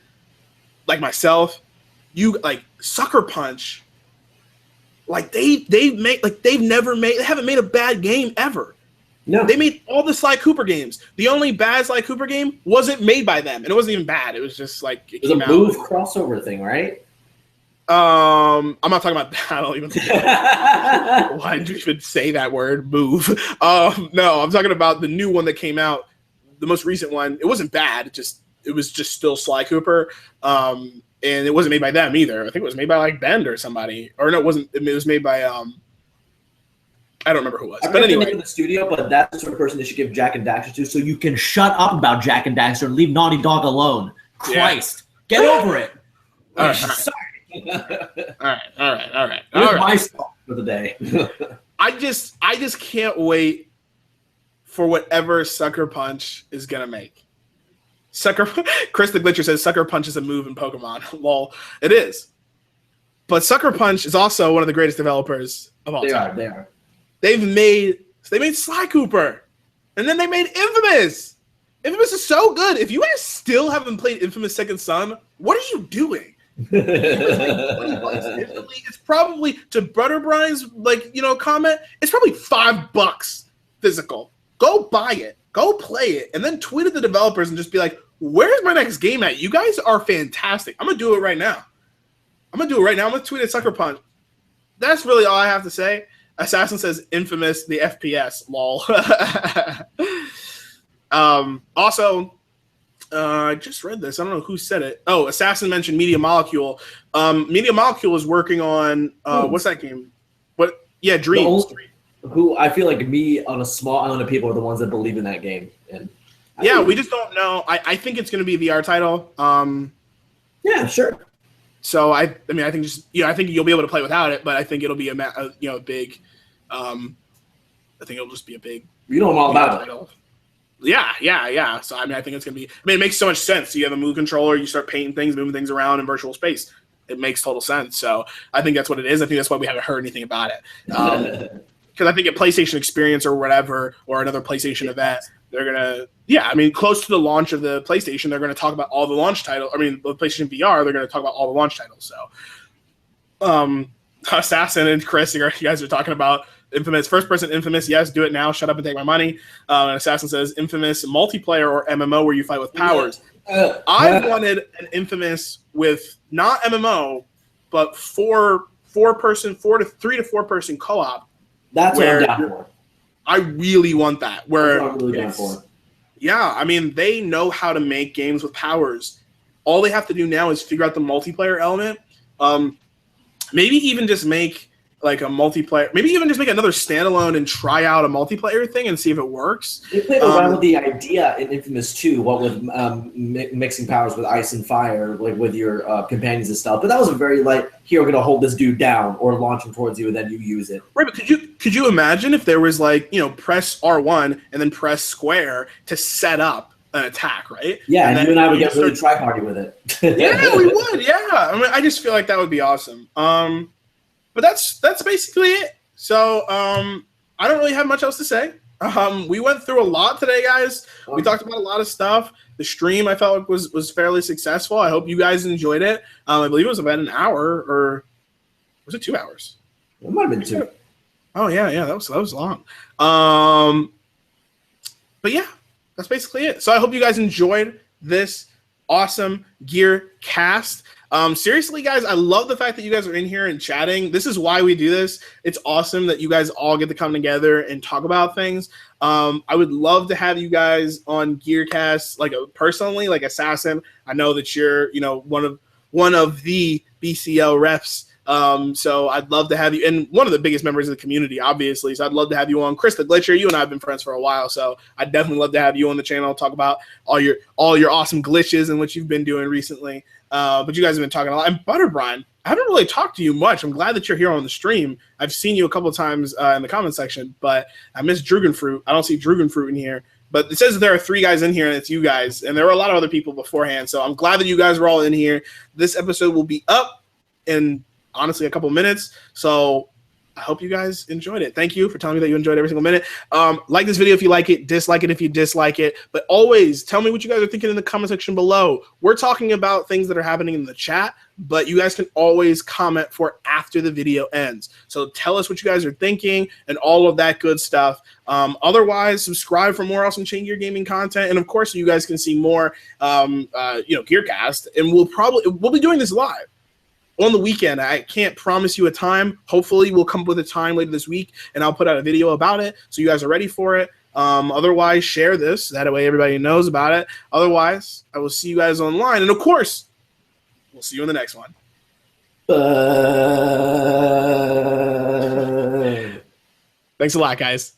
like myself, you like Sucker Punch. Like they haven't made a bad game ever. No, they made all the Sly Cooper games. The only bad Sly Cooper game wasn't made by them, and it wasn't even bad. It was just like it was a Move crossover thing, right? I'm not talking about that. I don't even think why did you even say that word, Move? No, I'm talking about the new one that came out, the most recent one. It wasn't bad. It was just still Sly Cooper. And it wasn't made by them either. I think it was made by like Bend or somebody. Or no, it wasn't. It was made by I don't remember who it was. But anyway, in the studio, but that's the sort of person they should give Jack and Daxter to, so you can shut up about Jack and Daxter and leave Naughty Dog alone. Christ, get over it. All right. Sorry. All right. My stop for the day. I just can't wait for whatever Sucker Punch is gonna make. Chris the Glitcher says Sucker Punch is a move in Pokemon. Lol, it is. But Sucker Punch is also one of the greatest developers of all time. They are. They've made So they made Sly Cooper. And then they made Infamous. Infamous is so good. If you guys still haven't played Infamous Second Son, what are you doing? It's probably, to Butter Brian's comment, it's probably $5 physical. Go buy it. Go play it. And then tweet at the developers and just be like, where's my next game at? You guys are fantastic. I'm going to do it right now. I'm going to tweet at Sucker Punch. That's really all I have to say. Assassin says Infamous, the FPS, lol. Also, I just read this. I don't know who said it. Oh, Assassin mentioned Media Molecule. Media Molecule is working on what's that game? Dreams. Who I feel like me on a small island of people are the ones that believe in that game. And we just don't know. I think it's going to be a VR title. Yeah, sure. So I think I think you'll be able to play without it, but I think it'll be a big. I think it'll just be a big. You know all about it. Yeah. So I think it's gonna be. It makes so much sense. You have a move controller, you start painting things, moving things around in virtual space. It makes total sense. So I think that's what it is. I think that's why we haven't heard anything about it. Because I think at PlayStation Experience or whatever, or another PlayStation event, they're gonna. Close to the launch of the PlayStation, they're gonna talk about all the launch titles. The PlayStation VR, they're gonna talk about all the launch titles. So, Assassin and Chris, you guys are talking about Infamous, first-person Infamous. Yes, do it now. Shut up and take my money. And Assassin says Infamous multiplayer or MMO where you fight with powers. I wanted an Infamous with not MMO, but 3 to 4 person co-op. That's what I'm down for. I really want that. Where that's what I'm really down for. Yeah, they know how to make games with powers. All they have to do now is figure out the multiplayer element. Maybe even just make like a multiplayer. Maybe even just make another standalone and try out a multiplayer thing and see if it works. They played around with the idea in Infamous 2, what with mixing powers with ice and fire, like with your companions and stuff. But that was a very here, we're gonna hold this dude down or launch him towards you, and then you use it. Right, but could you imagine if there was press R1 and then press square to set up an attack, right? Yeah, and you and I would get really try-hardy with it. Yeah, we would. Yeah, I just feel like that would be awesome. But that's basically it. So I don't really have much else to say. We went through a lot today, guys. We talked about a lot of stuff. The stream I felt like was fairly successful. I hope you guys enjoyed it. I believe it was about an hour, or was it 2 hours? It might have been 2. Oh yeah, that was long. But yeah, that's basically it. So I hope you guys enjoyed this awesome GearCast. Seriously, guys, I love the fact that you guys are in here and chatting. This is why we do this. It's awesome that you guys all get to come together and talk about things. I would love to have you guys on GearCast, personally, like Assassin. I know that you're, one of the BCL reps. So I'd love to have you, and one of the biggest members of the community, obviously. So I'd love to have you on. Chris the Glitcher, you and I have been friends for a while, so I'd definitely love to have you on the channel, talk about all your awesome glitches and what you've been doing recently. But you guys have been talking a lot. And Butter Brian, I haven't really talked to you much. I'm glad that you're here on the stream. I've seen you a couple of times in the comment section, but I miss Drugenfruit. I don't see Drugenfruit in here. But it says that there are 3 guys in here, and it's you guys. And there were a lot of other people beforehand, so I'm glad that you guys were all in here. This episode will be up in, honestly, a couple minutes. So I hope you guys enjoyed it. Thank you for telling me that you enjoyed every single minute. Like this video if you like it, dislike it if you dislike it. But always tell me what you guys are thinking in the comment section below. We're talking about things that are happening in the chat, but you guys can always comment for after the video ends. So tell us what you guys are thinking and all of that good stuff. Otherwise, subscribe for more awesome Chain Gear Gaming content. And of course, you guys can see more GearCast. And we'll be doing this live on the weekend. I can't promise you a time. Hopefully we'll come up with a time later this week and I'll put out a video about it so you guys are ready for it. Otherwise, share this. That way everybody knows about it. Otherwise, I will see you guys online. And of course, we'll see you in the next one. Thanks a lot, guys.